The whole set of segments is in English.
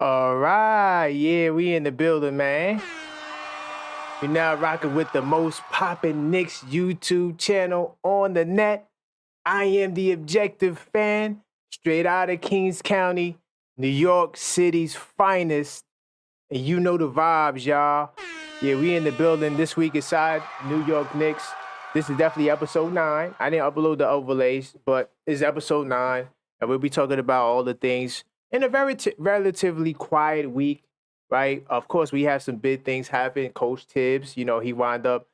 All right, yeah, we in the building, man. We're now rocking with the most poppin' Knicks YouTube channel on the net. I am the objective fan, straight out of Kings County, New York City's finest. And you know the vibes, y'all. Yeah, we in the building this week inside New York Knicks. This is definitely episode 9. I didn't upload the overlays, but it's episode 9. And we'll be talking about all the things in a relatively quiet week, right? Of course, we have some big things happen. Coach Thibs, he wound up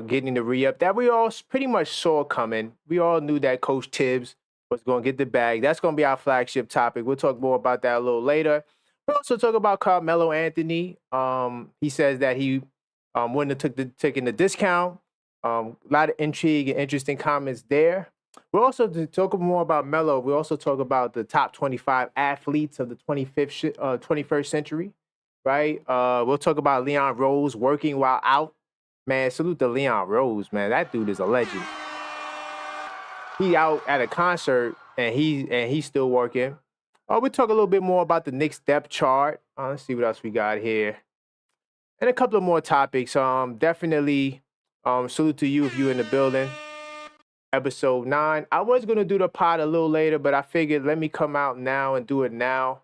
getting the re-up that we all pretty much saw coming. We all knew that Coach Thibs was going to get the bag. That's going to be our flagship topic. We'll talk more about that a little later. We'll also talk about Carmelo Anthony. He says that he wouldn't have taken the discount. A lot of intrigue and interesting comments there. We'll also talk more about Melo. We'll also talk about the top 25 athletes of the 21st century, right? We'll talk about Leon Rose working while out. Man, salute to Leon Rose, man. That dude is a legend. He out at a concert and he's still working. We'll talk a little bit more about the Knicks depth chart. Let's see what else we got here. And a couple of more topics. Definitely salute to you if you're in the building. Episode 9. I was going to do the pod a little later, but I figured let me come out now and do it now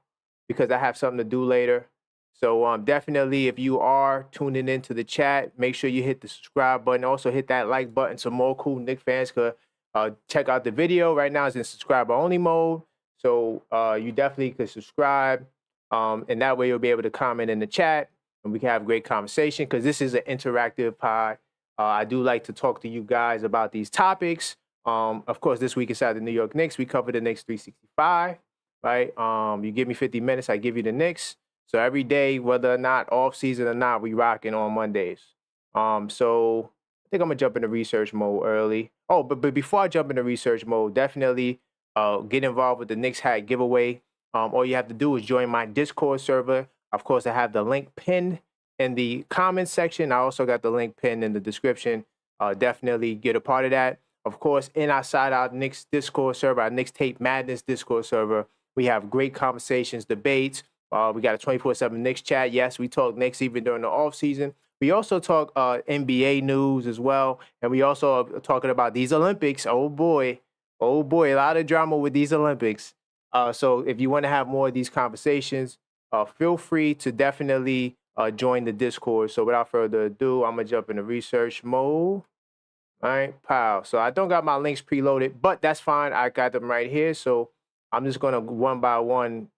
because I have something to do later. So definitely, if you are tuning into the chat, make sure you hit the subscribe button. Also hit that like button so more cool Knicks fans could check out the video. Right now it's in subscriber only mode. So you definitely could subscribe. And that way you'll be able to comment in the chat and we can have great conversation because this is an interactive pod. I do like to talk to you guys about these topics. Of course, this week inside the New York Knicks, we cover the Knicks 365, right? You give me 50 minutes, I give you the Knicks. So every day, whether or not off-season or not, we rocking on Mondays. So I think I'm going to jump into research mode early. Oh, but before I jump into research mode, definitely get involved with the Knicks hat giveaway. All you have to do is join my Discord server. Of course, I have the link pinned in the comments section. I also got the link pinned in the description. Definitely get a part of that. Of course, inside our Knicks Discord server, our Knicks Tape Madness Discord server, we have great conversations, debates. We got a 24/7 Knicks chat. Yes, we talk Knicks even during the off season. We also talk NBA news as well. And we also are talking about these Olympics. Oh boy, a lot of drama with these Olympics. So if you want to have more of these conversations, feel free to definitely join the Discord. So without further ado, I'm going to jump into research mode. All right, pow. So I don't got my links preloaded, but that's fine. I got them right here. So I'm just going to one by one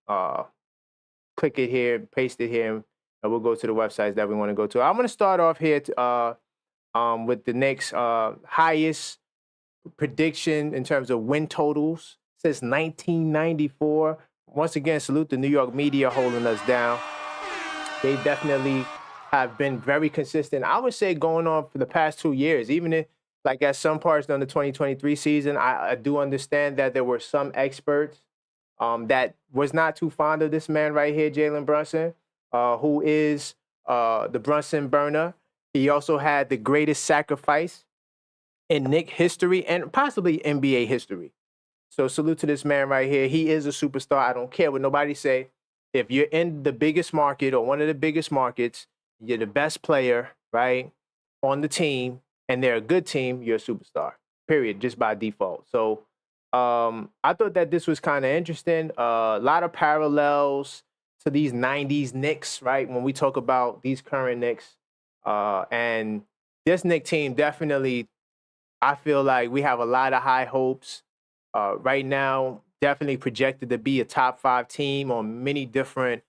click it here, paste it here, and we'll go to the websites that we want to go to. I'm going to start off here with the Knicks highest prediction in terms of win totals since 1994. Once again, salute the New York media holding us down. They definitely have been very consistent. I would say going on for the past 2 years, even if, like at some parts during the 2023 season, I do understand that there were some experts that was not too fond of this man right here, Jalen Brunson, who is the Brunson burner. He also had the greatest sacrifice in Knicks history and possibly NBA history. So salute to this man right here. He is a superstar. I don't care what nobody say. If you're in the biggest market or one of the biggest markets, you're the best player, right, on the team, and they're a good team, you're a superstar, period, just by default. So I thought that this was kind of interesting. A lot of parallels to these 90s Knicks, right, when we talk about these current Knicks. And this Knicks team definitely, I feel like we have a lot of high hopes. Right now, definitely projected to be a top 5 team on many different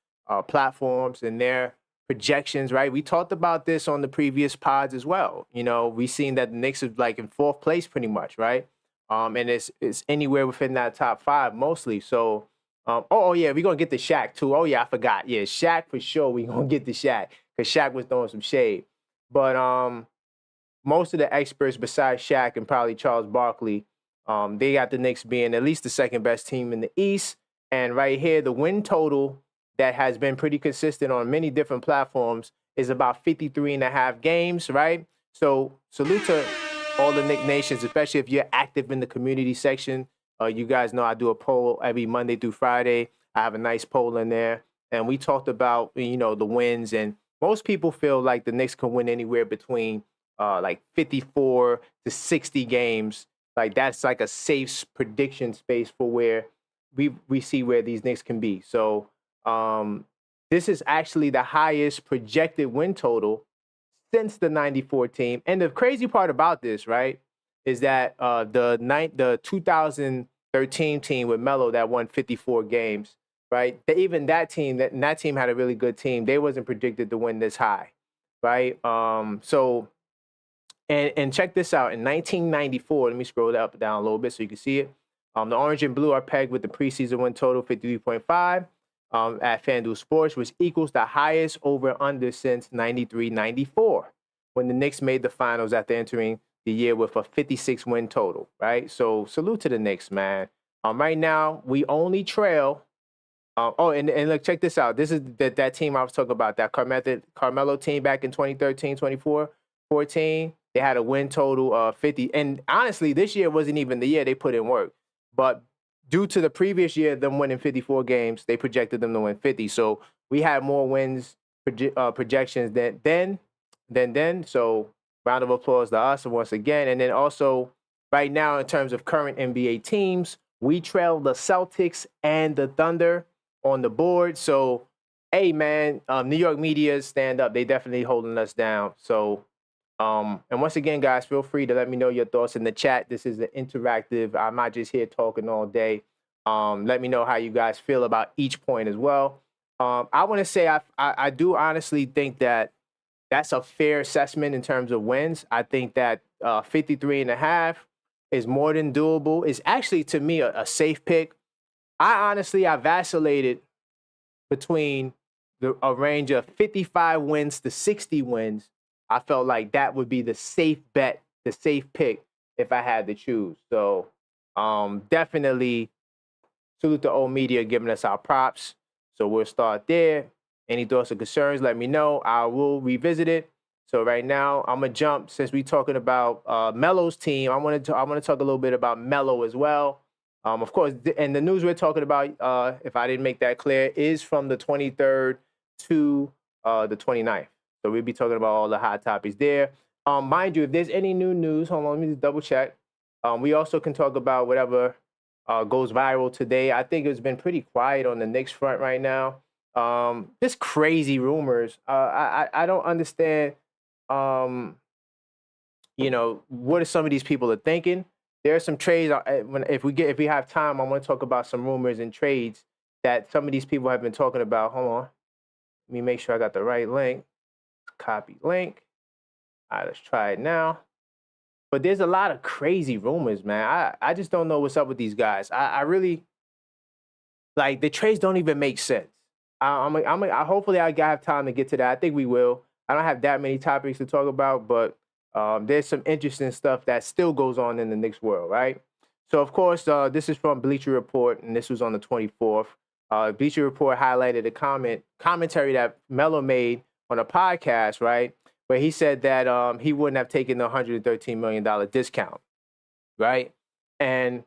platforms and their projections, right? We talked about this on the previous pods as well. We seen that the Knicks is like in 4th place pretty much, right? And it's anywhere within that top 5 mostly. So, yeah, we're going to get the Shaq too. Oh, yeah, I forgot. Yeah, Shaq for sure. We're going to get the Shaq because Shaq was throwing some shade. But most of the experts besides Shaq and probably Charles Barkley, they got the Knicks being at least the 2nd best team in the East. And right here, the win total that has been pretty consistent on many different platforms is about 53.5 games, right? So salute to all the Knick Nations, especially if you're active in the community section. You guys know I do a poll every Monday through Friday. I have a nice poll in there. and we talked about, the wins, and most people feel like the Knicks can win anywhere between like 54 to 60 games. Like that's like a safe prediction space for where we see where these Knicks can be. So this is actually the highest projected win total since the 94 team. And the crazy part about this, right, is that the 2013 team with Melo that won 54 games, right? Even that team, that team had a really good team. They wasn't predicted to win this high, right? And check this out. In 1994, let me scroll up and down a little bit so you can see it. The orange and blue are pegged with the preseason win total 53.5 at FanDuel Sports, which equals the highest over-under since 93-94, when the Knicks made the finals after entering the year with a 56 win total, right? So salute to the Knicks, man. Right now, we only trail. And look, check this out. This is that team I was talking about, that Carmelo team back in 2013, 14. They had a win total of 50. And honestly, this year wasn't even the year they put in work. But due to the previous year, them winning 54 games, they projected them to win 50. So we had more wins projections than then. So round of applause to us once again. And then also right now, in terms of current NBA teams, we trail the Celtics and the Thunder on the board. So, hey, man, New York media, stand up. They definitely holding us down. So, and once again, guys, feel free to let me know your thoughts in the chat. This is an interactive. I'm not just here talking all day. Let me know how you guys feel about each point as well. I want to say I do honestly think that that's a fair assessment in terms of wins. I think that 53.5 is more than doable. It's actually, to me, a safe pick. I vacillated between a range of 55 wins to 60 wins. I felt like that would be the safe bet, the safe pick if I had to choose. So definitely salute to old media giving us our props. So we'll start there. Any thoughts or concerns, let me know. I will revisit it. So right now, I'm going to jump, since we're talking about Melo's team, I want to talk a little bit about Melo as well. Of course, and the news we're talking about, if I didn't make that clear, is from the 23rd to the 29th. So we'll be talking about all the hot topics there. Mind you, if there's any new news, hold on, let me just double check. We also can talk about whatever goes viral today. I think it's been pretty quiet on the Knicks front right now. Just crazy rumors. I don't understand, what are some of these people are thinking. There are some trades. If we have time, I want to talk about some rumors and trades that some of these people have been talking about. Hold on. Let me make sure I got the right link. Copy link. All right, let's try it now. But there's a lot of crazy rumors, man. I just don't know what's up with these guys. I really, like, the trades don't even make sense. Hopefully I have time to get to that. I think we will. I don't have that many topics to talk about, but there's some interesting stuff that still goes on in the Knicks world, right? So, of course, this is from Bleacher Report, and this was on the 24th. Bleacher Report highlighted a commentary that Melo made on a podcast, right, where he said that he wouldn't have taken the $113 million discount, right? And a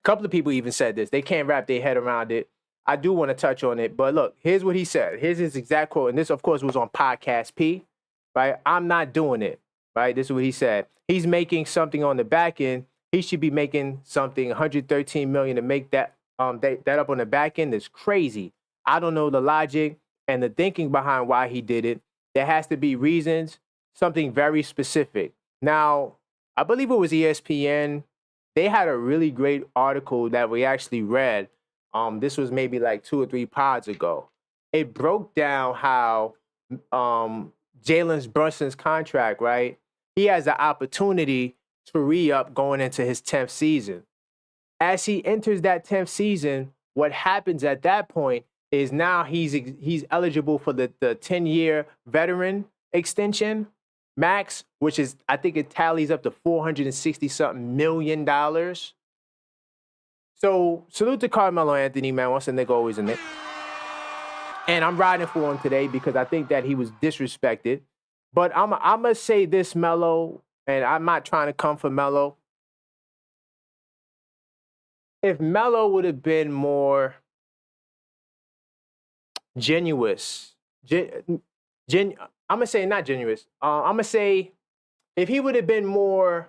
couple of people even said this. They can't wrap their head around it. I do want to touch on it, but look, here's what he said. Here's his exact quote, and this, of course, was on Podcast P, right? I'm not doing it, right? This is what he said. He's making something on the back end. He should be making something, $113 million, to make that up on the back end. Is crazy. I don't know the logic and the thinking behind why he did it. There has to be reasons, something very specific. Now, I believe it was ESPN. They had a really great article that we actually read. This was maybe like 2 or 3 pods ago. It broke down how Jalen Brunson's contract, right? He has the opportunity to re-up going into his 10th season. As he enters that 10th season, what happens at that point is now he's eligible for the 10-year veteran extension max, which is, I think it tallies up to $460-something million. So salute to Carmelo Anthony, man. Once a Knick, always a Knick. And I'm riding for him today because I think that he was disrespected. But I'm going to say this, Melo, and I'm not trying to come for Melo. If Melo would have been more genuous. I'm gonna say not genuous. I'm gonna say if he would have been more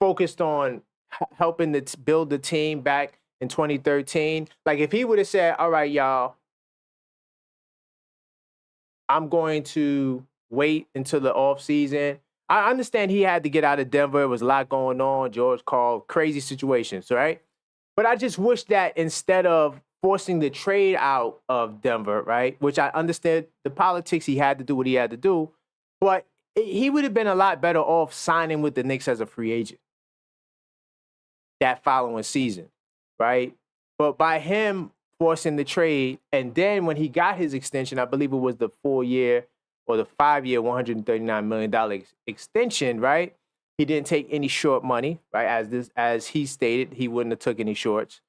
focused on helping to build the team back in 2013, like if he would have said, "All right, y'all, I'm going to wait until the offseason." I understand he had to get out of Denver. There was a lot going on. George Karl, crazy situations, right? But I just wish that instead of forcing the trade out of Denver, right, which I understand the politics, he had to do what he had to do, but he would have been a lot better off signing with the Knicks as a free agent that following season, right? But by him forcing the trade, and then when he got his extension, I believe it was the 4-year or the 5-year, $139 million extension, right? He didn't take any short money, right? As he stated, he wouldn't have took any shorts.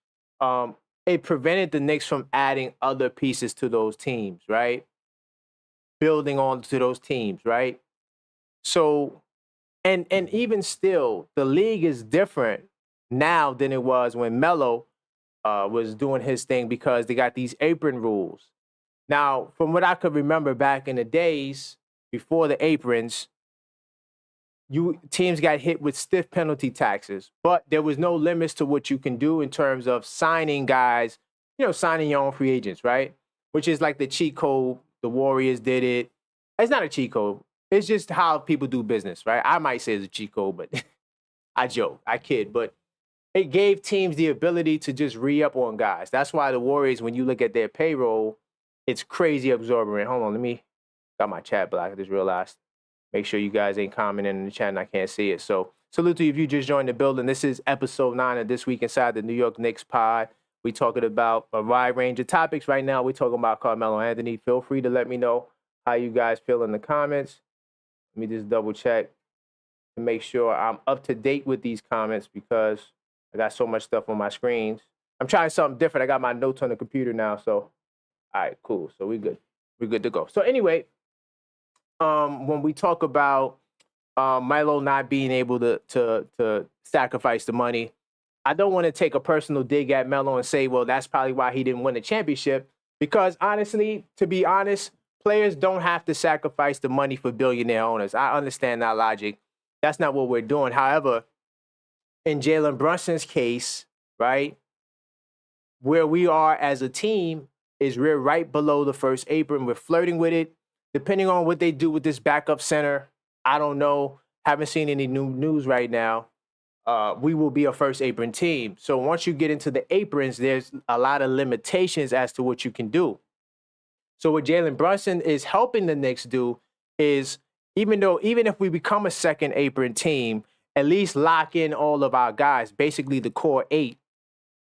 It prevented the Knicks from adding other pieces to those teams, right? Building on to those teams, right? So, and even still, the league is different now than it was when Melo was doing his thing because they got these apron rules. Now, from what I could remember back in the days before the aprons, teams got hit with stiff penalty taxes, but there was no limits to what you can do in terms of signing guys, signing your own free agents, right? Which is like the cheat code. The Warriors did it. It's not a cheat code. It's just how people do business, right? I might say it's a cheat code, but I joke, I kid, but it gave teams the ability to just re-up on guys. That's why the Warriors, when you look at their payroll, it's crazy exorbitant. Hold on, got my chat blocked. I just realized. Make sure you guys ain't commenting in the chat and I can't see it. So salute to you if you just joined the building. This is episode 9 of This Week Inside the New York Knicks pod. We talking about a wide range of topics right now. We're talking about Carmelo Anthony. Feel free to let me know how you guys feel in the comments. Let me just double check to make sure I'm up to date with these comments because I got so much stuff on my screens. I'm trying something different. I got my notes on the computer now. So, all right, cool. So we're good. We're good to go. So anyway, when we talk about Melo not being able to sacrifice the money, I don't want to take a personal dig at Melo and say, well, that's probably why he didn't win the championship. Because honestly, to be honest, players don't have to sacrifice the money for billionaire owners. I understand that logic. That's not what we're doing. However, in Jalen Brunson's case, right, where we are as a team is we're right below the first apron. We're flirting with it. Depending on what they do with this backup center, I don't know. Haven't seen any new news right now. We will be a first apron team. So once you get into the aprons, there's a lot of limitations as to what you can do. So what Jalen Brunson is helping the Knicks do is even if we become a second apron team, at least lock in all of our guys, basically the core 8,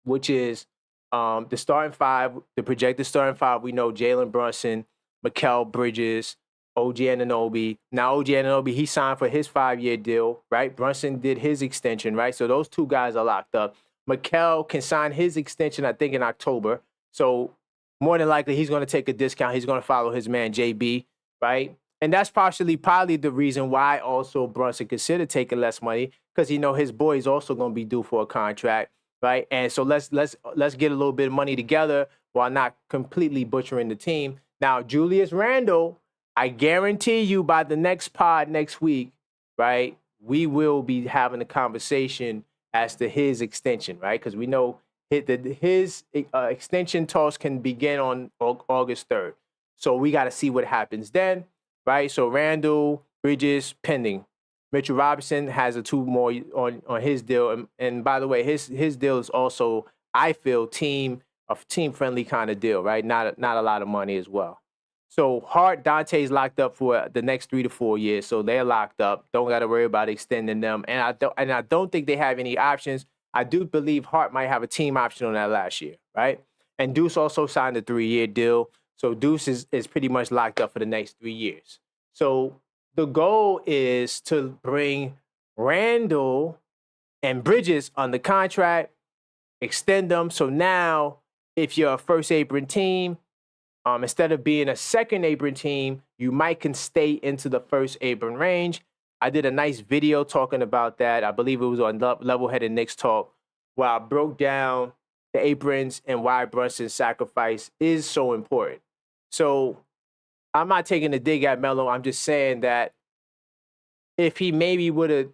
which is the starting 5, the projected starting 5. We know Jalen Brunson, Mikal Bridges, OG Anunoby. Now, OG Anunoby, he signed for his 5-year deal, right? Brunson did his extension, right? So those two guys are locked up. Mikal can sign his extension, I think, in October. So more than likely, he's going to take a discount. He's going to follow his man, JB, right? And that's probably the reason why also Brunson considered taking less money because he know his boy is also going to be due for a contract, right? And so let's get a little bit of money together while not completely butchering the team. Now, Julius Randle, I guarantee you by the next pod next week, right, we will be having a conversation as to his extension, right? Because we know his extension talks can begin on August 3rd. So we got to see what happens then, right? So Randle, Bridges, pending. Mitchell Robinson has a 2 more on his deal. And by the way, his deal is also, I feel, a team-friendly kind of deal, right? Not a lot of money as well. So Hart, Dante's locked up for the next 3 to 4 years, so they're locked up. Don't got to worry about extending them, and I don't think they have any options. I do believe Hart might have a team option on that last year, right? And Deuce also signed a 3-year deal, so Deuce is pretty much locked up for the next 3 years. So the goal is to bring Randle and Bridges on the contract, extend them. So now, if you're a first apron team, instead of being a second apron team, you might can stay into the first apron range. I did a nice video talking about that. I believe it was on Level-Headed Knicks Talk, where I broke down the aprons and why Brunson's sacrifice is so important. So I'm not taking a dig at Melo. I'm just saying that if he maybe would have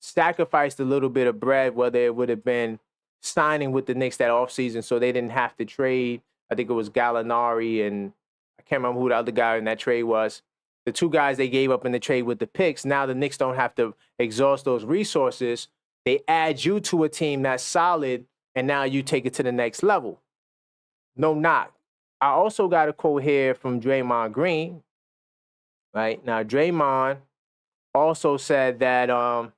sacrificed a little bit of bread, whether it would have been signing with the Knicks that offseason so they didn't have to trade. I think it was Gallinari and I can't remember who the other guy in that trade was. The two guys they gave up in the trade with the picks. Now the Knicks don't have to exhaust those resources. They add you to a team that's solid, and now you take it to the next level. No knock. I also got a quote here from Draymond Green. Right now, Draymond also said that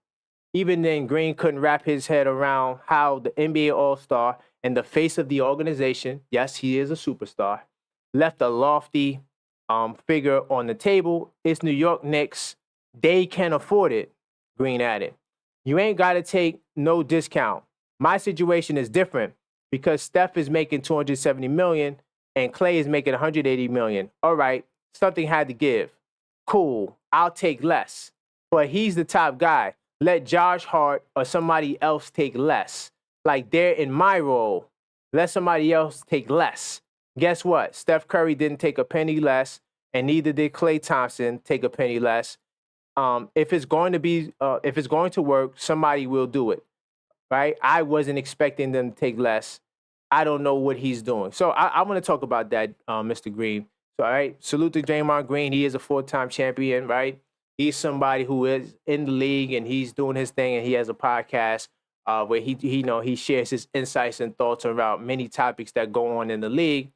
even then, Green couldn't wrap his head around how the NBA All-Star and the face of the organization, yes, he is a superstar, left a lofty figure on the table. It's New York Knicks. They can afford it, Green added. You ain't got to take no discount. My situation is different because Steph is making $270 million and Clay is making $180 million. All right, something had to give. Cool, I'll take less. But he's the top guy. Let Josh Hart or somebody else take less. Like they're in my role. Let somebody else take less. Guess what? Steph Curry didn't take a penny less, and neither did Klay Thompson take a penny less. If it's going to work, somebody will do it, right? I wasn't expecting them to take less. I don't know what he's doing. So I want to talk about that, Mr. Green. So, all right, salute to Draymond Green. He is a 4-time champion, right? He's somebody who is in the league and he's doing his thing, and he has a podcast where he shares his insights and thoughts around many topics that go on in the league.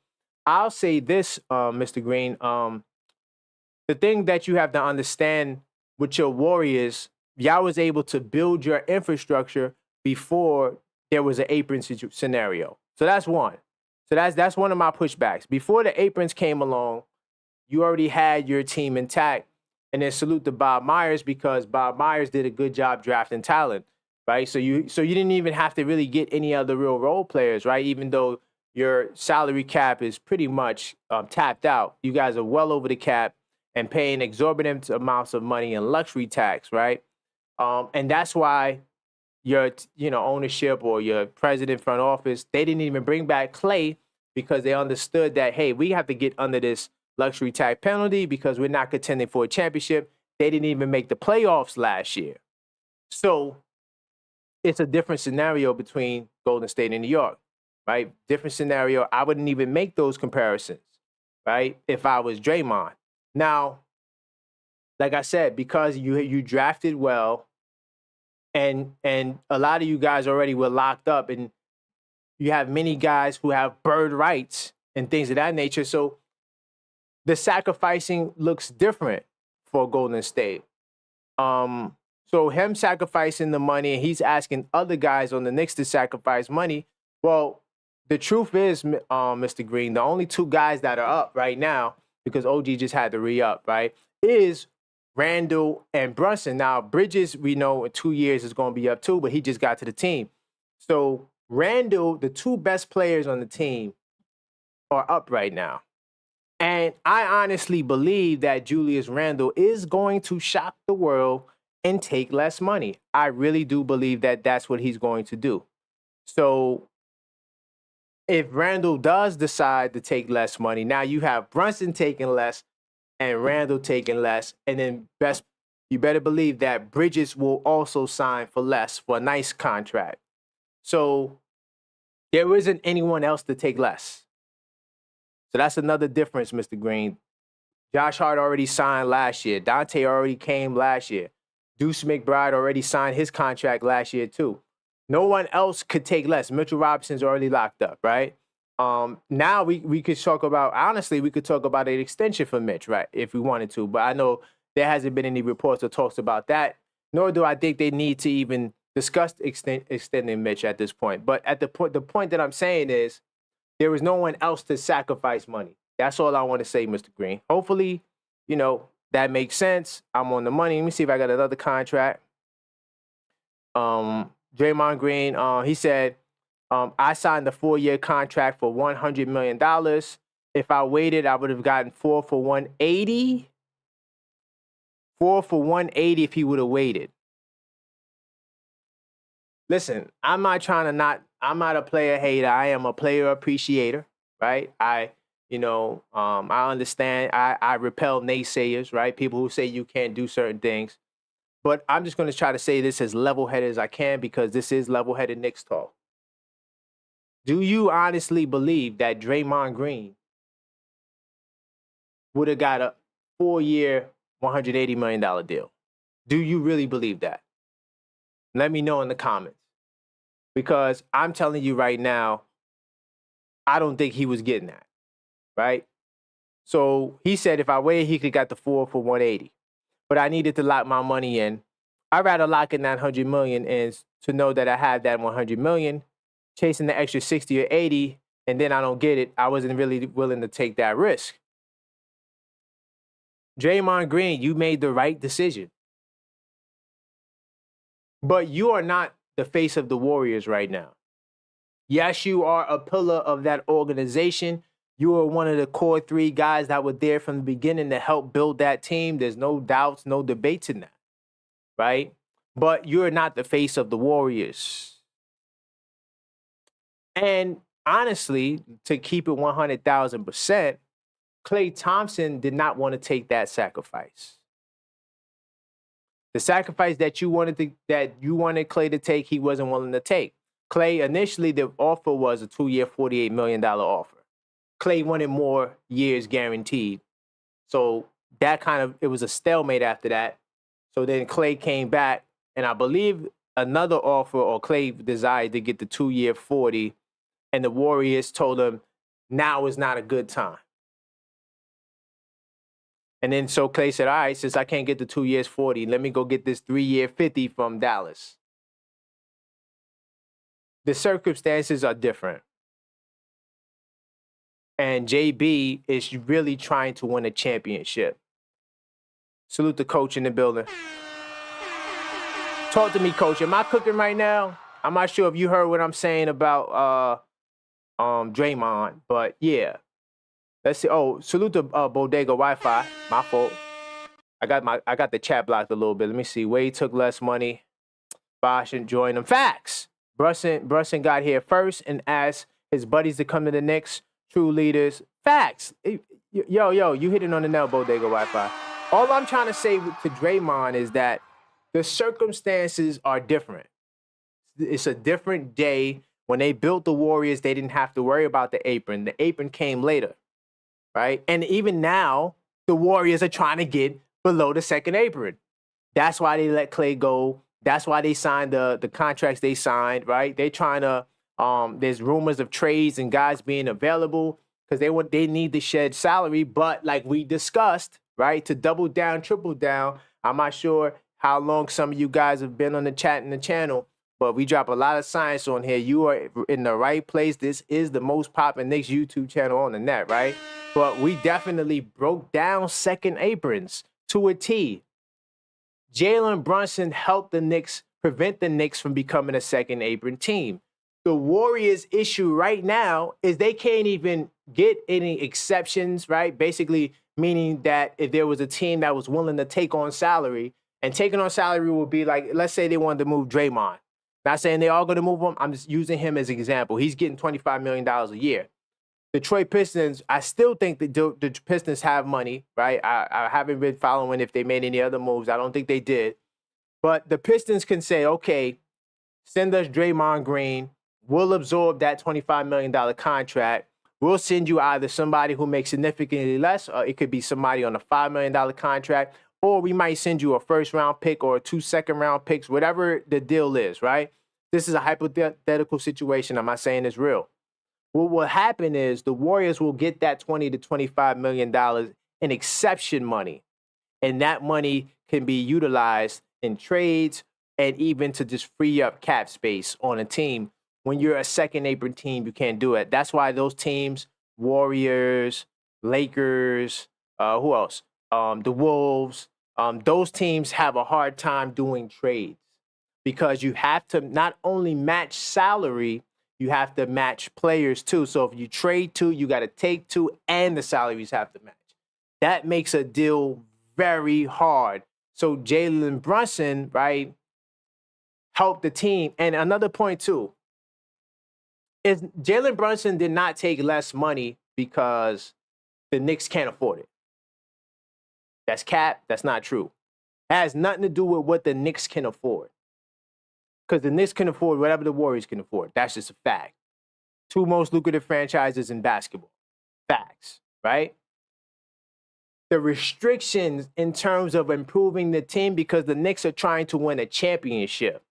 I'll say this, Mr. Green. The thing that you have to understand with your Warriors, y'all was able to build your infrastructure before there was an apron scenario. So that's one. So that's one of my pushbacks. Before the aprons came along, you already had your team intact. And then salute to Bob Myers because Bob Myers did a good job drafting talent, right? So you didn't even have to really get any other real role players, right? Even though your salary cap is pretty much tapped out. You guys are well over the cap and paying exorbitant amounts of money in luxury tax, right? And that's why your ownership or your president front office, they didn't even bring back Clay because they understood that, hey, we have to get under this luxury tax penalty because we're not contending for a championship. They didn't even make the playoffs last year. So it's a different scenario between Golden State and New York, right? Different scenario. I wouldn't even make those comparisons, right, if I was Draymond. Now, like I said, because you drafted well and a lot of you guys already were locked up and you have many guys who have bird rights and things of that nature. So the sacrificing looks different for Golden State. So him sacrificing the money and he's asking other guys on the Knicks to sacrifice money. Well, the truth is, Mr. Green, the only two guys that are up right now, because OG just had to re-up, right, is Randall and Brunson. Now, Bridges, we know in 2 years is going to be up too, but he just got to the team. So Randall, the two best players on the team, are up right now. And I honestly believe that Julius Randle is going to shock the world and take less money. I really do believe that that's what he's going to do. So if Randle does decide to take less money, now you have Brunson taking less and Randle taking less. And then you better believe that Bridges will also sign for less for a nice contract. So there isn't anyone else to take less. So that's another difference, Mr. Green. Josh Hart already signed last year. Dante already came last year. Deuce McBride already signed his contract last year too. No one else could take less. Mitchell Robinson's already locked up, right? Now we could talk about, honestly, we could talk about an extension for Mitch, right, if we wanted to. But I know there hasn't been any reports or talks about that, nor do I think they need to even discuss extending Mitch at this point. But at the point that I'm saying is, there was no one else to sacrifice money. That's all I want to say, Mr. Green. Hopefully, that makes sense. I'm on the money. Let me see if I got another contract. Draymond Green, he said, I signed a 4-year contract for $100 million. If I waited, I would have gotten 4 for $180. 4 for $180 if he would have waited. Listen, I'm not trying to not I'm not a player hater. I am a player appreciator, right? I understand. I repel naysayers, right? People who say you can't do certain things. But I'm just going to try to say this as level-headed as I can because this is level-headed Knicks talk. Do you honestly believe that Draymond Green would have got a 4-year, $180 million deal? Do you really believe that? Let me know in the comments. Because I'm telling you right now, I don't think he was getting that, right? So he said if I waited, he could got the 4 for 180. But I needed to lock my money in. I'd rather lock in that $100 million and to know that I have that $100 million, chasing the extra 60 or 80, and then I don't get it. I wasn't really willing to take that risk. Draymond Green, you made the right decision. But you are not the face of the Warriors right now. Yes, you are a pillar of that organization. You are one of the core 3 guys that were there from the beginning to help build that team. There's no doubts, no debates in that, right? But you're not the face of the Warriors. And honestly, to keep it 100,000%, Klay Thompson did not want to take that sacrifice. The sacrifice that you wanted Klay to take, he wasn't willing to take. Klay, initially, the offer was a 2-year, $48 million offer. Klay wanted more years guaranteed. So that it was a stalemate after that. So then Klay came back, and I believe another offer, or Klay desired to get the 2-year 40, and the Warriors told him, now is not a good time. And then so Klay said, all right, since I can't get the 2 years 40, let me go get this 3-year 50 from Dallas. The circumstances are different. And JB is really trying to win a championship. Salute the coach in the building. Talk to me, coach. Am I cooking right now? I'm not sure if you heard what I'm saying about Draymond, but yeah. Let's see. Oh, salute to Bodega Wi-Fi. My fault. I got the chat blocked a little bit. Let me see. Wade took less money. Bosh and joined him. Facts. Brunson got here first and asked his buddies to come to the Knicks. True leaders. Facts. Yo, you hit it on the nail, Bodega Wi-Fi. All I'm trying to say to Draymond is that the circumstances are different. It's a different day. When they built the Warriors, they didn't have to worry about the apron. The apron came later, right? And even now, the Warriors are trying to get below the second apron. That's why they let Klay go. That's why they signed the contracts they signed, right? They're trying to, there's rumors of trades and guys being available because they need to shed salary. But like we discussed, right, to double down, triple down, I'm not sure how long some of you guys have been on the chat in the channel, but we drop a lot of science on here. You are in the right place. This is the most popping Knicks YouTube channel on the net, right? But we definitely broke down second aprons to a T. Jalen Brunson helped the Knicks prevent the Knicks from becoming a second apron team. The Warriors' issue right now is they can't even get any exceptions, right? Basically meaning that if there was a team that was willing to take on salary, and taking on salary would be like, let's say they wanted to move Draymond. Not saying they're all going to move him. I'm just using him as an example. He's getting $25 million a year. Detroit Pistons, I still think the Pistons have money, right? I haven't been following if they made any other moves. I don't think they did. But the Pistons can say, okay, send us Draymond Green. We'll absorb that $25 million contract. We'll send you either somebody who makes significantly less, or it could be somebody on a $5 million contract, or we might send you a first-round pick or 2 second-round picks, whatever the deal is, right? This is a hypothetical situation. I'm not saying it's real. What will happen is the Warriors will get that $20 to $25 million in exception money, and that money can be utilized in trades and even to just free up cap space on a team. When you're a second apron team, you can't do it. That's why those teams, Warriors, Lakers, who else? The Wolves, those teams have a hard time doing trades because you have to not only match salary, you have to match players too. So if you trade 2, you got to take 2, and the salaries have to match. That makes a deal very hard. So Jalen Brunson, right, helped the team. And another point too, Jalen Brunson did not take less money because the Knicks can't afford it. That's cap. That's not true. It has nothing to do with what the Knicks can afford. Because the Knicks can afford whatever the Warriors can afford. That's just a fact. Two most lucrative franchises in basketball. Facts, right? The restrictions in terms of improving the team because the Knicks are trying to win a championship.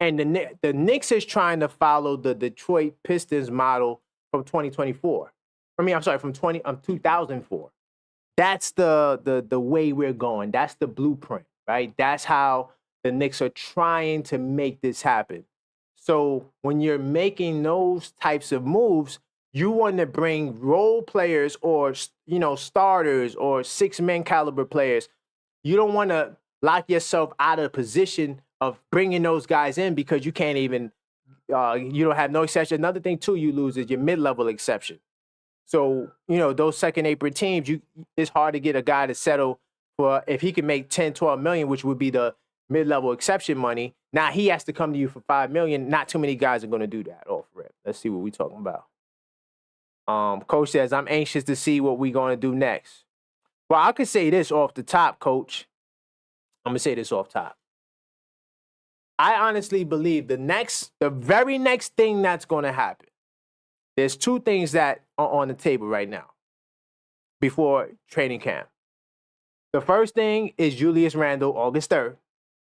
And the Knicks is trying to follow the Detroit Pistons model from 2024. From 2004. That's the way we're going. That's the blueprint, right? That's how the Knicks are trying to make this happen. So when you're making those types of moves, you want to bring role players or, starters or six-man caliber players. You don't want to lock yourself out of the position of bringing those guys in because you can't even, you don't have no exception. Another thing, too, you lose is your mid-level exception. So, those second apron teams, it's hard to get a guy to settle for if he can make 10, 12 million, which would be the mid-level exception money. Now he has to come to you for 5 million. Not too many guys are going to do that off rip. Let's see what we're talking about. Coach says, I'm anxious to see what we're going to do next. Well, I could say this off the top, Coach. I'm going to say this off top. I honestly believe the very next thing that's going to happen, there's two things that are on the table right now before training camp. The first thing is Julius Randle, August 3rd,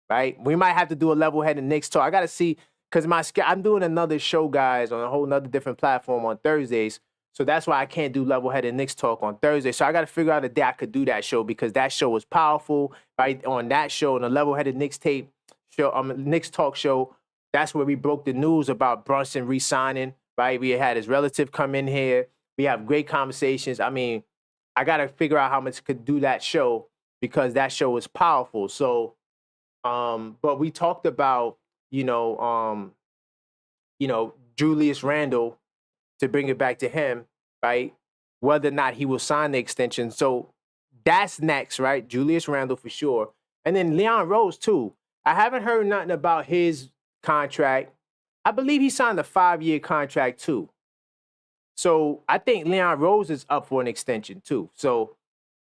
right? We might have to do a level-headed Knicks talk. I got to see, because I'm doing another show, guys, on a whole nother different platform on Thursdays. So that's why I can't do level-headed Knicks talk on Thursday. So I got to figure out a day I could do that show because that show was powerful, right? On that show, on the level-headed Knicks tape show, Knicks talk show, that's where we broke the news about Brunson re-signing, right? We had his relative come in here. We have great conversations. I mean, I got to figure out how much I could do that show because that show was powerful. So, but we talked about, Julius Randle, to bring it back to him, right? Whether or not he will sign the extension. So that's next, right? Julius Randle for sure. And then Leon Rose, too. I haven't heard nothing about his contract. I believe he signed a 5-year contract, too. So I think Leon Rose is up for an extension, too. So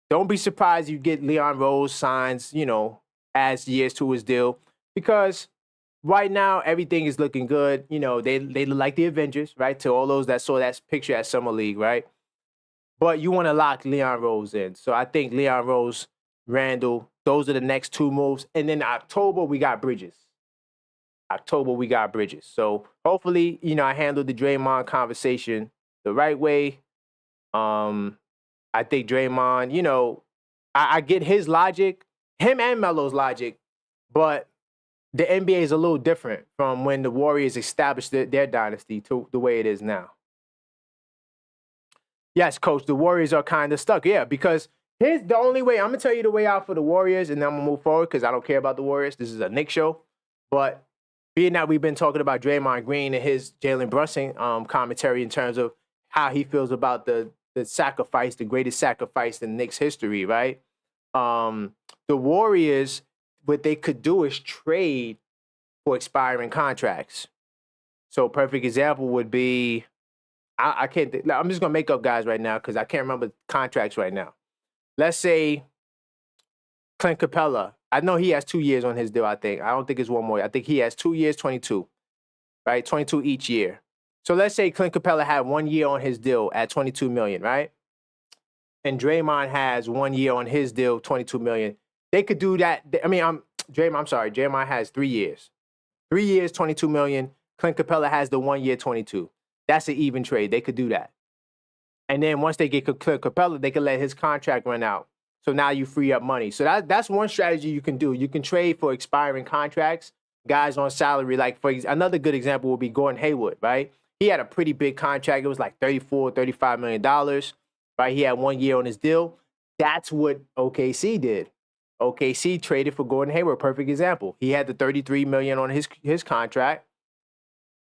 don't be surprised you get Leon Rose signs, as years to his deal. Because right now, everything is looking good. They look like the Avengers, right? To all those that saw that picture at Summer League, right? But you want to lock Leon Rose in. So I think Leon Rose, Randle, those are the next two moves. And then October, we got Bridges. So hopefully, I handled the Draymond conversation the right way. I think Draymond, I get his logic, him and Melo's logic, but the NBA is a little different from when the Warriors established their dynasty to the way it is now. Yes, Coach, the Warriors are kind of stuck. Yeah, because here's the only way. I'm going to tell you the way out for the Warriors, and then I'm going to move forward because I don't care about the Warriors. This is a Knicks show. But being that we've been talking about Draymond Green and his Jalen Brunson commentary in terms of how he feels about the sacrifice, the greatest sacrifice in Knicks history, right? The Warriors, what they could do is trade for expiring contracts. So a perfect example would be, I can't, I'm just going to make up guys right now because I can't remember contracts right now. Let's say Clint Capella. I know he has 2 years on his deal, I think. I don't think it's one more. I think he has 2 years, 22, right? 22 each year. So let's say Clint Capella had 1 year on his deal at $22 million, right? And Draymond has 1 year on his deal, $22 million. They could do that. Draymond has 3 years. 3 years, $22 million. Clint Capella has the 1 year, 22. That's an even trade. They could do that. And then once they get Clint Capella, they can let his contract run out. So now you free up money. So that's one strategy you can do. You can trade for expiring contracts, guys on salary. Like, another good example would be Gordon Hayward, right? He had a pretty big contract. It was like $35 million, right? He had 1 year on his deal. That's what OKC did. OKC traded for Gordon Hayward, perfect example. He had the $33 million on his contract.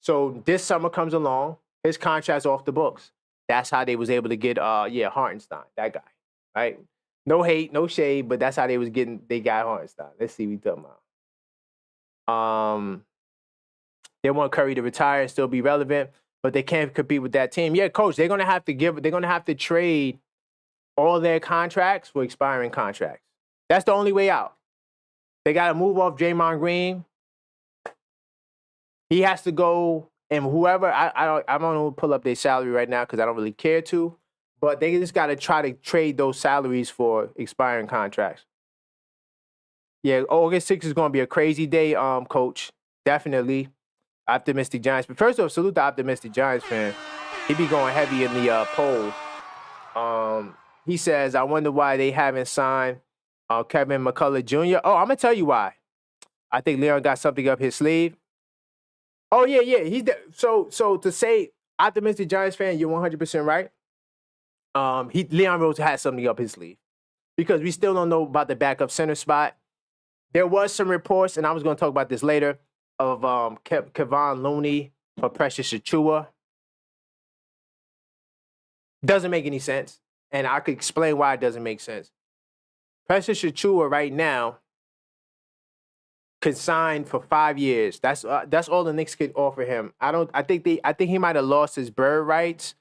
So this summer comes along, his contract's off the books. That's how they was able to get, Hartenstein, that guy, right? No hate, no shade, but that's how they got Hartenstein. Let's see what we're talking about. They want Curry to retire and still be relevant. but they can't compete with that team. Yeah, coach, they're gonna have to trade all their contracts for expiring contracts. That's the only way out. They got to move off Draymond Green. He has to go, and whoever I don't know pull up their salary right now because I don't really care to, but they just got to try to trade those salaries for expiring contracts. Yeah, August 6th is going to be a crazy day, coach. Definitely. Optimistic Giants. But first off, salute the optimistic Giants fan. He be going heavy in the poll. He says, I wonder why they haven't signed Kevin McCullough Jr. Oh, I'm going to tell you why. I think Leon got something up his sleeve. Oh, yeah. So to say optimistic Giants fan, you're 100% right. Leon Rose has something up his sleeve because we still don't know about the backup center spot. There was some reports, and I was going to talk about this later, of Kevon Looney for Precious Achiuwa. Doesn't make any sense, and I could explain why it doesn't make sense. Precious Achiuwa right now could sign for 5 years. That's all the Knicks could offer him. I think he might have lost his bird rights.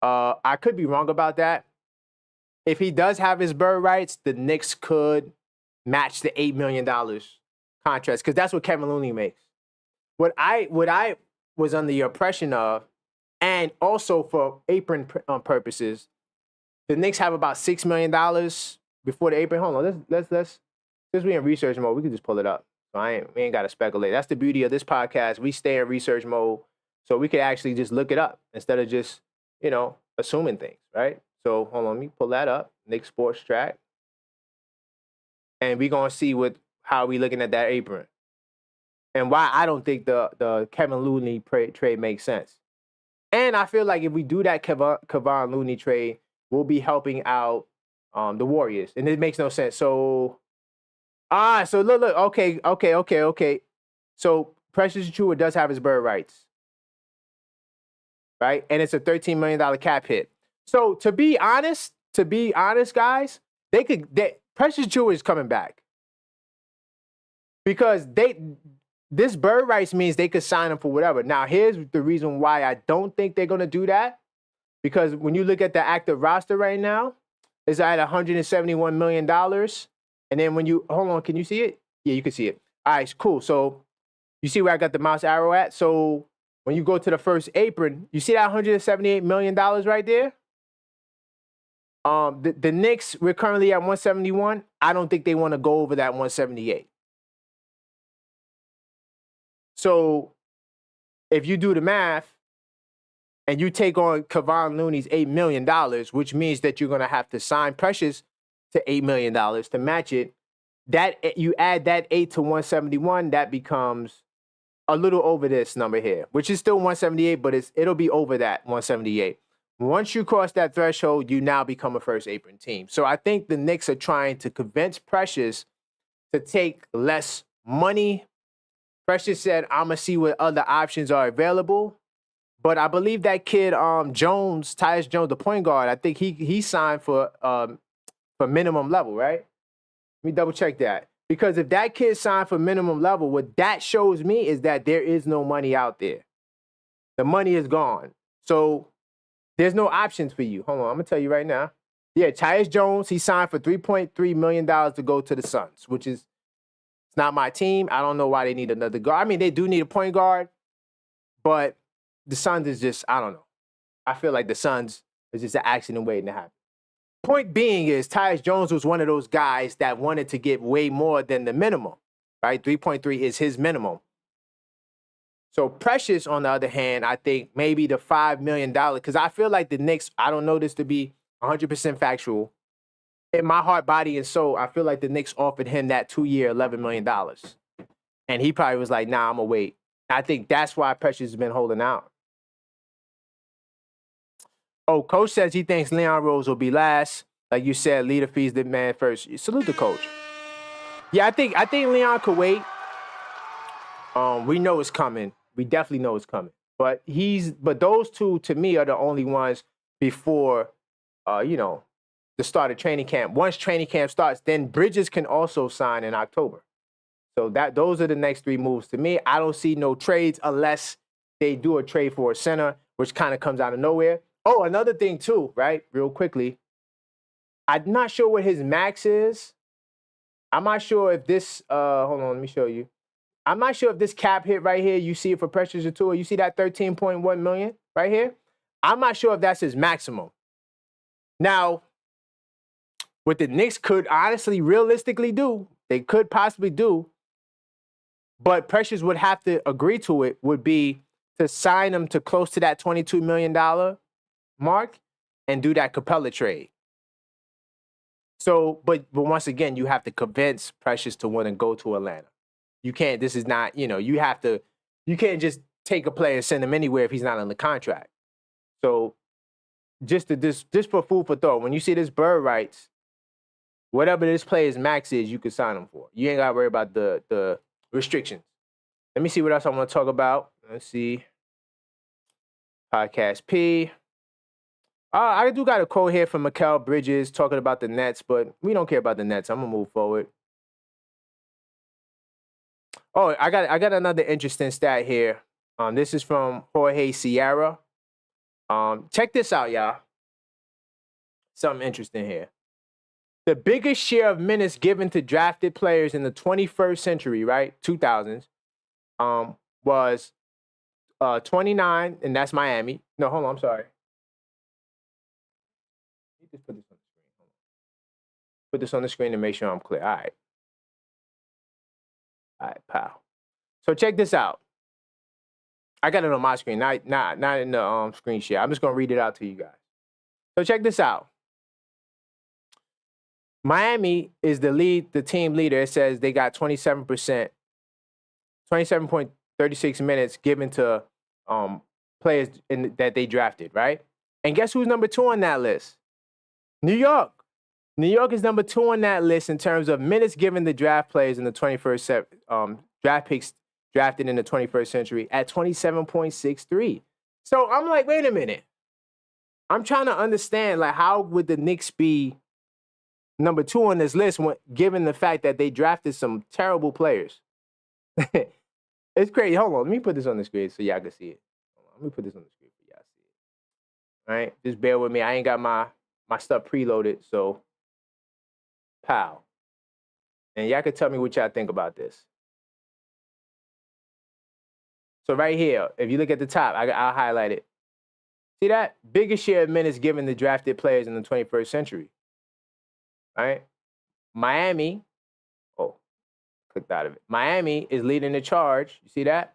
I could be wrong about that. If he does have his bird rights, the Knicks could match the $8 million contracts because that's what Kevin Looney makes. What I was under the impression of, and also for apron purposes, the Knicks have about $6 million before the apron. Hold on, let's since we're in research mode, we can just pull it up. So we ain't got to speculate. That's the beauty of this podcast. We stay in research mode, so we could actually just look it up instead of just assuming things, right? So hold on, let me pull that up. Knicks Sports Track. And we're going to see how we looking at that apron. And why I don't think the Kevin Looney trade makes sense. And I feel like if we do that Kevon Looney trade, we'll be helping out the Warriors. And it makes no sense. So look, okay. So Precious Achiuwa does have his bird rights. Right? And it's a $13 million cap hit. So to be honest, guys, Precious Achiuwa is coming back. Because this bird rights means they could sign him for whatever. Now, here's the reason why I don't think they're going to do that. Because when you look at the active roster right now, it's at $171 million. And then hold on, can you see it? Yeah, you can see it. All right, cool. So you see where I got the mouse arrow at? So when you go to the first apron, you see that $178 million right there? The Knicks, we're currently at 171. I don't think they want to go over that 178. So if you do the math and you take on Kevon Looney's $8 million, which means that you're going to have to sign Precious to $8 million to match it, that you add that 8 to 171, that becomes a little over this number here, which is still 178, but it'll be over that 178. Once you cross that threshold, you now become a first apron team. So I think the Knicks are trying to convince Precious to take less money. Precious said, I'm going to see what other options are available. But I believe that kid, Tyus Jones, the point guard, I think he signed for minimum level, right? Let me double check that. Because if that kid signed for minimum level, what that shows me is that there is no money out there. The money is gone. So there's no options for you. Hold on, I'm going to tell you right now. Yeah, Tyus Jones, he signed for $3.3 million to go to the Suns, which is it's not my team. I don't know why they need another guard. I mean, they do need a point guard, but the Suns is just, I don't know. I feel like the Suns is just an accident waiting to happen. Point being is Tyus Jones was one of those guys that wanted to get way more than the minimum, right? 3.3 is his minimum. So Precious, on the other hand, I think maybe the $5 million, because I feel like the Knicks, I don't know this to be 100% factual. In my heart, body, and soul, I feel like the Knicks offered him that 2-year, $11 million. And he probably was like, nah, I'm going to wait. I think that's why Precious has been holding out. Oh, Coach says he thinks Leon Rose will be last. Like you said, leader fees the man first. Salute the coach. Yeah, I think Leon could wait. We know it's coming. We definitely know it's coming. But those two, to me, are the only ones before, the start of training camp. Once training camp starts, then Bridges can also sign in October. So those are the next three moves to me. I don't see no trades unless they do a trade for a center, which kind of comes out of nowhere. Oh, another thing too, right? Real quickly. I'm not sure what his max is. I'm not sure if this, hold on, let me show you. I'm not sure if this cap hit right here, you see it for Precious Achiuwa, you see that 13.1 million right here? I'm not sure if that's his maximum. Now, what the Knicks could honestly, realistically do, they could possibly do, but Precious would have to agree to it, would be to sign him to close to that $22 million mark and do that Capella trade. So, but once again, you have to convince Precious to want to go to Atlanta. You can't, this is not, you can't just take a player and send him anywhere if he's not on the contract. So just for food for thought, when you see this bird rights, whatever this player's max is, you can sign him for. You ain't got to worry about the restrictions. Let me see what else I want to talk about. Let's see. Podcast P. I do got a quote here from Mikal Bridges talking about the Nets, but we don't care about the Nets. I'm going to move forward. Oh, I got another interesting stat here. This is from Jorge Sierra. Check this out, y'all. Something interesting here. The biggest share of minutes given to drafted players in the 21st century, right, 2000s, was 29, and that's Miami. No, hold on, I'm sorry. Just put this on the screen. Put this on the screen to make sure I'm clear. All right, pal. So check this out. I got it on my screen, not in the screen share. I'm just gonna read it out to you guys. So check this out. Miami is the team leader. It says they got 27%, 27.36 minutes given to players that they drafted, right? And guess who's number 2 on that list? New York. New York is number 2 on that list in terms of minutes given to draft players in the 21st draft picks drafted in the 21st century at 27.63. So I'm like, wait a minute. I'm trying to understand, like, how would the Knicks be number 2 on this list given the fact that they drafted some terrible players? It's crazy. Hold on. Let me put this on the screen so y'all can see it. Let me put this on the screen for y'all to see it. All right? Just bear with me. I ain't got my stuff preloaded, so pow. And y'all can tell me what y'all think about this. So right here, if you look at the top, I'll highlight it. See that? Biggest share of minutes given to drafted players in the 21st century. All right? Miami, clicked out of it. Miami is leading the charge. You see that?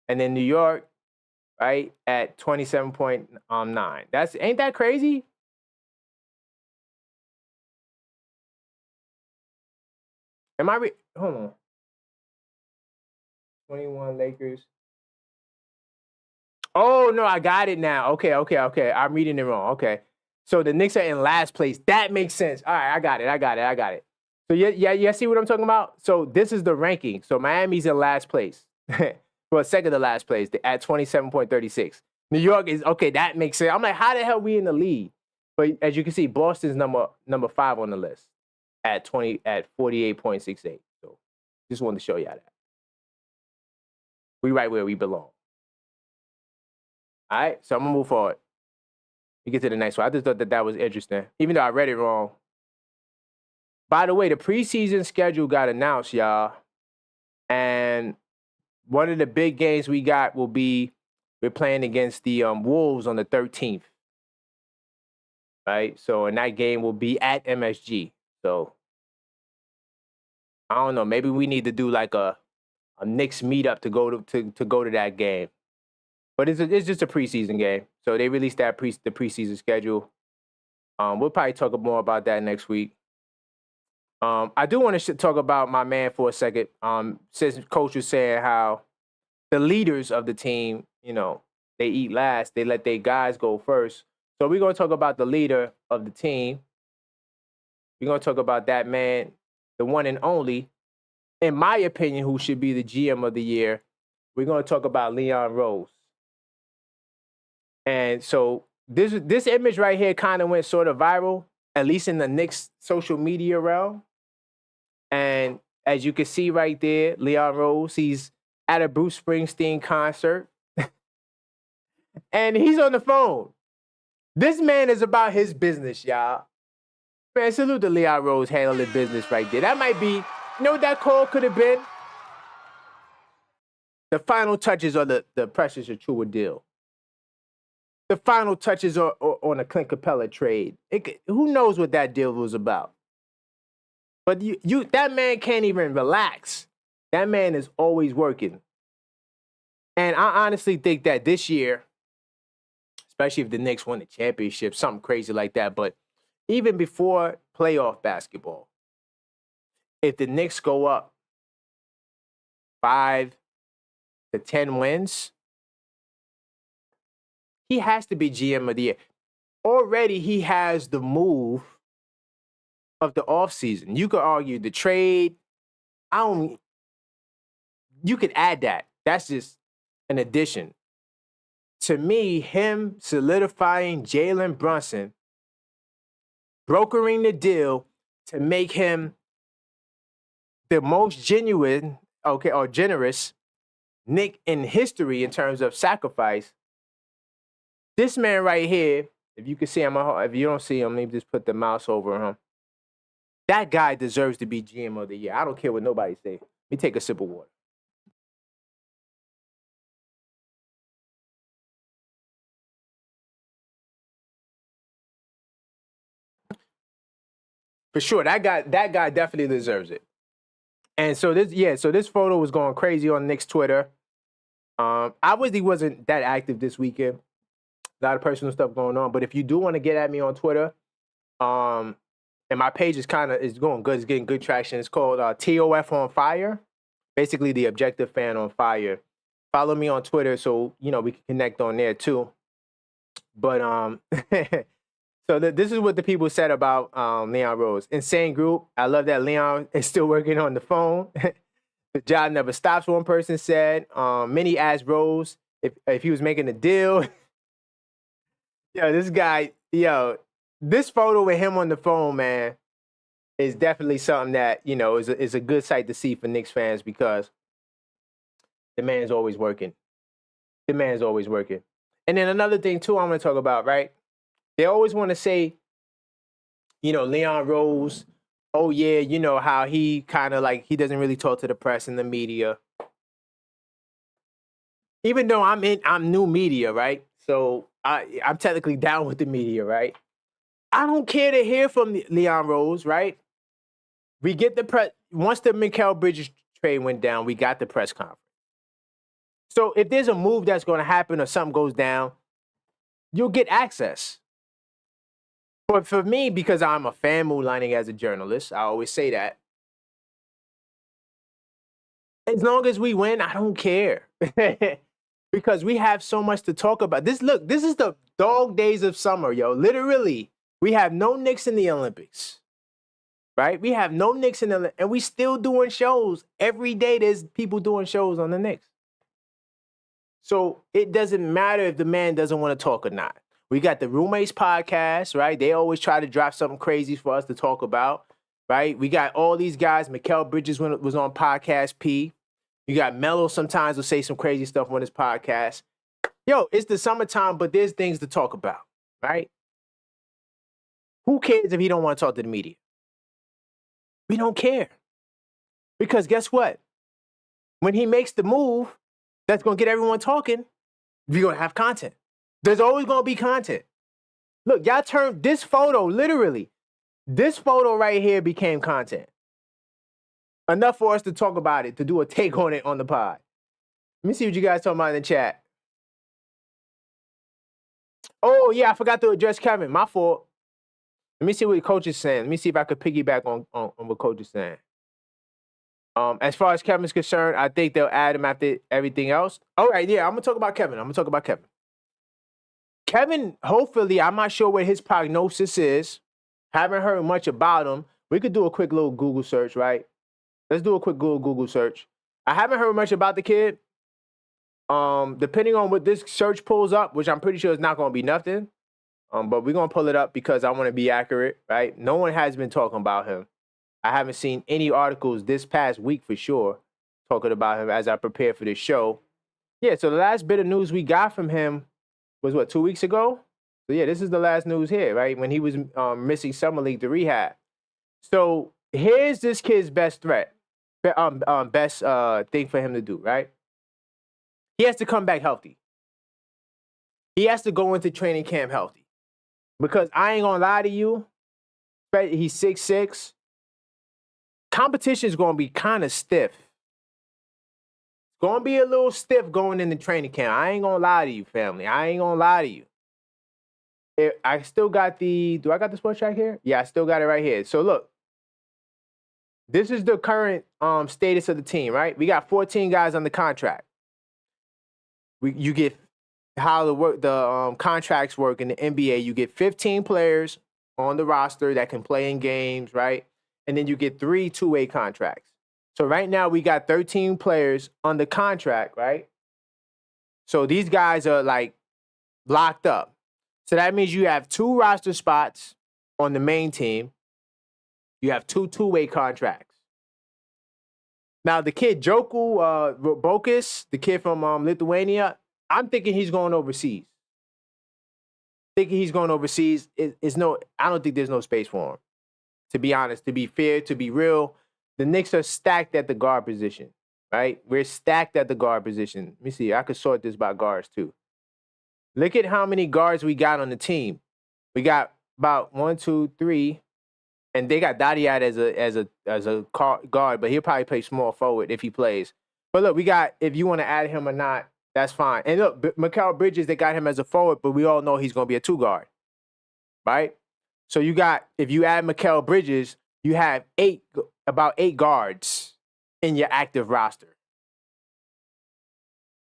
And then New York, right, at 27.9. Ain't that crazy? Hold on. 21 Lakers. Oh, no, I got it now. Okay. I'm reading it wrong. Okay. So the Knicks are in last place. That makes sense. All right, I got it. So yeah, see what I'm talking about? So this is the ranking. So Miami's in last place. Well, second to last place at 27.36. New York is, okay, that makes sense. I'm like, how the hell we in the lead? But as you can see, Boston's number 5 on the list at 48.68. So just wanted to show y'all that. We right where we belong. All right, so I'm going to move forward. We get to the next one. I just thought that was interesting, even though I read it wrong. By the way, the preseason schedule got announced, y'all. And one of the big games we got will be we're playing against the Wolves on the 13th. Right? So, and that game will be at MSG. So, I don't know. Maybe we need to do like a Knicks meetup to go to that game. But it's just a preseason game. So they released the preseason schedule. We'll probably talk more about that next week. I do want to talk about my man for a second. Since Coach was saying how the leaders of the team, they eat last. They let their guys go first. So we're going to talk about the leader of the team. We're going to talk about that man, the one and only, in my opinion, who should be the GM of the year. We're going to talk about Leon Rose. And so this image right here kind of went sort of viral, at least in the Knicks social media realm. And as you can see right there, Leon Rose, he's at a Bruce Springsteen concert. And he's on the phone. This man is about his business, y'all. Man, salute to Leon Rose handling business right there. That might be, you know what that call could have been? The final touches on the Precious Achiuwa deal. The final touches on a Clint Capella trade. Who knows what that deal was about? But that man can't even relax. That man is always working. And I honestly think that this year, especially if the Knicks win the championship, something crazy like that, but even before playoff basketball, if the Knicks go up 5 to 10 wins, he has to be GM of the year. Already he has the move of the offseason. You could argue the trade. You could add that. That's just an addition. To me, him solidifying Jalen Brunson, brokering the deal to make him the most genuine, or generous Knick in history in terms of sacrifice. This man right here, if you can see him, if you don't see him, maybe just put the mouse over him. That guy deserves to be GM of the year. I don't care what nobody say. Let me take a sip of water. For sure, that guy definitely deserves it. And so this photo was going crazy on Knicks Twitter. I wasn't that active this weekend. A lot of personal stuff going on. But if you do want to get at me on Twitter, and my page is going good. It's getting good traction. It's called TOF on Fire. Basically, the Objective Fan on Fire. Follow me on Twitter so we can connect on there too. But so this is what the people said about Leon Rose. Insane group. I love that Leon is still working on the phone. The job never stops, one person said. Many asked Rose if he was making a deal. This guy, this photo with him on the phone, man, is definitely something that, is a good sight to see for Knicks fans because the man's always working. The man's always working. And then another thing, too, I'm going to talk about, right? They always want to say, Leon Rose, oh, yeah, how he kind of he doesn't really talk to the press and the media. Even though I'm new media, right? So I'm technically down with the media, right? I don't care to hear from Leon Rose, right? We get the press. Once the Mikal Bridges trade went down, we got the press conference. So if there's a move that's going to happen or something goes down, you'll get access. But for me, because I'm a fan moonlighting as a journalist, I always say that. As long as we win, I don't care. Because we have so much to talk about. This is the dog days of summer, yo. Literally, we have no Knicks in the Olympics. Right? We have no Knicks in the and we still doing shows. Every day there's people doing shows on the Knicks. So it doesn't matter if the man doesn't want to talk or not. We got the Roommates podcast, right? They always try to drop something crazy for us to talk about, right? We got all these guys. Mikal Bridges was on Podcast P. You got Melo sometimes will say some crazy stuff on his podcast. Yo, it's the summertime, but there's things to talk about, right? Who cares if he don't want to talk to the media? We don't care. Because guess what? When he makes the move, that's going to get everyone talking. We're going to have content. There's always going to be content. Look, y'all turned this photo, literally, this photo right here became content. Enough for us to talk about it, to do a take on it on the pod. Let me see what you guys talking about in the chat. Oh, yeah, I forgot to address Kevin. My fault. Let me see what coach is saying. Let me see if I could piggyback on what coach is saying. As far as Kevin's concerned, I think they'll add him after everything else. All right, yeah, I'm going to talk about Kevin. Kevin, hopefully, I'm not sure what his prognosis is. Haven't heard much about him. We could do a quick little Google search, right? Let's do a quick Google search. I haven't heard much about the kid. Depending on what this search pulls up, which I'm pretty sure is not going to be nothing, but we're going to pull it up because I want to be accurate, right? No one has been talking about him. I haven't seen any articles this past week for sure talking about him as I prepare for this show. Yeah, so the last bit of news we got from him was what, 2 weeks ago? So yeah, this is the last news here, right? When he was missing summer league to rehab. So here's this kid's best threat, best thing for him to do, right? He has to come back healthy. He has to go into training camp healthy. Because I ain't gonna lie to you, he's 6'6". Competition is gonna be kind of stiff. It's gonna be a little stiff going into training camp. I ain't gonna lie to you, family. I ain't gonna lie to you. I still got do I got the sports track here? Yeah, I still got it right here. So look, this is the current status of the team, right? We got 14 guys on the contract. You get how the contracts work in the NBA. You get 15 players on the roster that can play in games, right? And then you get 3 two-way contracts. So right now we got 13 players on the contract, right? So these guys are like locked up. So that means you have 2 roster spots on the main team. You have 2 two-way contracts. Now, the kid, Joku Bokus, the kid from Lithuania, I'm thinking he's going overseas. I don't think there's no space for him. To be honest, to be fair, to be real, the Knicks are stacked at the guard position, right? We're stacked at the guard position. Let me see. I could sort this by guards, too. Look at how many guards we got on the team. We got about 1, 2, 3, and they got Dadiat as a guard, but he'll probably play small forward if he plays. But look, we got, if you want to add him or not, that's fine. And look, Mikal Bridges, they got him as a forward, but we all know he's going to be a 2 guard, right? So you got, if you add Mikal Bridges, you have about 8 guards in your active roster.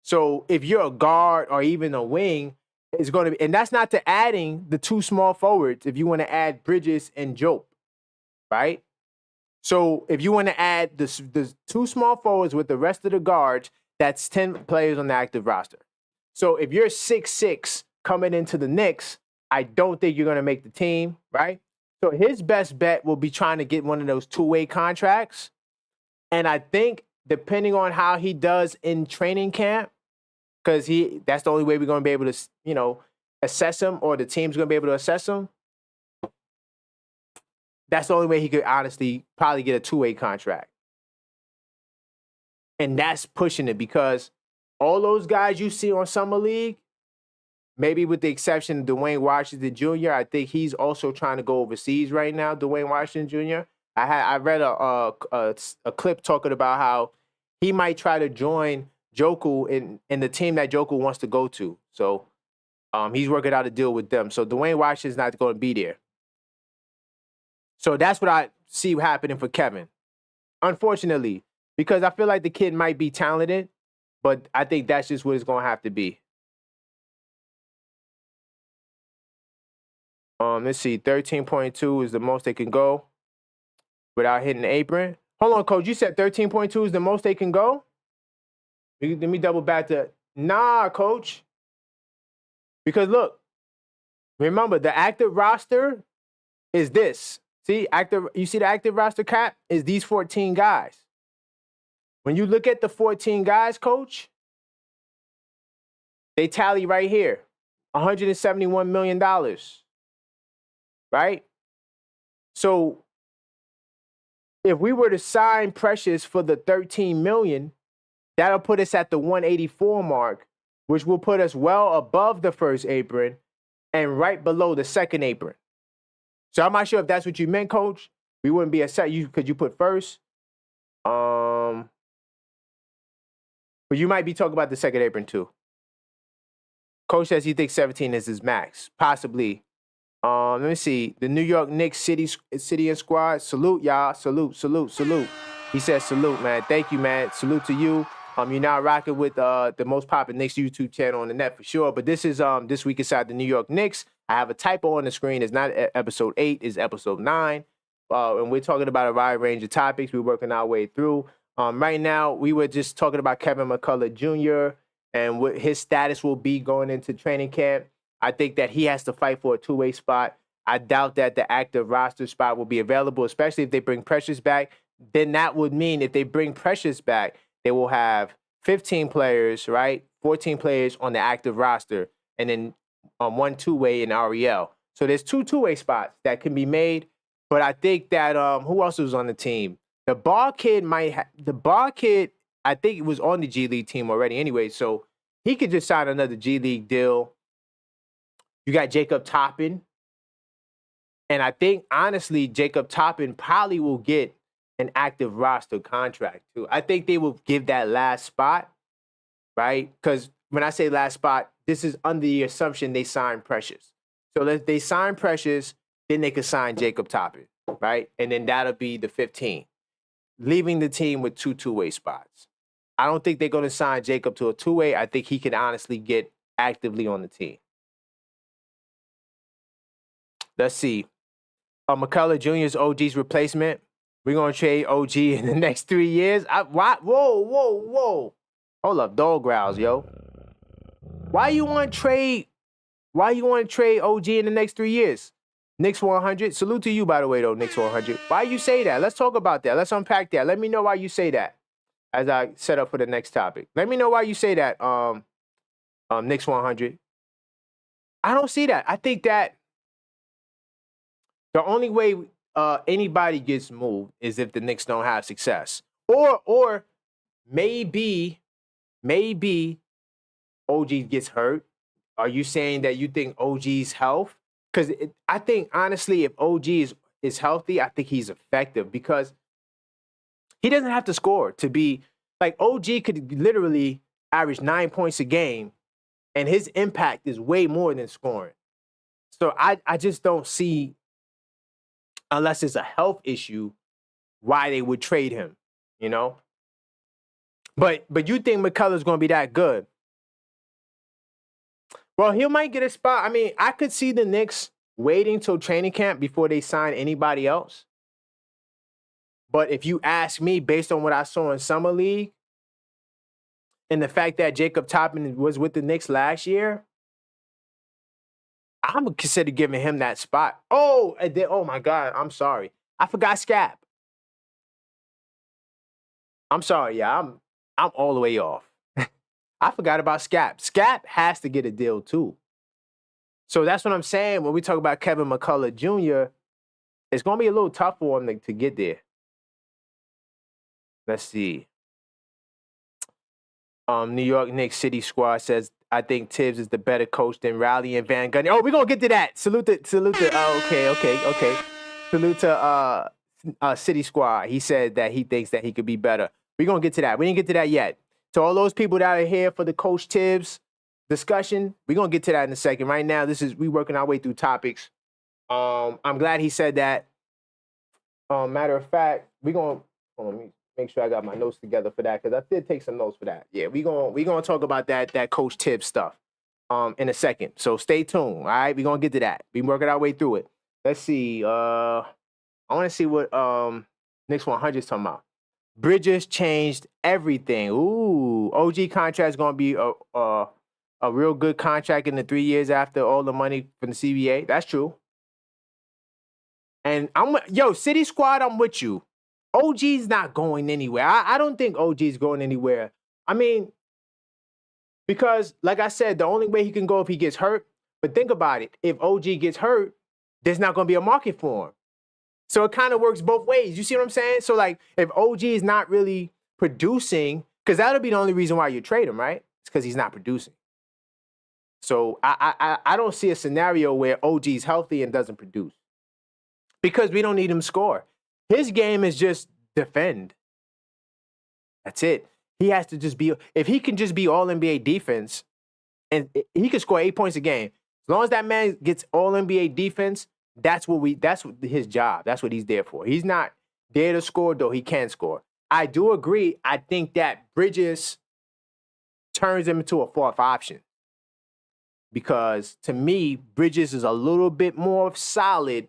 So if you're a guard or even a wing, it's going to be, and that's not to adding the 2 small forwards if you want to add Bridges and Jope, right? So if you want to add the 2 small forwards with the rest of the guards, that's 10 players on the active roster. So if you're 6'6" coming into the Knicks, I don't think you're going to make the team, right? So his best bet will be trying to get one of those two-way contracts. And I think depending on how he does in training camp, because that's the only way we're going to be able to, assess him, or the team's going to be able to assess him. That's the only way he could honestly probably get a two-way contract. And that's pushing it, because all those guys you see on Summer League, maybe with the exception of Dwayne Washington Jr., I think he's also trying to go overseas right now, Dwayne Washington Jr. I read a clip talking about how he might try to join Joku in the team that Joku wants to go to. So he's working out a deal with them. So Dwayne Washington's not going to be there. So that's what I see happening for Kevin, unfortunately, because I feel like the kid might be talented, but I think that's just what it's going to have to be. Let's see, 13.2 is the most they can go without hitting the apron. Hold on, Coach. You said 13.2 is the most they can go? Let me double back to, nah, Coach. Because look, remember, the active roster is this. See, you see the active roster cap is these 14 guys. When you look at the 14 guys, Coach, they tally right here, $171 million. Right? So if we were to sign Precious for the $13 million, that'll put us at the 184 mark, which will put us well above the first apron and right below the second apron. So I'm not sure if that's what you meant, Coach. We wouldn't be upset because you put first. But you might be talking about the second apron too. Coach says he thinks 17 is his max, possibly. Let me see. The New York Knicks City and Squad. Salute, y'all. Salute, salute, salute. He says salute, man. Thank you, man. Salute to you. You're now rocking with the most popular Knicks YouTube channel on the net for sure. But this is This Week Inside the New York Knicks. I have a typo on the screen. It's not episode 8. It's episode 9. And we're talking about a wide range of topics. We're working our way through. Right now, we were just talking about Kevin McCullough Jr. and what his status will be going into training camp. I think that he has to fight for a two-way spot. I doubt that the active roster spot will be available, especially if they bring Precious back. Then that would mean if they bring Precious back, they will have 15 players, right? 14 players on the active roster. And then one two-way in REL. So there's two two-way spots that can be made. But I think that who else was on the team? The Bar Kid I think it was on the G League team already anyway, so he could just sign another G League deal. You got Jacob Toppin. And I think, honestly, Jacob Toppin probably will get an active roster contract, too. I think they will give that last spot, right? Because when I say last spot, this is under the assumption they sign Precious. So if they sign Precious, then they could sign Jacob Toppin, right? And then that'll be the 15, leaving the team with two-way spots. I don't think they're going to sign Jacob to a two-way. I think he can honestly get actively on the team. Let's see. McCullough Jr.'s OG's replacement. We're going to trade OG in the next 3 years. Whoa. Hold up, dog growls, yo. Why you want to trade OG in the next 3 years? Knicks 100. Salute to you, by the way, though, Knicks 100. Why you say that? Let's talk about that. Let's unpack that. Let me know why you say that as I set up for the next topic. Let me know why you say that, Knicks 100. I don't see that. I think that the only way anybody gets moved is if the Knicks don't have success. Or maybe OG gets hurt. Are you saying that you think OG's health? Because I think, honestly, if OG is healthy, I think he's effective because he doesn't have to score to be like OG could literally average 9 points a game, and his impact is way more than scoring. So I just don't see, unless it's a health issue, why they would trade him, you know? But you think McCullough's going to be that good? Well, he might get a spot. I mean, I could see the Knicks waiting till training camp before they sign anybody else. But if you ask me, based on what I saw in Summer League and the fact that Jacob Toppin was with the Knicks last year, I would consider giving him that spot. Oh my God, I'm sorry. I forgot Scap. I'm sorry, yeah, I'm all the way off. I forgot about Scap. Scap has to get a deal too. So that's what I'm saying. When we talk about Kevin McCullough Jr., it's going to be a little tough for him to get there. Let's see. New York Knicks City Squad says, I think Thibs is the better coach than Riley and Van Gundy. Oh, we're going to get to that. Salute to okay. Salute to City Squad. He said that he thinks that he could be better. We're going to get to that. We didn't get to that yet. To all those people that are here for the Coach Thibs discussion, we're going to get to that in a second. Right now, we working our way through topics. I'm glad he said that. Matter of fact, we're going to, let me make sure I got my notes together for that, because I did take some notes for that. Yeah, we're gonna talk about that Coach Thibs stuff in a second. So stay tuned, all right? We're going to get to that. We're working our way through it. Let's see. I want to see what Knicks 100 is talking about. Bridges changed everything. Ooh, OG contract is going to be a real good contract in the 3 years after all the money from the CBA. That's true. And City Squad, I'm with you. OG's not going anywhere. I don't think OG's going anywhere. I mean, because, like I said, the only way he can go if he gets hurt. But think about it. If OG gets hurt, there's not going to be a market for him. So it kind of works both ways. You see what I'm saying? So, like, if OG is not really producing, because that'll be the only reason why you trade him, right? It's because he's not producing. So I don't see a scenario where OG's healthy and doesn't produce, because we don't need him to score. His game is just defend. That's it. He has to just be, if he can just be all NBA defense, and he can score 8 points a game. As long as that man gets all NBA defense, that's his job. That's what he's there for. He's not there to score, though he can score. I do agree. I think that Bridges turns him into a fourth option, because to me, Bridges is a little bit more solid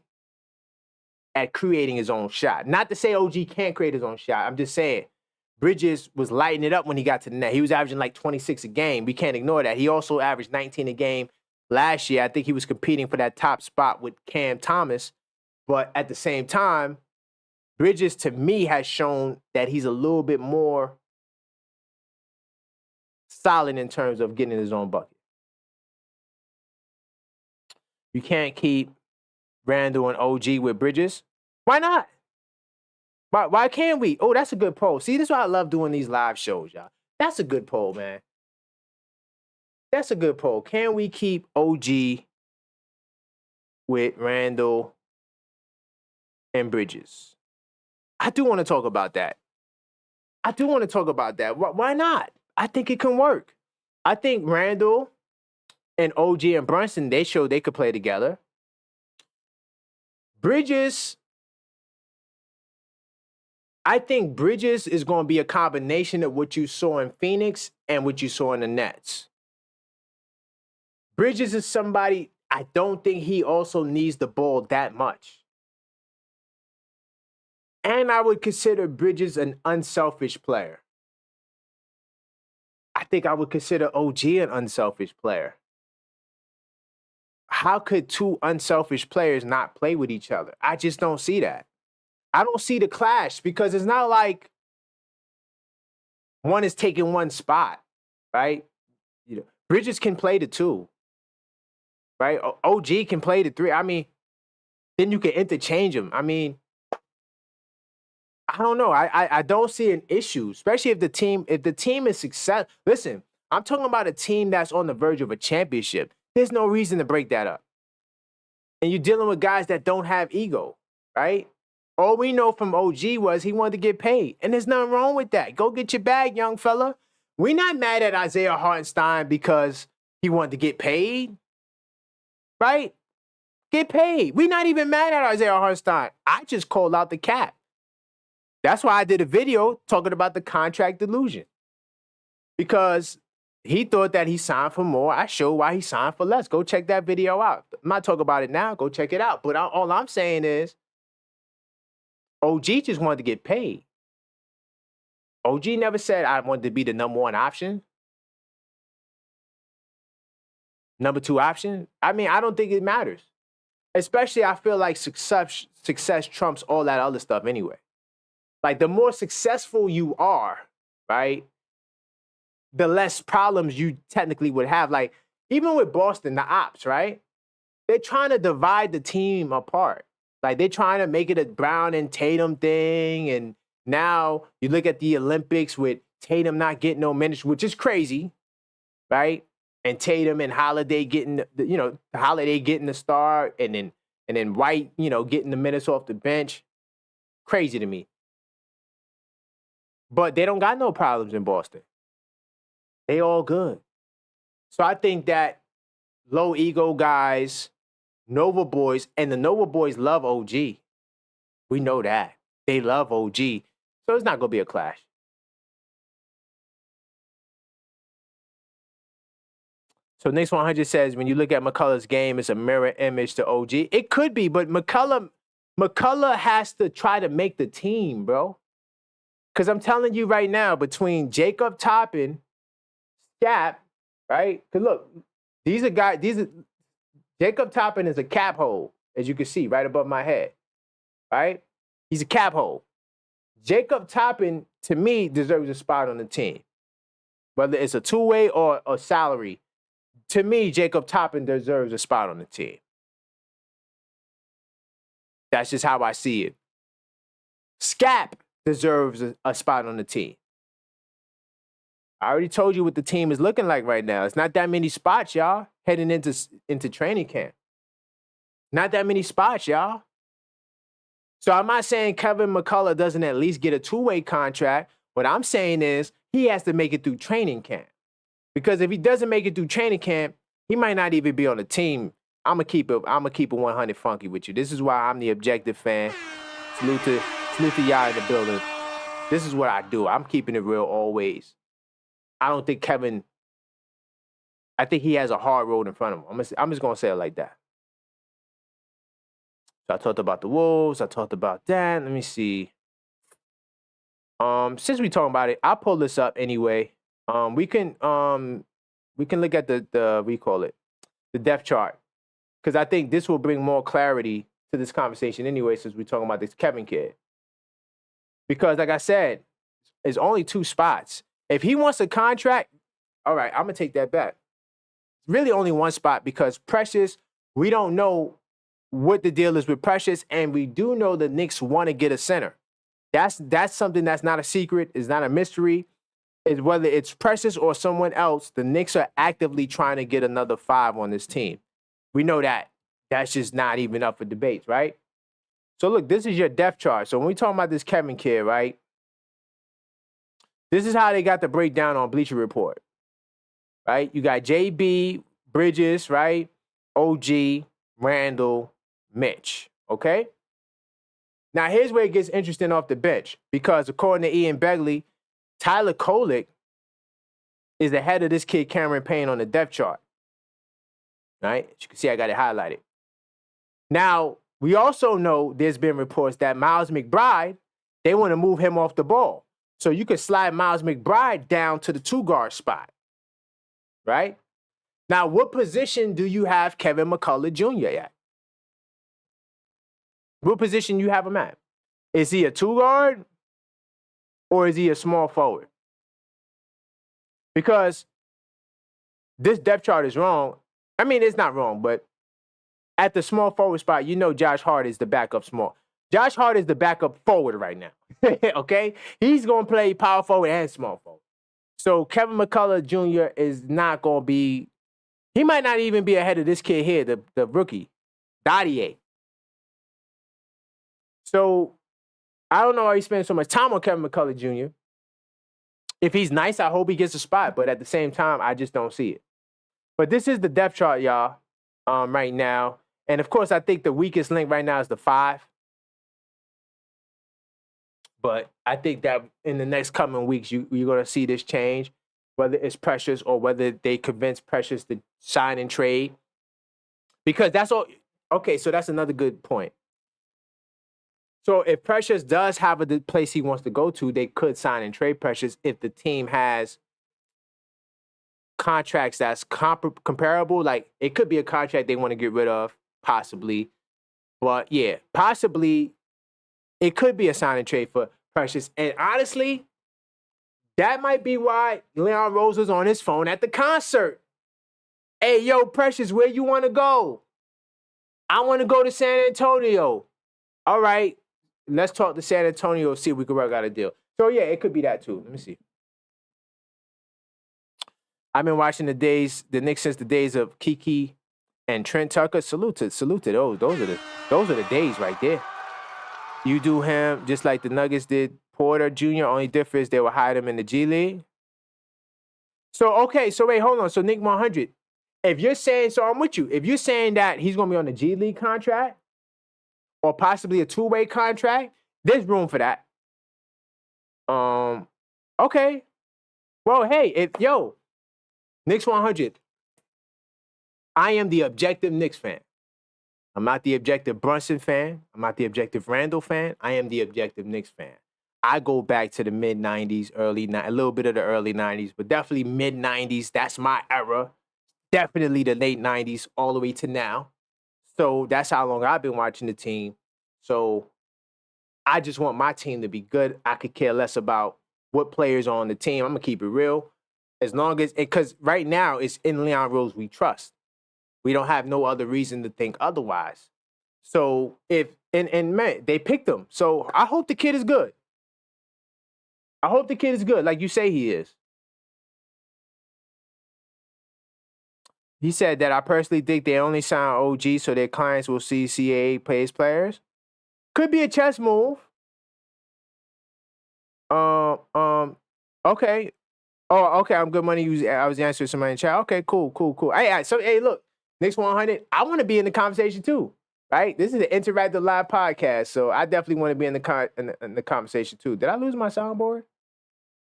at creating his own shot. Not to say OG can't create his own shot. I'm just saying Bridges was lighting it up when he got to the net. He was averaging like 26 a game. We can't ignore that. He also averaged 19 a game last year. I think he was competing for that top spot with Cam Thomas. But at the same time, Bridges, to me, has shown that he's a little bit more solid in terms of getting his own bucket. You can't keep Randall and OG with Bridges. Why not? Why can't we? Oh, that's a good poll. See, this is why I love doing these live shows, y'all. That's a good poll, man. That's a good poll. Can we keep OG with Randall and Bridges? I do want to talk about that. Why not? I think it can work. I think Randall and OG and Brunson, they showed they could play together. Bridges, I think Bridges is going to be a combination of what you saw in Phoenix and what you saw in the Nets. Bridges is somebody, I don't think he also needs the ball that much. And I would consider Bridges an unselfish player. I think I would consider OG an unselfish player. How could two unselfish players not play with each other? I just don't see that. I don't see the clash because it's not like one is taking one spot, right? You know, Bridges can play the two, right? OG can play the three. I mean, then you can interchange them. I mean, I don't know. I don't see an issue, especially if the team is successful. Listen, I'm talking about a team that's on the verge of a championship. There's no reason to break that up. And you're dealing with guys that don't have ego, right? All we know from OG was he wanted to get paid. And there's nothing wrong with that. Go get your bag, young fella. We're not mad at Isaiah Hartenstein because he wanted to get paid, right? Get paid. We're not even mad at Isaiah Hartenstein. I just called out the cap. That's why I did a video talking about the contract delusion. Because he thought that he signed for more. I showed why he signed for less. Go check that video out. I'm not talking about it now. Go check it out. But all I'm saying is OG just wanted to get paid. OG never said I wanted to be the number one option. Number two option. I mean, I don't think it matters. Especially I feel like success trumps all that other stuff anyway. Like the more successful you are, right, the less problems you technically would have. Like even with Boston, the ops, right? They're trying to divide the team apart. Like they're trying to make it a Brown and Tatum thing. And now you look at the Olympics with Tatum not getting no minutes, which is crazy, right? And Tatum and Holiday getting, Holiday getting the start, and then White, getting the minutes off the bench. Crazy to me. But they don't got no problems in Boston. They all good. So I think that low ego guys, Nova boys, and the Nova boys love OG. We know that. They love OG. So it's not going to be a clash. So Knicks 100 says, when you look at McCullough's game, it's a mirror image to OG. It could be, but McCullough has to try to make the team, bro. Because I'm telling you right now, between Jacob Toppin, Scap, right? Because look, Jacob Toppin is a cap hole, as you can see right above my head, right? He's a cap hole. Jacob Toppin, to me, deserves a spot on the team. Whether it's a two-way or a salary, to me, Jacob Toppin deserves a spot on the team. That's just how I see it. Scap deserves a spot on the team. I already told you what the team is looking like right now. It's not that many spots, y'all, heading into training camp. Not that many spots, y'all. So I'm not saying Kevin McCullough doesn't at least get a two-way contract. What I'm saying is he has to make it through training camp. Because if he doesn't make it through training camp, he might not even be on the team. I'm gonna keep it 100 funky with you. This is why I'm the objective fan. Salute to y'all in the building. This is what I do. I'm keeping it real always. I don't think Kevin, I think he has a hard road in front of him. I'm just going to say it like that. So I talked about the Wolves. I talked about that. Let me see. Since we talking about it, I'll pull this up anyway. We can look at the depth chart. Because I think this will bring more clarity to this conversation anyway, since we're talking about this Kevin kid. Because like I said, it's only 2 spots. If he wants a contract, all right, I'm going to take that back. Really only 1 spot because Precious We don't know what the deal is with Precious, and we do know the Knicks want to get a center. That's something that's not a secret. It's not a mystery. Is whether it's Precious or someone else, the Knicks are actively trying to get another 5 on this team. We know that. That's just not even up for debate, right? So look, this is your depth chart. So when we talk about this Kevin kid, right? This is how they got the breakdown on Bleacher Report, right? You got JB, Bridges, right? OG, Randall, Mitch, okay? Now here's where it gets interesting off the bench, because according to Ian Begley, Tyler Kolek is ahead of this kid Cameron Payne on the depth chart. Right? As you can see, I got it highlighted. Now, we also know there's been reports that Miles McBride, they want to move him off the ball. So you could slide Miles McBride down to the 2-guard spot. Right? Now, what position do you have Kevin McCullough Jr. at? What position you have him at? Is he a 2-guard? Or is he a small forward? Because this depth chart is wrong. I mean, it's not wrong, but at the small forward spot, you know Josh Hart is the backup small. Josh Hart is the backup forward right now, okay? He's going to play power forward and small forward. So Kevin McCullough Jr. is not going to be, he might not even be ahead of this kid here, the rookie, Dottier. So I don't know why he's spending so much time on Kevin McCullough Jr. If he's nice, I hope he gets a spot. But at the same time, I just don't see it. But this is the depth chart, y'all, right now. And, of course, I think the weakest link right now is the 5. But I think that in the next coming weeks, you're going to see this change, whether it's Precious or whether they convince Precious to sign and trade. Because that's all. Okay, so that's another good point. So if Precious does have a place he wants to go to, they could sign and trade Precious if the team has contracts that's comparable. Like, it could be a contract they want to get rid of, possibly. But, yeah, possibly it could be a sign and trade for Precious. And honestly, that might be why Leon Rose was on his phone at the concert. Hey, yo, Precious, where you want to go? I want to go to San Antonio. All right. Let's talk to San Antonio, see if we can work out a deal. So, yeah, it could be that, too. Let me see. I've been watching the Knicks since the days of Kiki and Trent Tucker. Salute to those. Those are the days right there. You do him just like the Nuggets did Porter Jr. Only difference, they will hide him in the G League. So, okay, so wait, hold on. So, Nick 100, if you're saying, so I'm with you. If you're saying that he's going to be on the G League contract, or possibly a 2-way contract, there's room for that. Okay. Well, hey, Knicks 100. I am the objective Knicks fan. I'm not the objective Brunson fan. I'm not the objective Randall fan. I am the objective Knicks fan. I go back to the mid-90s, a little bit of the early 90s, but definitely mid-90s. That's my era. Definitely the late 90s all the way to now. So that's how long I've been watching the team. So I just want my team to be good. I could care less about what players are on the team. I'm going to keep it real. As long as, because right now it's in Leon Rose we trust. We don't have no other reason to think otherwise. So and man, they picked him. So I hope the kid is good. I hope the kid is good, like you say he is. He said that I personally think they only sign OG so their clients will see CAA pay his players. Could be a chess move. Okay. Oh, okay. I'm good money. I was answering somebody in chat. Okay, cool. Hey, look, Knicks 100. I want to be in the conversation too, right? This is an interactive live podcast, so I definitely want to be in the conversation too. Did I lose my soundboard? I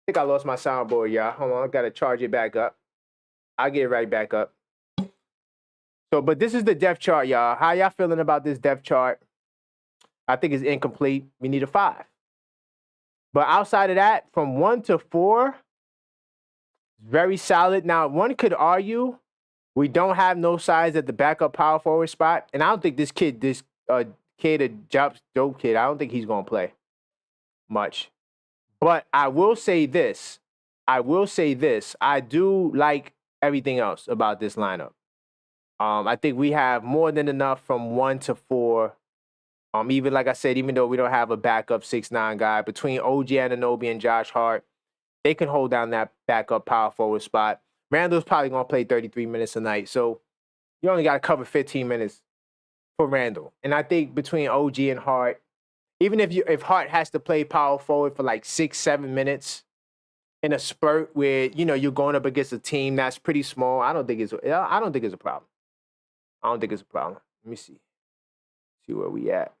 think I lost my soundboard, y'all. Hold on, I gotta charge it back up. I'll get it right back up. So, but this is the depth chart, y'all. How y'all feeling about this depth chart? I think it's incomplete. We need a 5. But outside of that, from 1 to 4, very solid. Now, one could argue we don't have no size at the backup power forward spot. And I don't think this kid, a dope kid, I don't think he's going to play much. But I will say this. I do like everything else about this lineup. I think we have more than enough from 1 to 4. Even like I said, even though we don't have a backup 6'9" guy, between OG Anunoby and Josh Hart, they can hold down that backup power forward spot. Randall's probably going to play 33 minutes a night, so you only got to cover 15 minutes for Randall. And I think between OG and Hart, even if Hart has to play power forward for like 6-7 minutes in a spurt where you're going up against a team that's pretty small, I don't think it's a problem. I don't think it's a problem. Let me see where we at.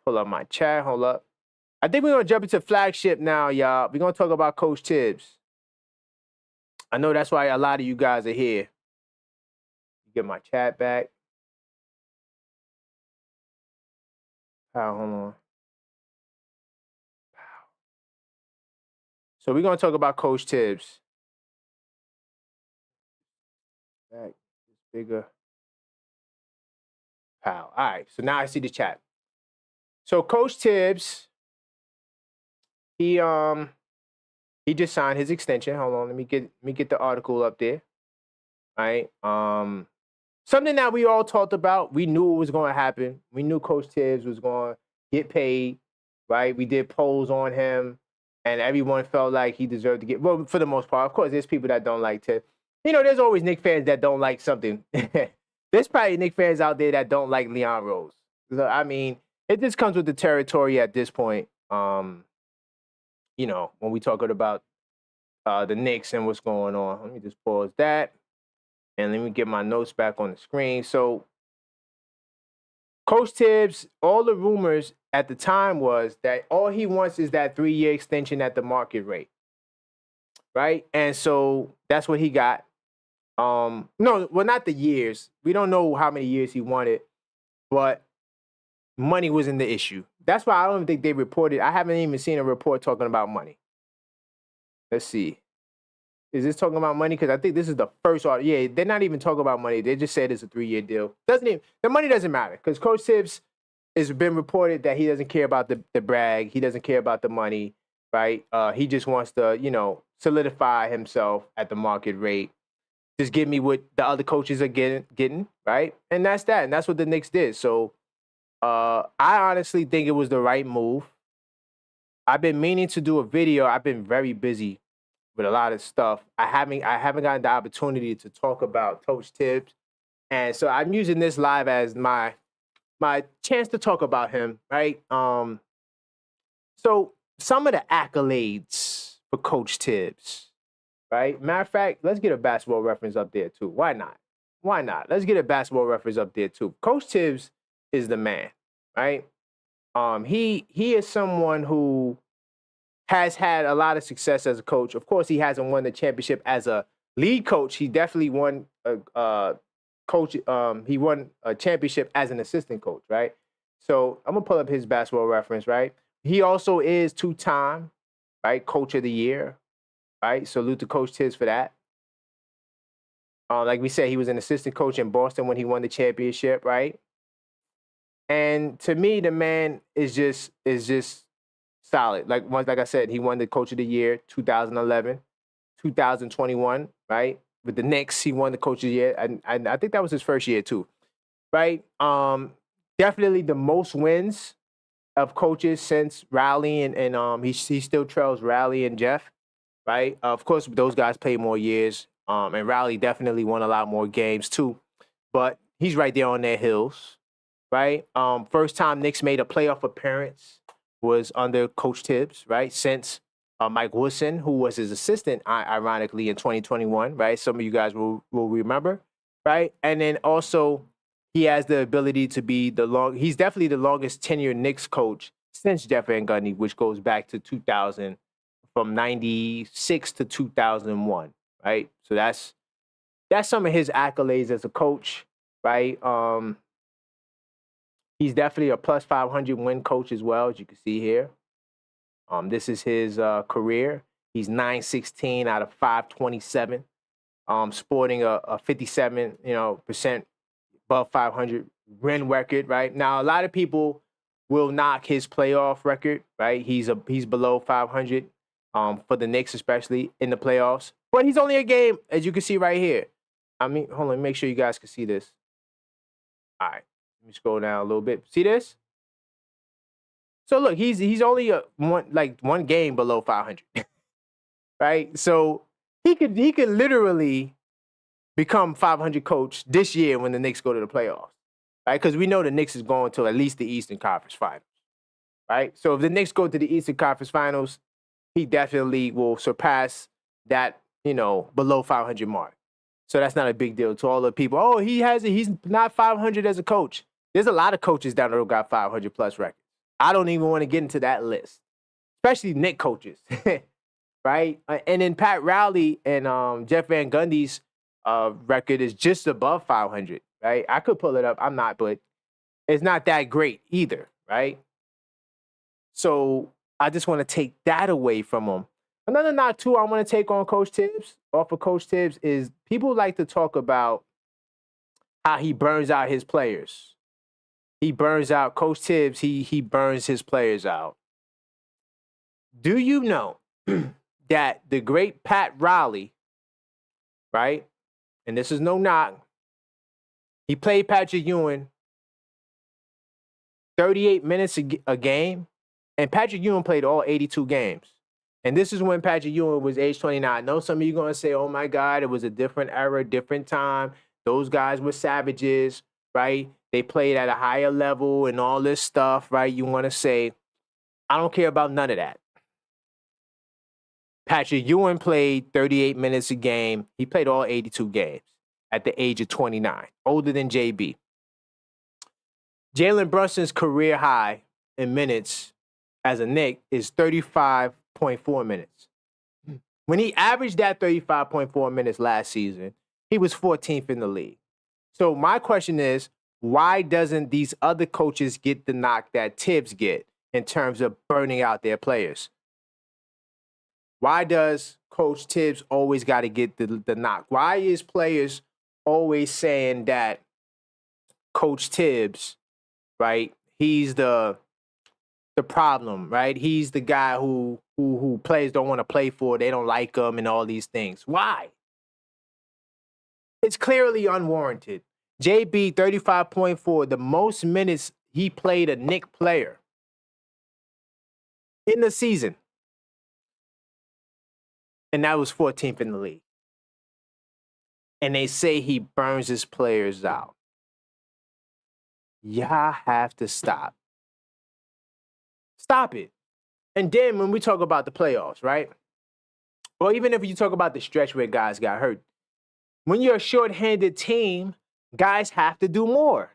Pull up my chat. Hold up. I think we're going to jump into flagship now, y'all. We're going to talk about Coach Thibs. I know that's why a lot of you guys are here. Get my chat back. Hold on. So we're going to talk about Coach Thibs. Back. Bigger. All right. So now I see the chat. So Coach Thibs, he just signed his extension. Hold on, let me get the article up there. All right. Something that we all talked about. We knew it was going to happen. We knew Coach Thibs was going to get paid. Right. We did polls on him, and everyone felt like he deserved to get. Well, for the most part, of course, there's people that don't like Thibs. There's always Knicks fans that don't like something. There's probably Knicks fans out there that don't like Leon Rose. So, I mean, it just comes with the territory at this point. When we talking about the Knicks and what's going on. Let me just pause that. And let me get my notes back on the screen. So, Coach Thibs, all the rumors at the time was that all he wants is that 3-year extension at the market rate. Right? And so that's what he got. No, well, not the years. We don't know how many years he wanted, but money wasn't the issue. That's why I don't think they reported. I haven't even seen a report talking about money. Let's see. Is this talking about money? Because I think this is the first article. Yeah, they're not even talking about money. They just said it's a 3-year deal. The money doesn't matter because Coach Thibs has been reported that he doesn't care about the brag. He doesn't care about the money, right? He just wants to, solidify himself at the market rate. Just give me what the other coaches are getting, right? And that's that. And that's what the Knicks did. So I honestly think it was the right move. I've been meaning to do a video. I've been very busy with a lot of stuff. I haven't gotten the opportunity to talk about Coach Thibs. And so I'm using this live as my chance to talk about him, right? So some of the accolades for Coach Thibs. Right? Matter of fact, let's get a basketball reference up there too. Why not? Let's get a basketball reference up there too. Coach Thibs is the man, right? He is someone who has had a lot of success as a coach. Of course, he hasn't won the championship as a lead coach. He definitely won a coach. He won a championship as an assistant coach, right? So I'm gonna pull up his basketball reference, right? He also is 2-time, right, Coach of the Year. Right, salute to Coach Thibs for that. Like we said, he was an assistant coach in Boston when he won the championship, right? And to me, the man is just solid. Like I said, he won the Coach of the Year 2011, 2021, right? With the Knicks, he won the Coach of the Year, and I think that was his first year too, right? Definitely the most wins of coaches since Riley, and he still trails Riley and Jeff. Right? Of course, those guys played more years. And Riley definitely won a lot more games too. But he's right there on their heels. Right? First time Knicks made a playoff appearance was under Coach Thibs, right? Since Mike Woodson, who was his assistant, ironically, in 2021, right? Some of you guys will remember, right? And then also, he has the ability to be he's definitely the longest tenured Knicks coach since Jeff Van Gundy, which goes back to 2000. From 96 to 2001, right? So that's some of his accolades as a coach, right? He's definitely a plus 500 win coach as well, as you can see here. This is his career. He's 916 out of 527, sporting a 57% above 500 win record, right? Now, a lot of people will knock his playoff record, right? He's below 500. For the Knicks, especially in the playoffs. But he's only a game, as you can see right here. I mean, hold on, make sure you guys can see this. All right, let me scroll down a little bit. See this? So look, he's only one game below 500, right? So he could literally become 500 coach this year when the Knicks go to the playoffs, right? Because we know the Knicks is going to at least the Eastern Conference Finals, right? So if the Knicks go to the Eastern Conference Finals, he definitely will surpass that, below 500 mark. So that's not a big deal to all the people. Oh, he's not 500 as a coach. There's a lot of coaches down the road got 500 plus records. I don't even want to get into that list, especially Knicks coaches, right? And then Pat Riley and Jeff Van Gundy's record is just above 500, right? I could pull it up. I'm not, but it's not that great either, right? So I just want to take that away from him. Another knock, too, I want to take on Coach Thibs, off of Coach Thibs, is people like to talk about how he burns out his players. He burns out, Coach Thibs, he burns his players out. Do you know that the great Pat Riley, right, and this is no knock, he played Patrick Ewing 38 minutes a game, and Patrick Ewing played all 82 games. And this is when Patrick Ewing was age 29. I know some of you are going to say, oh, my God, it was a different era, different time. Those guys were savages, right? They played at a higher level and all this stuff, right? You want to say, I don't care about none of that. Patrick Ewing played 38 minutes a game. He played all 82 games at the age of 29, older than JB. Jalen Brunson's career high in minutes as a Knick is 35.4 minutes. When he averaged that 35.4 minutes last season, he was 14th in the league. So my question is, why doesn't these other coaches get the knock that Thibs get in terms of burning out their players? Why does Coach Thibs always got to get the knock? Why is players always saying that Coach Thibs, right, he's the problem, right? He's the guy who players don't want to play for, they don't like him and all these things. Why? It's clearly unwarranted. JB, 35.4, the most minutes he played a Knick player in the season. And that was 14th in the league. And they say he burns his players out. Y'all have to stop. Stop it. And then when we talk about the playoffs, right? Or even if you talk about the stretch where guys got hurt, when you're a shorthanded team, guys have to do more.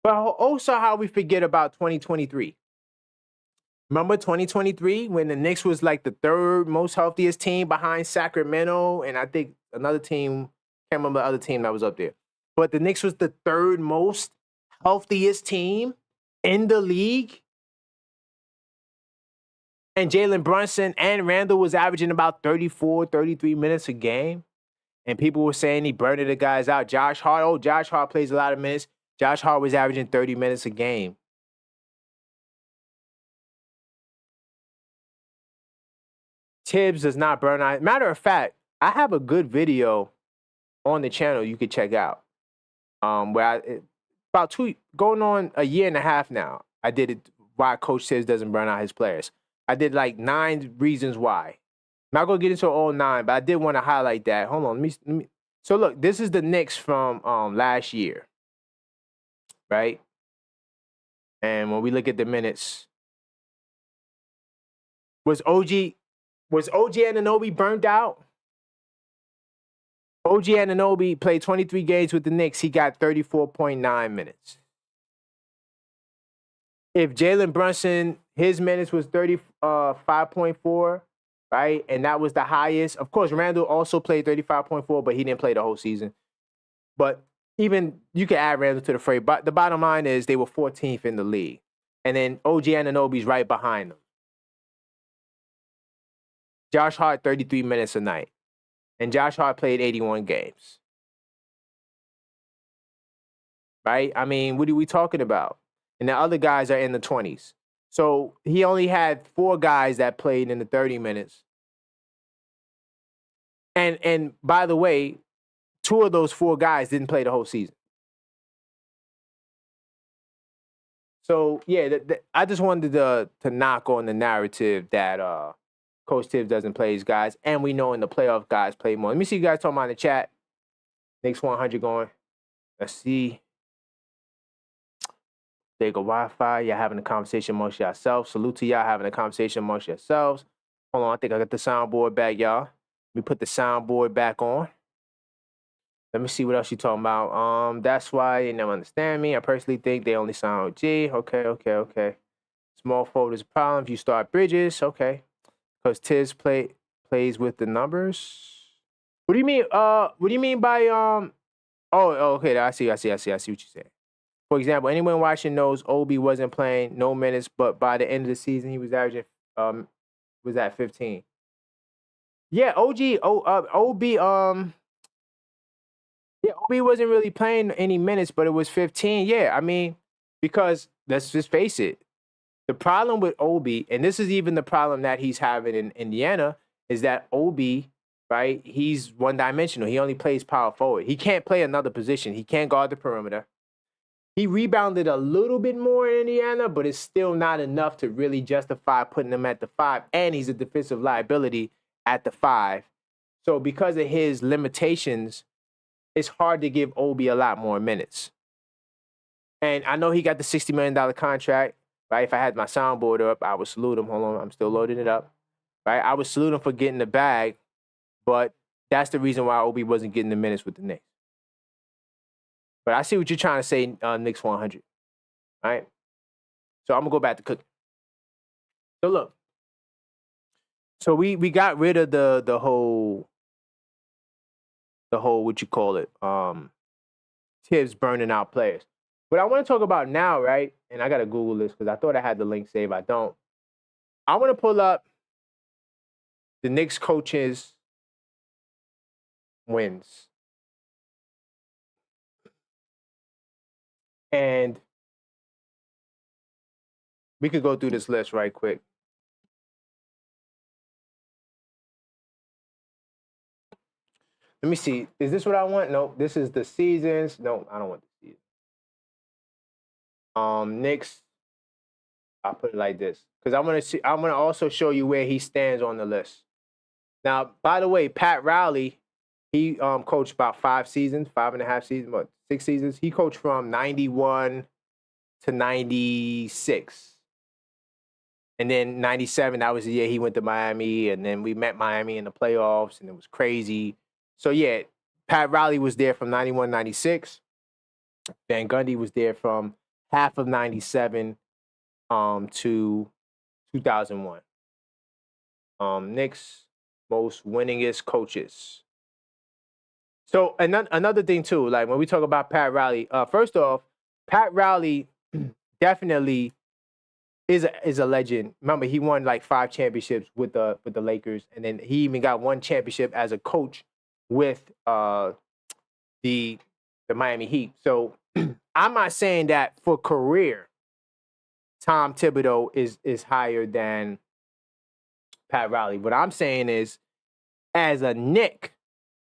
But also how we forget about 2023. Remember 2023 when the Knicks was like the third most healthiest team behind Sacramento, and I think another team, can't remember the other team that was up there. But the Knicks was the third most healthiest team in the league. And Jalen Brunson and Randall was averaging about 34, 33 minutes a game. And people were saying he burned the guys out. Josh Hart plays a lot of minutes. Josh Hart was averaging 30 minutes a game. Thibs does not burn out. Matter of fact, I have a good video on the channel you could check out. Going on a year and a half now, I did it why Coach Thibs doesn't burn out his players. I did like 9 reasons why. I'm not gonna get into all 9, but I did want to highlight that. Hold on, let me. So look, this is the Knicks from last year, right? And when we look at the minutes, was OG Anunoby burnt out? OG Anunoby played 23 games with the Knicks. He got 34.9 minutes. If Jalen Brunson, his minutes was 35.4, right? And that was the highest. Of course, Randall also played 35.4, but he didn't play the whole season. But even you can add Randall to the fray. But the bottom line is they were 14th in the league. And then OG Anunoby's right behind them. Josh Hart, 33 minutes a night. And Josh Hart played 81 games. Right? I mean, what are we talking about? And the other guys are in the 20s. So he only had 4 guys that played in the 30 minutes. And by the way, 2 of those 4 guys didn't play the whole season. So yeah, I just wanted to knock on the narrative that Coach Thibs doesn't play his guys, and we know in the playoff guys play more. Let me see you guys talking about in the chat. Knicks 100 going. Let's see. There you go, Wi-Fi. Y'all having a conversation amongst yourselves. Salute to y'all having a conversation amongst yourselves. Hold on, I think I got the soundboard back, y'all. Let me put the soundboard back on. Let me see what else you talking about. That's why they never understand me. I personally think they only sign OG. Okay. Small forward is a problem if you start Bridges. Okay. Because Tiz plays with the numbers. What do you mean? What do you mean by okay, I see what you're saying. For example, anyone watching knows Obi wasn't playing no minutes, but by the end of the season he was averaging was at 15. Yeah, Obi Obi wasn't really playing any minutes, but it was 15. Yeah, I mean, because let's just face it, the problem with Obi, and this is even the problem that he's having in Indiana, is that Obi, right, he's one-dimensional. He only plays power forward. He can't play another position. He can't guard the perimeter. He rebounded a little bit more in Indiana, but it's still not enough to really justify putting him at the 5, and he's a defensive liability at the 5. So because of his limitations, it's hard to give Obi a lot more minutes. And I know he got the $60 million contract, right? If I had my soundboard up, I would salute him. Hold on, I'm still loading it up, right? I would salute him for getting the bag, but that's the reason why Obi wasn't getting the minutes with the Knicks. But I see what you're trying to say, Knicks 100, right? So I'm going to go back to cooking. So look, so we got rid of the whole, what you call it, Thibs burning out players. What I want to talk about now, right, and I got to Google this because I thought I had the link saved. I don't. I want to pull up the Knicks coaches' wins. And we could go through this list right quick. Let me see. Is this what I want? No, this is the seasons. No, I don't want the season. Knicks. I'll put it like this because I'm gonna also show you where he stands on the list. Now, by the way, Pat Riley, he coached about 5 seasons, 5.5 seasons, what, 6 seasons. He coached from 91 to 96. And then 97, that was the year he went to Miami, and then we met Miami in the playoffs, and it was crazy. So, yeah, Pat Riley was there from 91, 96. Van Gundy was there from half of 97 to 2001. Knicks most winningest coaches. So another thing too, like when we talk about Pat Riley, first off, Pat Riley definitely is a legend. Remember, he won like 5 championships with the Lakers, and then he even got 1 championship as a coach with the Miami Heat. So I'm not saying that for career, Tom Thibodeau is higher than Pat Riley. What I'm saying is, as a Knick,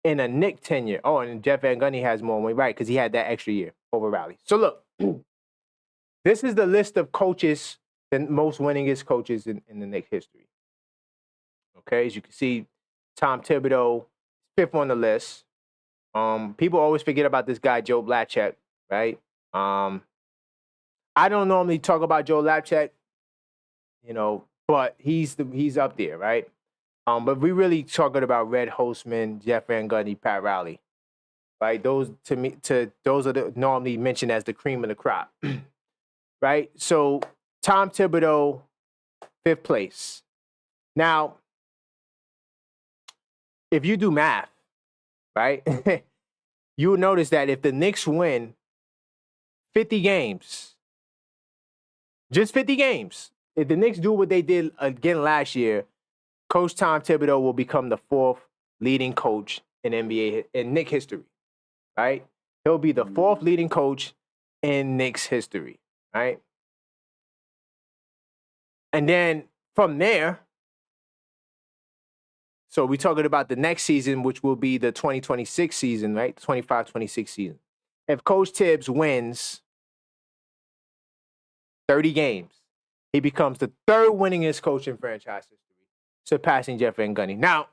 in a Knick tenure, and Jeff Van Gundy has more money, right? Because he had that extra year over Riley. So look, this is the list of coaches, the most winningest coaches in the Knicks history. Okay, as you can see, Tom Thibodeau, 5th on the list. People always forget about this guy, Joe Blatchek, right? I don't normally talk about Joe Blatchek, but he's up there, right? But we really talking about Red Holzman, Jeff Van Gundy, Pat Riley, right? Those those are normally mentioned as the cream of the crop, right? So Tom Thibodeau, 5th place. Now, if you do math, right, you will notice that if the Knicks win 50 games, just 50 games, if the Knicks do what they did again last year, Coach Tom Thibodeau will become the 4th leading coach in NBA in Knicks history, right? He'll be the 4th leading coach in Knicks history, right? And then from there, So we're talking about the next season, which will be the 2026 season, right? 25-26 season. If Coach Thibs wins 30 games, he becomes the third winningest coach in franchise history, surpassing Jeff Van Gundy. Now,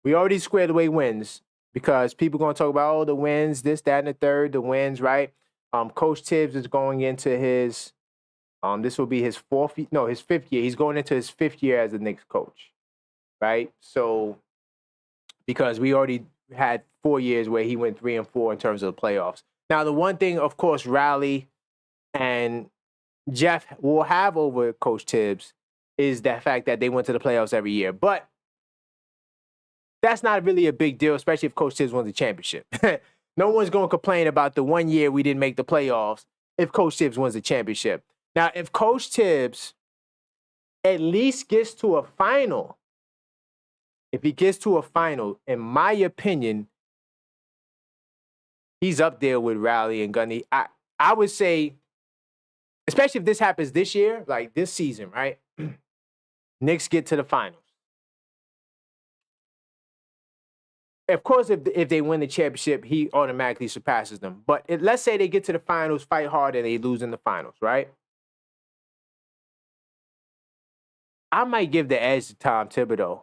we already squared away wins because people are going to talk about, oh, the wins, this, that, and the third, the wins, right? Coach Thibs is going into his, this will be his fifth year. He's going into his fifth year as a Knicks coach, right? So, because we already had 4 years where he went 3-4 in terms of the playoffs. Now, the one thing, of course, Riley and Jeff will have over Coach Thibs is the fact that they went to the playoffs every year. But that's not really a big deal, especially if Coach Thibs wins the championship. No one's going to complain about the 1 year we didn't make the playoffs if Coach Thibs wins the championship. Now, if Coach Thibs at least gets to a final, if he gets to a final, in my opinion, he's up there with Riley and Gundy. I would say, especially if this happens this year, like this season, right? Knicks get to the finals. Of course, if they win the championship, he automatically surpasses them. But let's say they get to the finals, fight hard, and they lose in the finals, right? I might give the edge to Tom Thibodeau.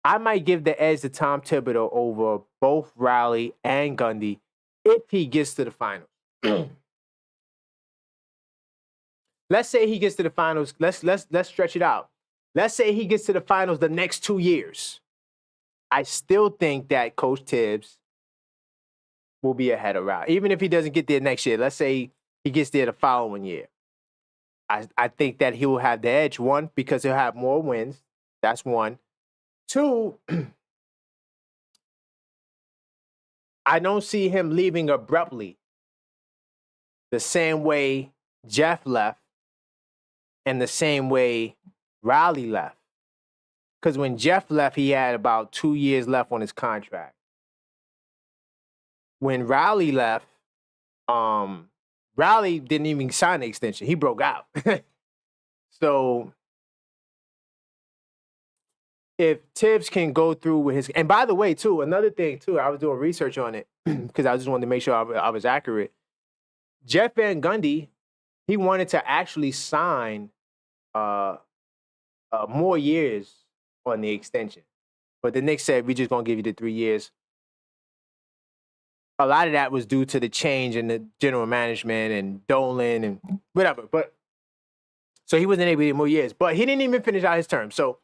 I might give the edge to Tom Thibodeau over both Riley and Gundy if he gets to the finals. Let's say he gets to the finals. Let's stretch it out. Let's say he gets to the finals the next 2 years. I still think that Coach Thibs will be ahead of Riley. Even if he doesn't get there next year, let's say he gets there the following year. I think that he will have the edge, one, because he'll have more wins. That's one. Two, I don't see him leaving abruptly the same way Jeff left and the same way Riley left. Because when Jeff left, he had about 2 years left on his contract. When Riley left, Riley didn't even sign the extension. He broke out. So if Thibs can go through with his... And by the way, too, another thing, too, I was doing research on it because I just wanted to make sure I was accurate. Jeff Van Gundy, he wanted to actually sign more years on the extension. But the Knicks said, we're just going to give you the 3 years. A lot of that was due to the change in the general management and Dolan and whatever. But so he wasn't able to get more years. But he didn't even finish out his term. So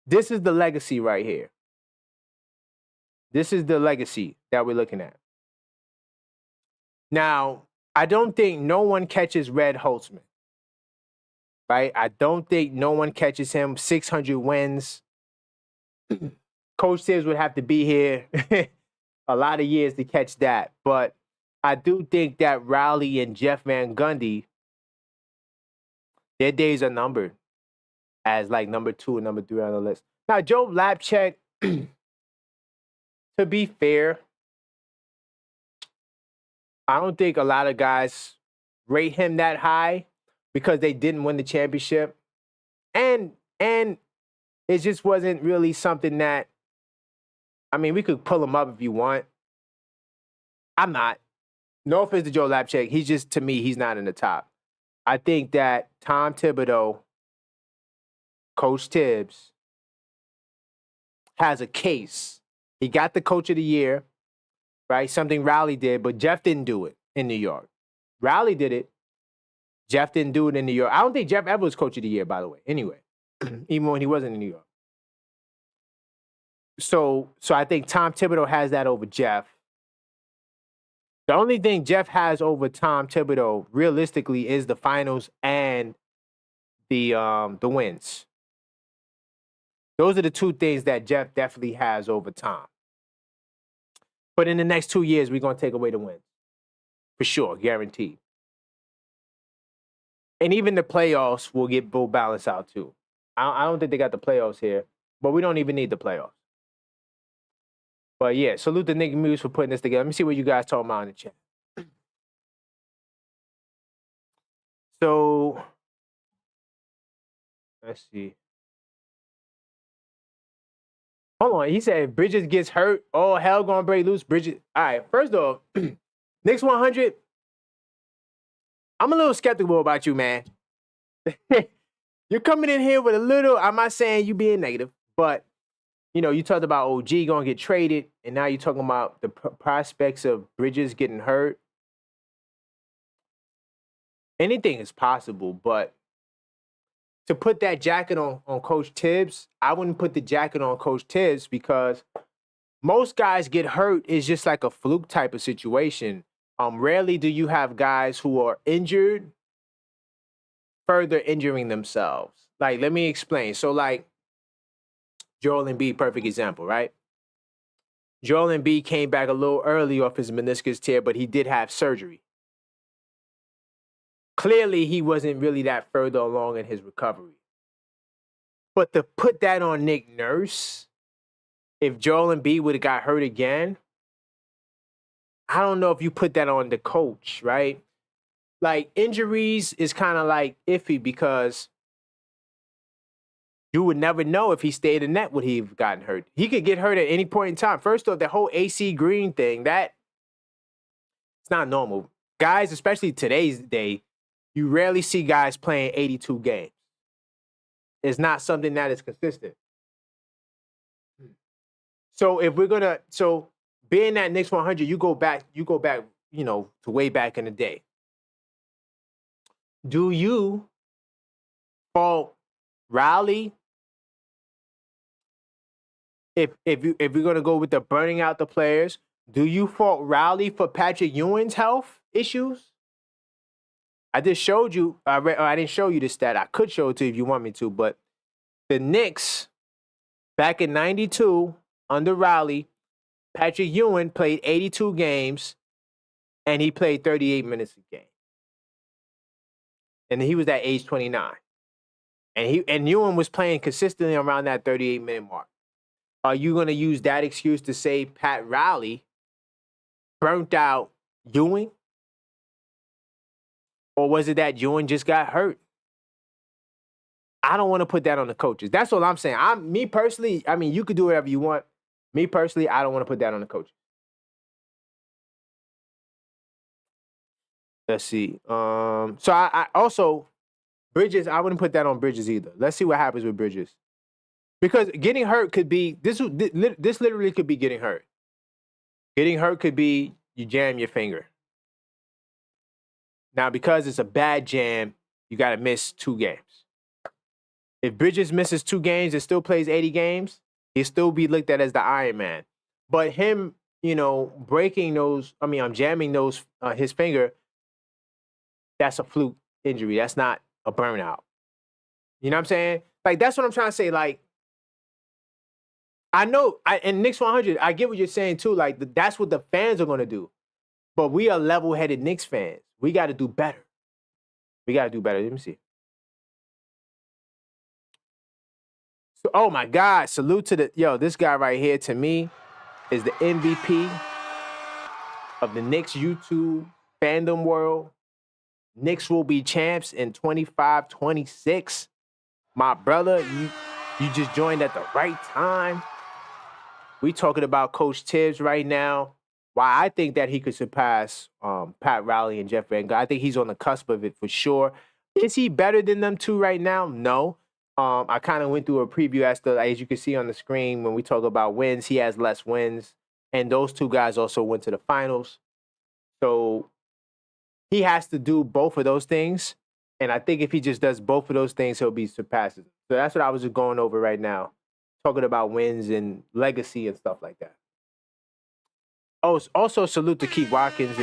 this is the legacy right here. This is the legacy that we're looking at. Now, I don't think no one catches Red Holtzman. Right? I don't think no one catches him. 600 wins. Coach Thibs would have to be here a lot of years to catch that. But I do think that Riley and Jeff Van Gundy, their days are numbered as like number 2 and number 3 on the list. Now, Joe Lapchek, to be fair, I don't think a lot of guys rate him that high because they didn't win the championship. And it just wasn't really something that, I mean, we could pull him up if you want. I'm not. No offense to Joe Lapchek. He's just, to me, he's not in the top. I think that Tom Thibodeau, Coach Thibs, has a case. He got the Coach of the Year, right? Something Riley did, but Jeff didn't do it in New York. Riley did it. Jeff didn't do it in New York. I don't think Jeff ever was Coach of the Year, by the way, anyway, even when he wasn't in New York. So I think Tom Thibodeau has that over Jeff. The only thing Jeff has over Tom Thibodeau, realistically, is the finals and the wins. Those are the two things that Jeff definitely has over Tom. But in the next 2 years, we're going to take away the wins. For sure, guaranteed. And even the playoffs will balance out, too. I don't think they got the playoffs here, but we don't even need the playoffs. But yeah, salute the Nick Muse for putting this together. Let me see what you guys talking about in the chat. So, let's see. Hold on. He said if Bridges gets hurt, oh hell gonna break loose. Bridges. All right. First off, Knicks 100. I'm a little skeptical about you, man. You're coming in here with a little. I'm not saying you being negative, but you talked about OG gonna get traded, and now you're talking about the prospects of Bridges getting hurt. Anything is possible, but to put that jacket on Coach Thibs, I wouldn't put the jacket on Coach Thibs because most guys get hurt is just like a fluke type of situation. Rarely do you have guys who are injured further injuring themselves. Like, let me explain. So, like, Joel Embiid, perfect example, right? Joel Embiid came back a little early off his meniscus tear, but he did have surgery. Clearly, he wasn't really that further along in his recovery. But to put that on Nick Nurse, if Joel Embiid would have got hurt again, I don't know if you put that on the coach, right? Like, injuries is kind of like iffy because you would never know if he stayed in net would he have gotten hurt. He could get hurt at any point in time. First off, the whole AC Green thing, it's not normal. Guys, especially today's day, you rarely see guys playing 82 games. It's not something that is consistent. So if we're gonna, being that Knicks 100, you go back, to way back in the day. Do you fault Riley? If we're gonna go with the burning out the players, do you fault Riley for Patrick Ewing's health issues? I just showed you. I didn't show you the stat. I could show it to you if you want me to, but the Knicks back in '92 under Riley, Patrick Ewing played 82 games, and he played 38 minutes a game, and he was at age 29, and Ewing was playing consistently around that 38-minute mark. Are you going to use that excuse to say Pat Riley burnt out Ewing? Or was it that Ewing just got hurt? I don't want to put that on the coaches. That's what I'm saying. Me personally, I mean, you could do whatever you want. Me personally, I don't want to put that on the coaches. Let's see. So I also, Bridges, I wouldn't put that on Bridges either. Let's see what happens with Bridges. Because getting hurt could be, this literally could be getting hurt. Getting hurt could be you jam your finger. Now, because it's a bad jam, you got to miss 2 games. If Bridges misses 2 games and still plays 80 games, he'll still be looked at as the Iron Man. But him, breaking jamming those, his finger, that's a fluke injury. That's not a burnout. You know what I'm saying? Like, that's what I'm trying to say. Like, I know, in Knicks 100, I get what you're saying too. Like, that's what the fans are going to do. But we are level-headed Knicks fans. We got to do better. Let me see. So, oh, my God. Salute to this guy right here, to me, is the MVP of the Knicks YouTube fandom world. Knicks will be champs in 25-26. My brother, you just joined at the right time. We talking about Coach Thibs right now. Why I think that he could surpass Pat Riley and Jeff Van Gundy. I think he's on the cusp of it for sure. Is he better than them two right now? No. I kind of went through a preview as you can see on the screen when we talk about wins. He has less wins, and those 2 guys also went to the finals. So he has to do both of those things, and I think if he just does both of those things, he'll be surpassed. So that's what I was just going over right now, talking about wins and legacy and stuff like that. Oh, also salute to Keith Watkins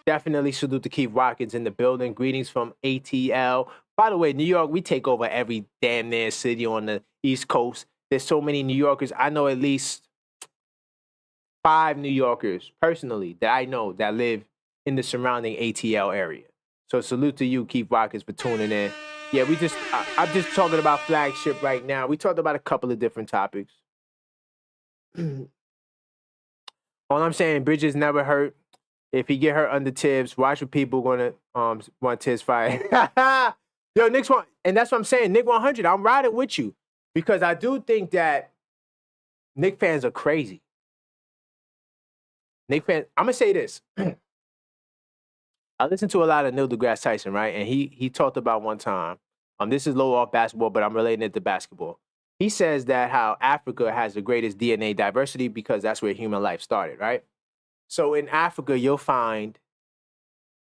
definitely salute to Keith Watkins in the building. Greetings from ATL. By the way, New York, we take over every damn near city on the East Coast. There's so many New Yorkers. I know at least 5 New Yorkers personally that I know that live in the surrounding ATL area. So salute to you, Keith Watkins, for tuning in. Yeah, I'm just talking about flagship right now. We talked about a couple of different topics. All I'm saying, Bridges never hurt. If he get hurt under Thibs, watch what people gonna want Thibs fired. Yo, Knicks and that's what I'm saying. Nick 100, I'm riding with you. Because I do think that Knicks fans are crazy. Knicks fans, I'm gonna say this. I listened to a lot of Neil deGrasse Tyson, right? And he talked about one time. This is low off basketball, but I'm relating it to basketball. He says that how Africa has the greatest DNA diversity because that's where human life started, right? So in Africa, you'll find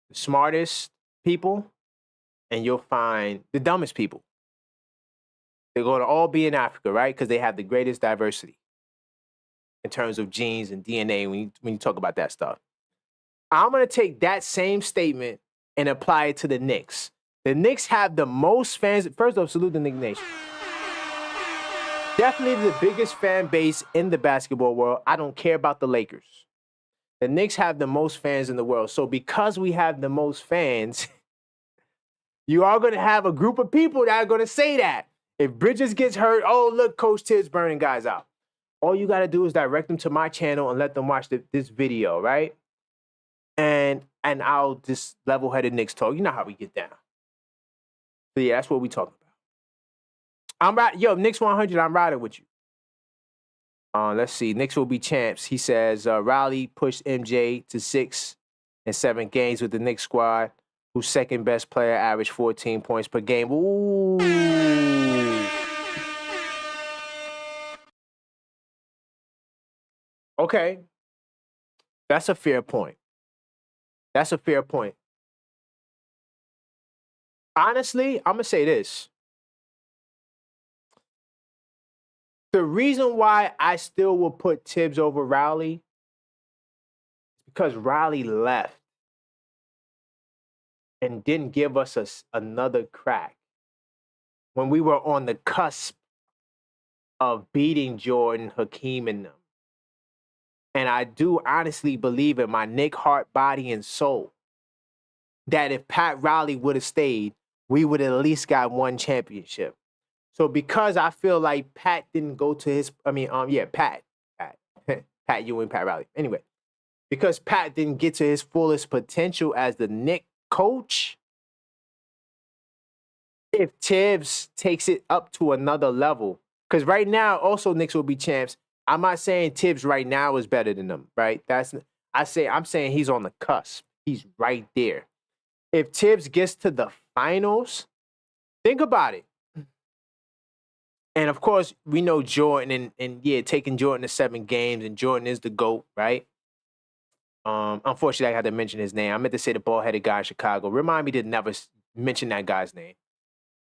the smartest people and you'll find the dumbest people. They're going to all be in Africa, right? Because they have the greatest diversity in terms of genes and DNA when you talk about that stuff. I'm going to take that same statement and apply it to the Knicks. The Knicks have the most fans. First off, salute the Knicks Nation. Definitely the biggest fan base in the basketball world. I don't care about the Lakers. The Knicks have the most fans in the world. So because we have the most fans, you are going to have a group of people that are going to say that. If Bridges gets hurt, oh, look, Coach Thibs burning guys out. All you got to do is direct them to my channel and let them watch this video, right? And I'll just level-headed Knicks talk. You know how we get down. So, yeah, that's what we talking about. Knicks 100, I'm riding with you. Let's see. Knicks will be champs. He says, Riley pushed MJ to 6 and 7 games with the Knicks squad, whose second best player averaged 14 points per game. Ooh. Okay. That's a fair point. Honestly, I'm going to say this. The reason why I still will put Thibs over Riley is because Riley left and didn't give us another crack when we were on the cusp of beating Jordan, Hakeem, and them. And I do honestly believe in my Knick heart, body, and soul that if Pat Riley would have stayed, we would have at least got one championship. So because I feel like Pat didn't go to his, Pat Ewing, Pat Riley. Anyway, because Pat didn't get to his fullest potential as the Knick coach, if Thibs takes it up to another level, because right now also Knicks will be champs. I'm not saying Thibs right now is better than them, right? I'm saying he's on the cusp. He's right there. If Thibs gets to the finals, think about it. And of course, we know Jordan and taking Jordan to 7 games, and Jordan is the GOAT, right? Unfortunately, I had to mention his name. I meant to say the bald-headed guy in Chicago. Remind me to never mention that guy's name.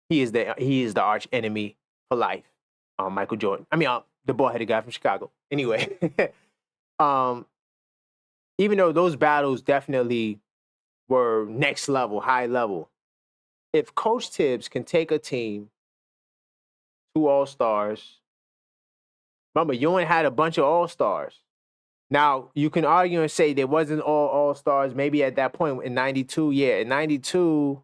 He is the arch enemy for life. Michael Jordan. The bald-headed guy from Chicago. Anyway, even though those battles definitely were next level, high level, if Coach Thibs can take a team, 2 All-Stars. Remember, you only had a bunch of All-Stars. Now, you can argue and say there wasn't all All-Stars maybe at that point in 92. Yeah, in 92,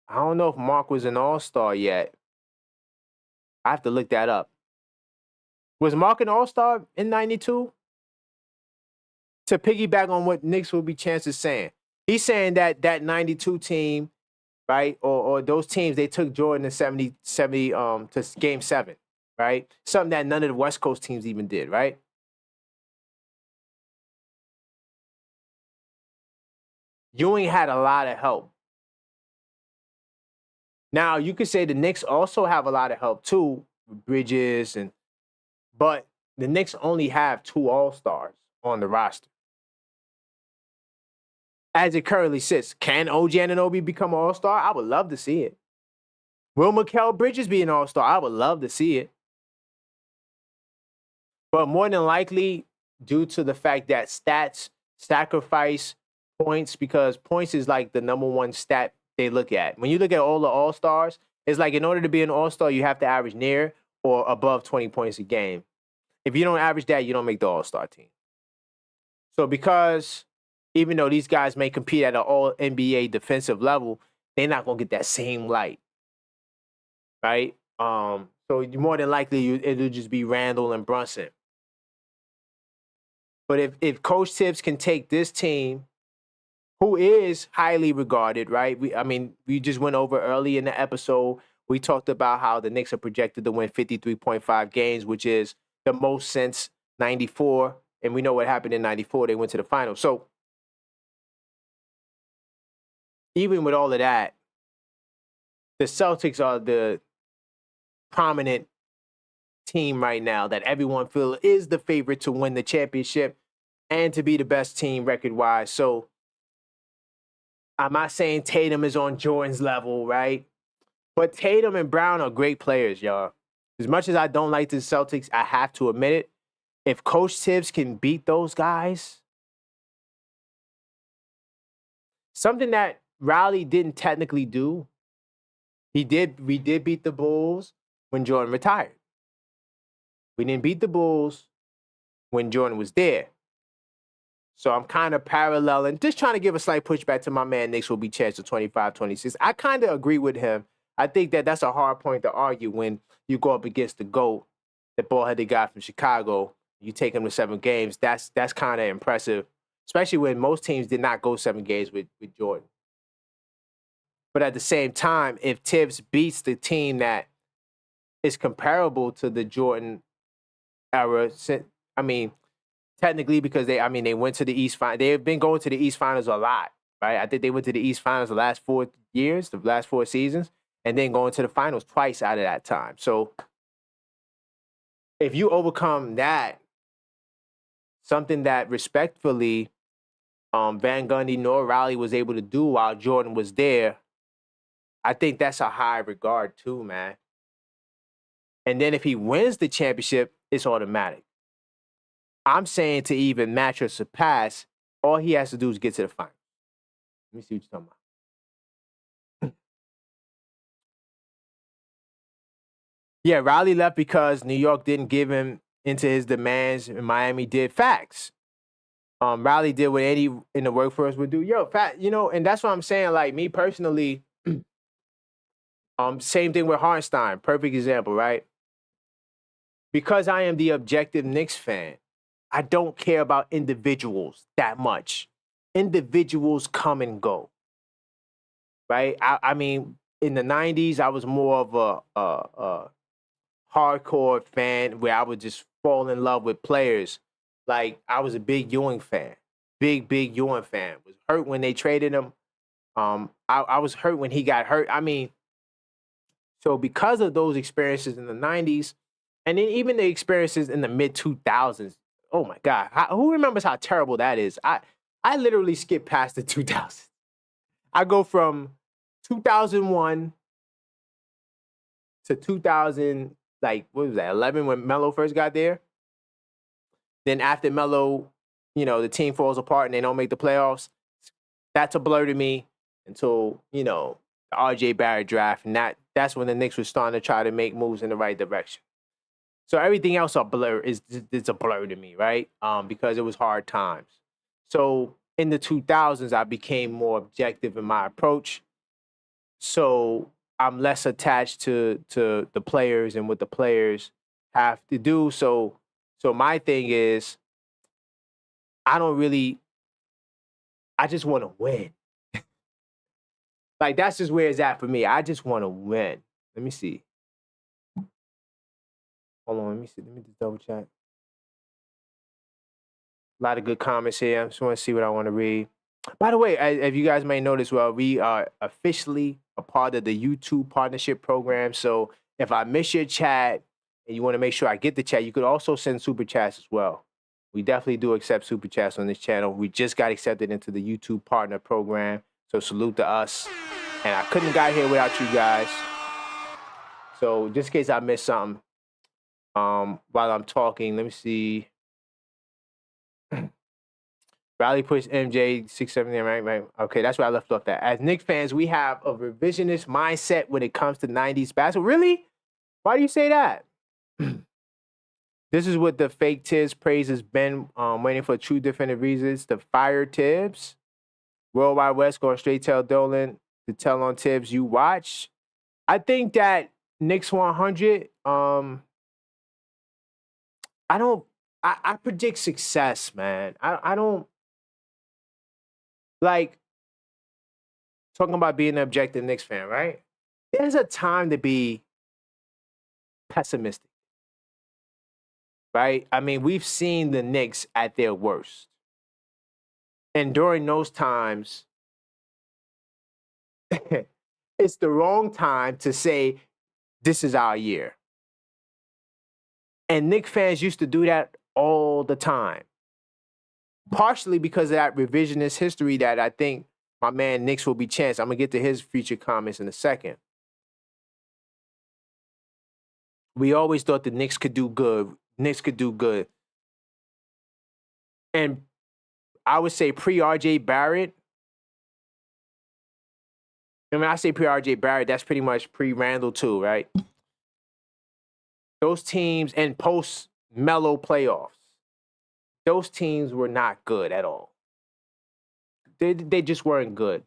I don't know if Mark was an All-Star yet. I have to look that up. Was Mark an All-Star in 92? To piggyback on what Knicks will be chances saying. He's saying that 92 team, right? Or those teams, they took Jordan to 70 to game 7, right? Something that none of the West Coast teams even did, right? Ewing had a lot of help. Now, you could say the Knicks also have a lot of help too, with Bridges, but the Knicks only have 2 All-Stars on the roster. As it currently sits, can OG Anunoby become an All-Star? I would love to see it. Will Mikal Bridges be an All-Star? I would love to see it. But more than likely, due to the fact that stats sacrifice points, because points is like the number one stat they look at. When you look at all the All-Stars, it's like in order to be an All-Star, you have to average near or above 20 points a game. If you don't average that, you don't make the All-Star team. So because even though these guys may compete at an all-NBA defensive level, they're not going to get that same light, right? So more than likely, it'll just be Randall and Brunson. But if Coach Thibs can take this team, who is highly regarded, right? We just went over early in the episode We talked about how the Knicks are projected to win 53.5 games, which is the most since 94. And we know what happened in 94. They went to the finals. So even with all of that, the Celtics are the prominent team right now that everyone feels is the favorite to win the championship and to be the best team record-wise. So I'm not saying Tatum is on Jordan's level, right? But Tatum and Brown are great players, y'all. As much as I don't like the Celtics, I have to admit it. If Coach Thibs can beat those guys, something that Riley didn't technically do, we did beat the Bulls when Jordan retired. We didn't beat the Bulls when Jordan was there. So I'm kind of paralleling, just trying to give a slight pushback to my man Knicks will be chance to 25-26. I kind of agree with him. I think that that's a hard point to argue when you go up against the GOAT, the ball-headed guy from Chicago. You take him to 7 games. That's kind of impressive, especially when most teams did not go 7 games with Jordan. But at the same time, if Thibs beats the team that is comparable to the Jordan era, I mean, technically because they went to the East Finals. They have been going to the East Finals a lot, right? I think they went to the East Finals the last 4 years, the last 4 seasons, and then going to the finals twice out of that time. So if you overcome that, something that respectfully Van Gundy nor Riley was able to do while Jordan was there, I think that's a high regard too, man. And then if he wins the championship, it's automatic. I'm saying to even match or surpass, all he has to do is get to the final. Let me see what you're talking about. Yeah, Riley left because New York didn't give him into his demands, and Miami did. Facts. Riley did what any in the workforce would do. And that's what I'm saying. Like, me personally, same thing with Hartenstein. Perfect example, right? Because I am the objective Knicks fan, I don't care about individuals that much. Individuals come and go, right? I mean, in the 90s, I was more of a hardcore fan where I would just fall in love with players. Like, I was a big Ewing fan. Big Ewing fan. Was hurt when they traded him. I was hurt when he got hurt. I mean, so because of those experiences in the 90s, and then even the experiences in the mid-2000s, oh my God, who remembers how terrible that is? I literally skipped past the 2000s. I go from 2001 to 2000, like, what was that, 11 when Melo first got there? Then after Melo, the team falls apart and they don't make the playoffs. That's a blur to me until, the R.J. Barrett draft. And that's when the Knicks were starting to try to make moves in the right direction. So everything else it's a blur to me, right? Because it was hard times. So in the 2000s, I became more objective in my approach. So I'm less attached to the players and what the players have to do. So my thing is, I just want to win. Like, that's just where it's at for me. I just want to win. Let me see. Hold on, let me see. Let me just double check. A lot of good comments here. I just want to see what I want to read. By the way, if you guys may notice, well, we are officially a part of the YouTube partnership program. So if I miss your chat and you want to make sure I get the chat, you could also send super chats as well. We definitely do accept super chats on this channel. We just got accepted into the YouTube partner program. So salute to us. And I couldn't have got here without you guys. So just in case I missed something while I'm talking, let me see. Riley pushed MJ 6-7, right? Okay, that's where I left off at. As Knicks fans, we have a revisionist mindset when it comes to 90s basketball. Really? Why do you say that? This is what the fake Thibs praise has been, waiting for true definitive reasons to fire Thibs. World Wide West going straight tell Dolan to tell on Thibs you watch. I think that Knicks 100, I predict success, man. I don't, like, talking about being an objective Knicks fan, right? there's a time to be pessimistic, right? I mean, we've seen the Knicks at their worst. And during those times, it's the wrong time to say, this is our year. And Knicks fans used to do that all the time. Partially because of that revisionist history that I think my man Knicks will be chanced. I'm going to get to his future comments in a second. We always thought the Knicks could do good. Knicks could do good. And I would say pre-RJ Barrett. And when I say pre-RJ Barrett, that's pretty much pre-Randall too, right? Those teams and post-Melo playoffs, those teams were not good at all. They just weren't good.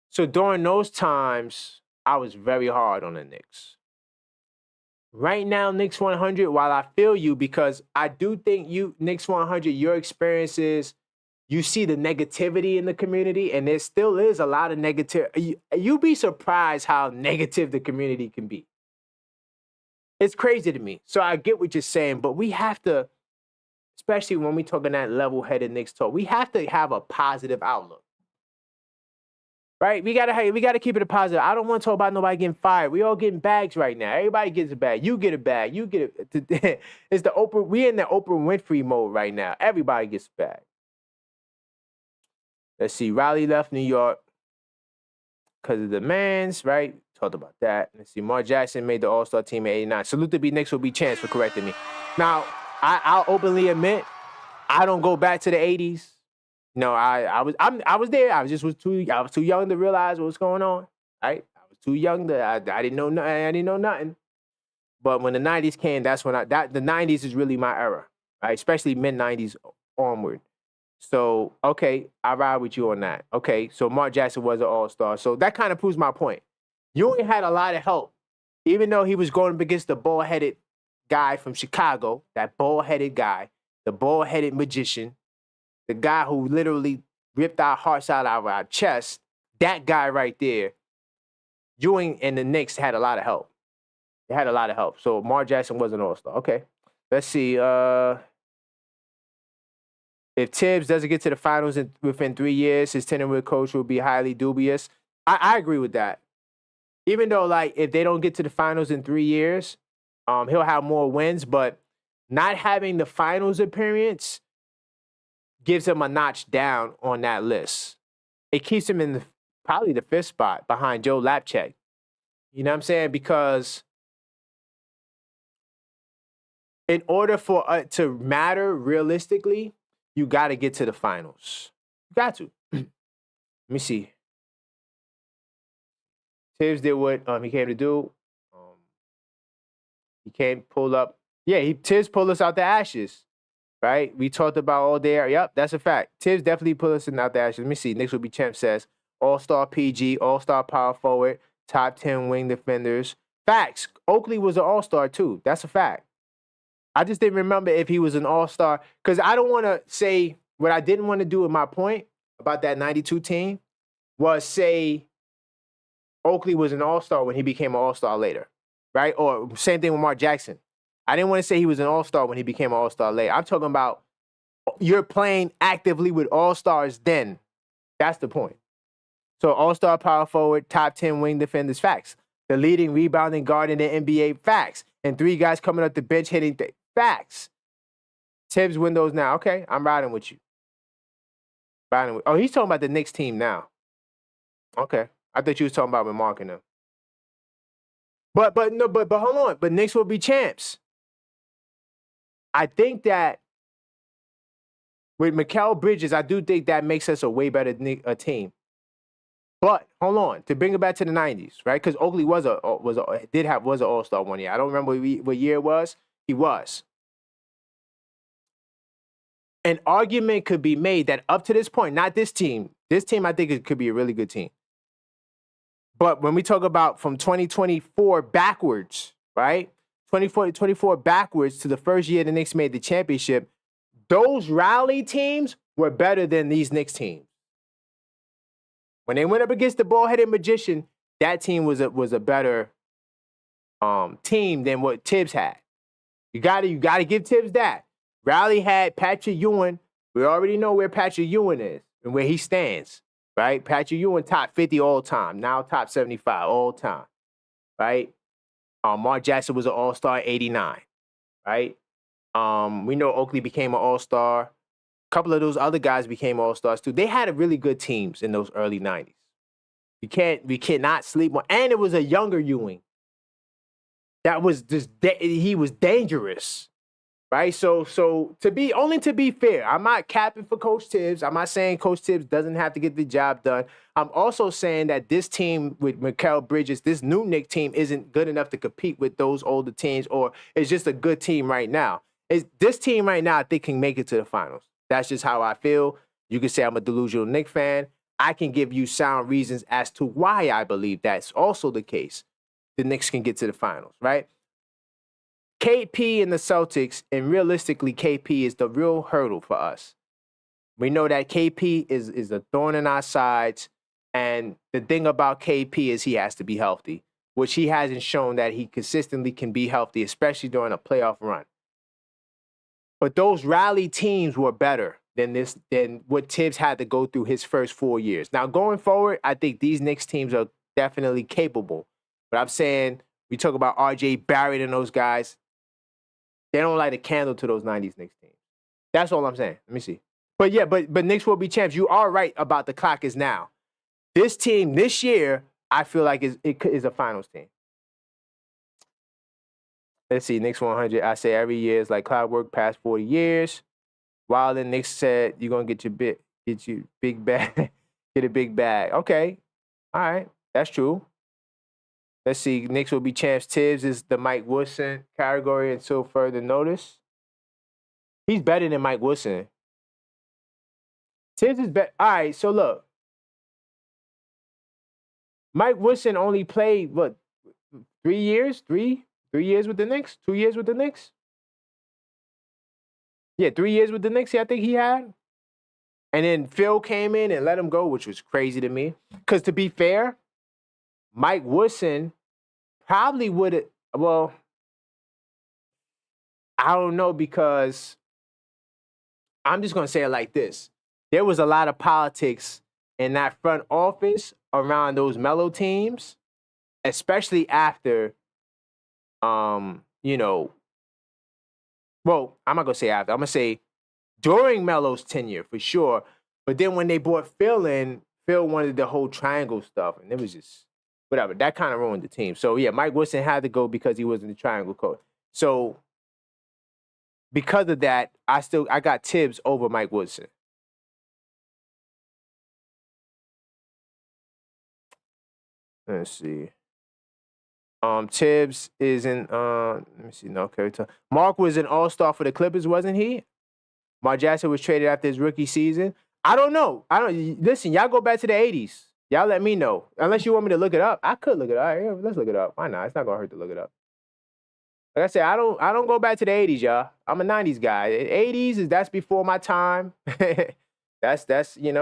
So during those times, I was very hard on the Knicks. Right now, Knicks 100, while I feel you, because I do think Knicks 100, your experiences, you see the negativity in the community, and there still is a lot of negative. You'd be surprised how negative the community can be. It's crazy to me. So I get what you're saying, but we have to, especially when we talking that level-headed Knicks talk, we have to have a positive outlook. Right? We gotta keep it a positive. I don't want to talk about nobody getting fired. We all getting bags right now. Everybody gets a bag. You get a bag. You get it. It's the Oprah. We in the Oprah Winfrey mode right now. Everybody gets a bag. Let's see. Riley left New York because of demands, right? Talked about that. Let's see. Mark Jackson made the All-Star team at 89. Salute to B Knicks will be chance for correcting me. Now, I'll openly admit, I don't go back to the 80s. No, I was there. I was too young to realize what was going on. Right? I was too young to I didn't know nothing. I didn't know nothing. But when the 90s came, that's when the 90s is really my era. Right? Especially mid-90s onward. So, okay, I ride with you on that. Okay, so Mark Jackson was an all-star. So that kind of proves my point. Ewing had a lot of help. Even though he was going up against the bald-headed guy from Chicago, that bald-headed guy, the bald-headed magician, the guy who literally ripped our hearts out of our chest, that guy right there, Ewing and the Knicks had a lot of help. They had a lot of help. So Mark Jackson was an all-star. Okay, let's see. If Thibs doesn't get to the finals within 3 years, his tenure with coach will be highly dubious. I agree with that. Even though, like, if they don't get to the finals in 3 years, he'll have more wins, but not having the finals appearance gives him a notch down on that list. It keeps him in probably the 5th spot behind Joe Lapchek. You know what I'm saying? Because in order for it to matter realistically, you got to get to the finals. You got to. Let me see. Thibs did what he came to do. He came, pull up. Yeah, Thibs pulled us out the ashes. Right? We talked about all day. Yep, that's a fact. Thibs definitely put us out the ashes. Let me see. Knicks will be champ says. All-star PG, all-star power forward, top 10 wing defenders. Facts. Oakley was an all-star too. That's a fact. I just didn't remember if he was an all-star. Because I don't want to say what I didn't want to do in my point about that 92 team was say Oakley was an all-star when he became an all-star later. Right? Or same thing with Mark Jackson. I didn't want to say he was an all-star when he became an all-star later. I'm talking about you're playing actively with all-stars then. That's the point. So all-star power forward, top 10 wing defenders, facts. The leading rebounding guard in the NBA, facts. And 3 guys coming up the bench hitting, facts. Thibs windows now. Okay, I'm riding with you. Oh, he's talking about the Knicks team now. Okay. I thought you was talking about with Mark and them. But hold on. But Knicks will be champs. I think that with Mikal Bridges, I do think that makes us a way better team. But hold on, to bring it back to the 90s, right? Because Oakley was an all-star one year. I don't remember what year it was. He was. An argument could be made that up to this point, not this team. This team, I think it could be a really good team. But when we talk about from 2024 backwards, right? 24 backwards to the first year the Knicks made the championship, those rally teams were better than these Knicks teams. When they went up against the ball-headed magician, that team was a better team than what Thibs had. You gotta give Thibs that. Riley had Patrick Ewing. We already know where Patrick Ewing is and where he stands, right? Patrick Ewing top 50 all time, now top 75 all time, right? Mark Jackson was an all-star in 89, right? We know Oakley became an all-star. A couple of those other guys became all-stars too. They had a really good teams in those early 90s. We cannot sleep on, and it was a younger Ewing. That was just, he was dangerous, right? So to be fair, I'm not capping for Coach Thibs. I'm not saying Coach Thibs doesn't have to get the job done. I'm also saying that this team with Mikal Bridges, this new Knicks team, isn't good enough to compete with those older teams, or it's just a good team right now. This team right now, I think, can make it to the finals. That's just how I feel. You can say I'm a delusional Knicks fan. I can give you sound reasons as to why I believe that's also the case. The Knicks can get to the finals, right? KP and the Celtics, and realistically, KP is the real hurdle for us. We know that KP is a thorn in our sides, and the thing about KP is he has to be healthy, which he hasn't shown that he consistently can be healthy, especially during a playoff run. But those rally teams were better than what Thibs had to go through his first 4 years. Now, going forward, I think these Knicks teams are definitely capable. But I'm saying, we talk about R.J. Barrett and those guys, they don't light a candle to those 90s Knicks teams. That's all I'm saying. Let me see. But yeah, but Knicks will be champs. You are right about the clock is now. This team, this year, I feel like it is a finals team. Let's see, Knicks 100. I say every year is like clockwork past 40 years. While the Knicks said you're gonna get your big bag, get a big bag. Okay, all right, that's true. Let's see, Knicks will be champs. Thibs is the Mike Woodson category until further notice. He's better than Mike Woodson. Thibs is better. All right, so look. Mike Woodson only played, what, 3 years? 3 years with the Knicks? 2 years with the Knicks? Yeah, 3 years with the Knicks, I think he had. And then Phil came in and let him go, which was crazy to me. Because to be fair, Mike Woodson probably would have, well, I don't know, because I'm just going to say it like this. There was a lot of politics in that front office around those Melo teams, especially after, well, I'm not going to say after. I'm going to say during Melo's tenure, for sure. But then when they brought Phil in, Phil wanted the whole triangle stuff, and it was just whatever. That kind of ruined the team. So, yeah, Mike Woodson had to go because he wasn't the triangle coach. So, because of that, I got Thibs over Mike Woodson. Let's see. Thibs is in, let me see, no character. Mark was an all-star for the Clippers, wasn't he? Mark Jackson was traded after his rookie season. I don't know. Listen, y'all go back to the 80s. Y'all let me know. Unless you want me to look it up. I could look it up. All right, let's look it up. Why not? It's not going to hurt to look it up. Like I said, I don't go back to the 80s, y'all. I'm a 90s guy. 80s, that's before my time. that's and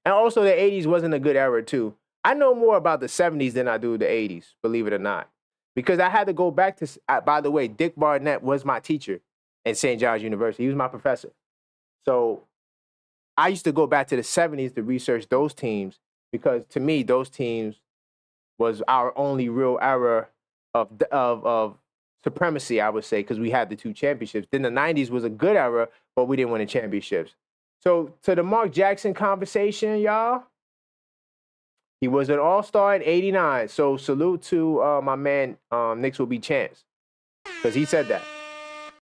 also the 80s wasn't a good era, too. I know more about the 70s than I do the 80s, believe it or not. Because I had to go back to, by the way, Dick Barnett was my teacher at St. John's University. He was my professor. So I used to go back to the 70s to research those teams, because to me, those teams was our only real era of supremacy, I would say, because we had the 2 championships. Then the 90s was a good era, but we didn't win the championships. So to the Mark Jackson conversation, y'all, he was an all-star in 89. So salute to my man, Knicks will be champs, because he said that.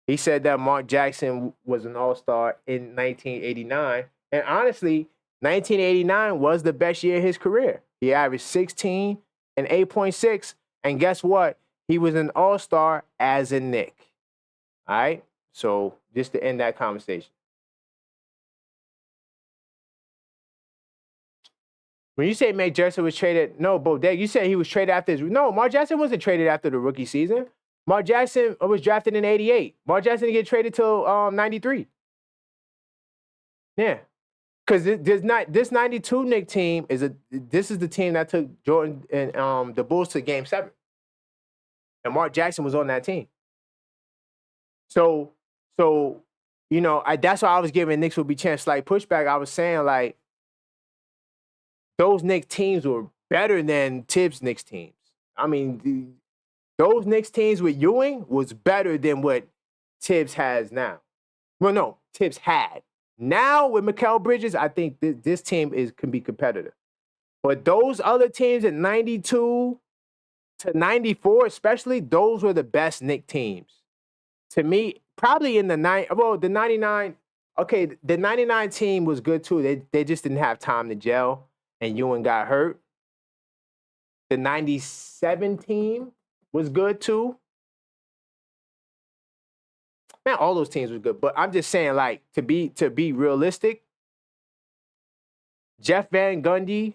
He said that Mark Jackson was an all-star in 1989. And honestly, 1989 was the best year of his career. He averaged 16 and 8.6. And guess what? He was an all-star as a Knick. All right? So just to end that conversation. When you say Mark Jackson was traded, no, Bodeg, you said he was traded after his... No, Mark Jackson wasn't traded after the rookie season. Mark Jackson was drafted in 88. Mark Jackson didn't get traded till 93. Yeah. Because this 92 Knicks team this is the team that took Jordan and the Bulls to Game 7. And Mark Jackson was on that team. So that's why I was giving Knicks would be chance slight pushback. I was saying, like, those Knicks teams were better than Thibs Knicks teams. I mean, those Knicks teams with Ewing was better than what Thibs has now. Well, no, Thibs had. Now with Mikal Bridges, I think this team can be competitive. But those other teams at 92 to 94, especially, those were the best Knicks teams. To me, probably in the 99. Okay, the 99 team was good too. They just didn't have time to gel, and Ewing got hurt. The 97 team was good too. Man, all those teams were good. But I'm just saying, like, to be realistic, Jeff Van Gundy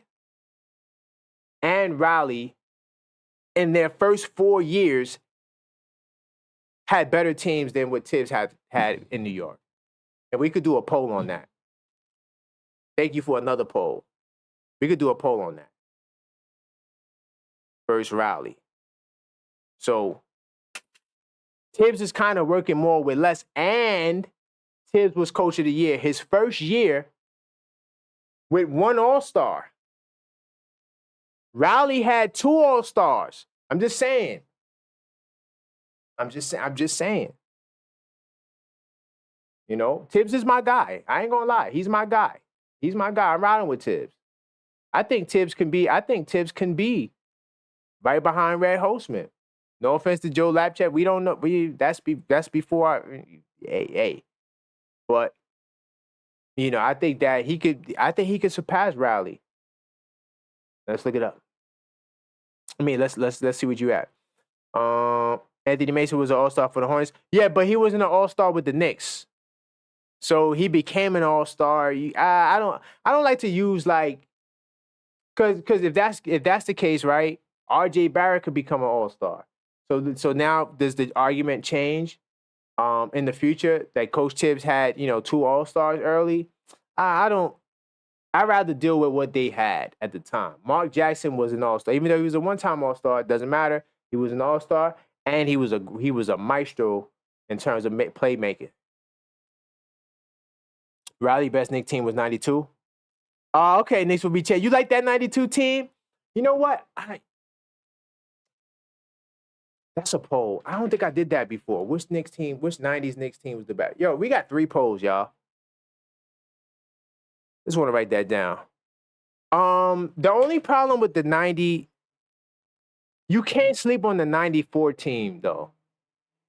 and Riley in their first 4 years had better teams than what Thibs had in New York. And we could do a poll on that. Thank you for another poll. We could do a poll on that. First Riley. So Thibs is kind of working more with less, and Thibs was coach of the year his first year with 1 All-Star. Riley had 2 All-Stars. I'm just saying. You know, Thibs is my guy. I ain't gonna lie. He's my guy. I'm riding with Thibs. I think Thibs can be right behind Red Holzman. No offense to Joe Lapchak. We don't know. That's before hey. But I think that he could surpass Riley. Let's look it up. I mean, let's see what you at. Anthony Mason was an All-Star for the Hornets. Yeah, but he wasn't an All-Star with the Knicks. So he became an All-Star. I don't like to use, like, because if that's the case, right? R.J. Barrett could become an All-Star. So now does the argument change in the future that Coach Thibs had 2 All-Stars early? I'd rather deal with what they had at the time. Mark Jackson was an All-Star, even though he was a one-time All-Star. It doesn't matter. He was an All-Star, and he was a maestro in terms of playmaking. Riley best Knicks team was 92. Okay, Knicks will be changed. You like that 92 team? You know what? That's a poll. I don't think I did that before. Which 90s Knicks team was the best? Yo, we got 3 polls, y'all. Just want to write that down. The only problem with the 90, you can't sleep on the 94 team, though.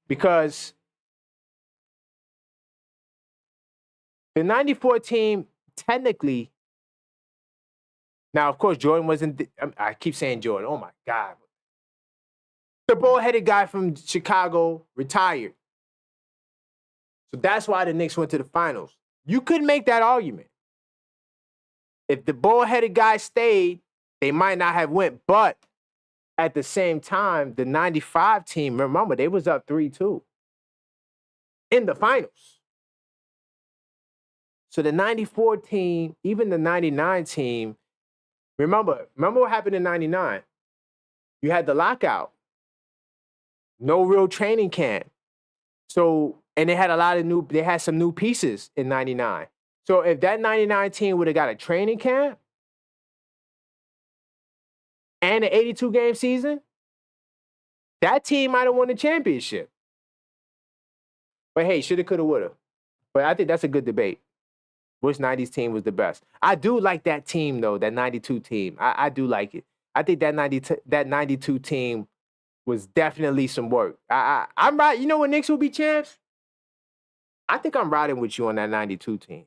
Because the 94 team, technically, now, of course, Jordan wasn't, I keep saying Jordan. Oh, my God. The bald-headed guy from Chicago retired. So that's why the Knicks went to the finals. You could make that argument. If the bald-headed guy stayed, they might not have went. But at the same time, the 95 team, remember, they was up 3-2 in the finals. So the 94 team, even the 99 team, remember what happened in 99? You had the lockout. No real training camp. So, and they had some new pieces in 99. So if that 99 team would have got a training camp and an 82-game season, that team might have won the championship. But hey, shoulda, coulda, woulda. But I think that's a good debate. Which 90s team was the best? I do like that team, though, that 92 team. I do like it. I think that 92 team was definitely some work. I'm right. You know what Knicks will be champs? I think I'm riding with you on that 92 team.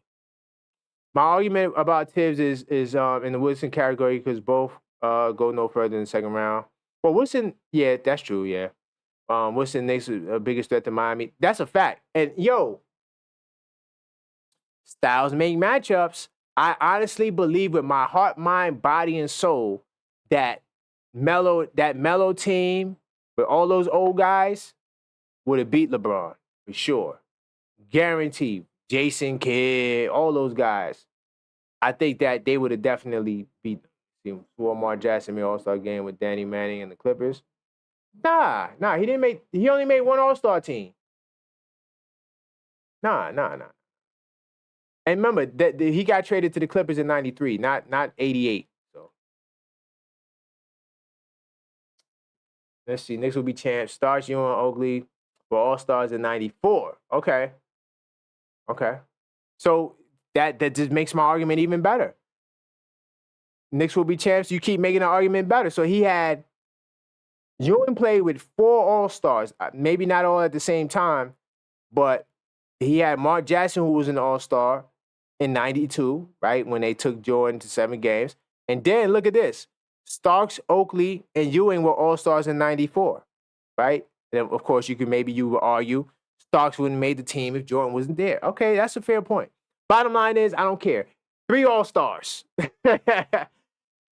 My argument about Thibs is in the Woodson category because both go no further than the second round. Well, Woodson, yeah, that's true, yeah. Woodson Knicks is a biggest threat to Miami. That's a fact. And, styles make matchups. I honestly believe with my heart, mind, body, and soul that Melo team with all those old guys would have beat LeBron for sure. Guaranteed. Jason Kidd, all those guys. I think that they would have definitely beat Lamar Jackson made All-Star game with Danny Manning and the Clippers. Nah, he only made one All-Star team. Nah. And remember that he got traded to the Clippers in '93, not '88. So let's see. Knicks will be champs. Starks, Ewing, Oakley were All-Stars in '94. Okay. So that just makes my argument even better. Knicks will be champs. You keep making the argument better. So he had Ewing played with 4 All-Stars, maybe not all at the same time, but he had Mark Jackson, who was an All-Star in '92, right, when they took Jordan to 7 games. And then look at this. Starks, Oakley, and Ewing were All-Stars in '94, right? And of course, you would argue Starks wouldn't have made the team if Jordan wasn't there. Okay, that's a fair point. Bottom line is, I don't care. 3 All-Stars.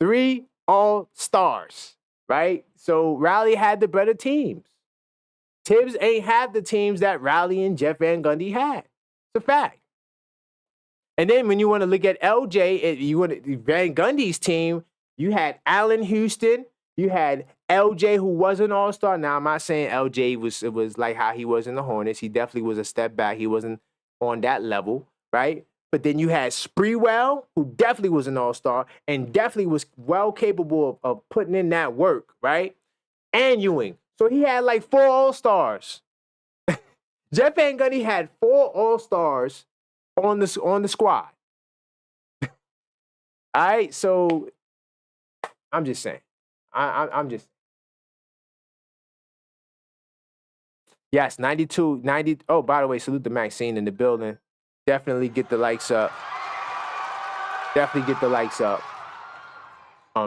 3 All-Stars, right? So Riley had the better teams. Thibs ain't have the teams that Riley and Jeff Van Gundy had. It's a fact. And then when you want to look at Van Gundy's team, you had Allen Houston, you had LJ, who was an All-Star. Now, I'm not saying LJ was like how he was in the Hornets. He definitely was a step back. He wasn't on that level, right? But then you had Sprewell, who definitely was an All-Star and definitely was well capable of putting in that work, right? And Ewing. So he had like 4 All-Stars. Jeff Van Gundy had 4 All-Stars on the squad. All right, so I'm just saying. I'm just. Yes, 92, 90. Oh, by the way, salute to Maxine in the building. Definitely get the likes up.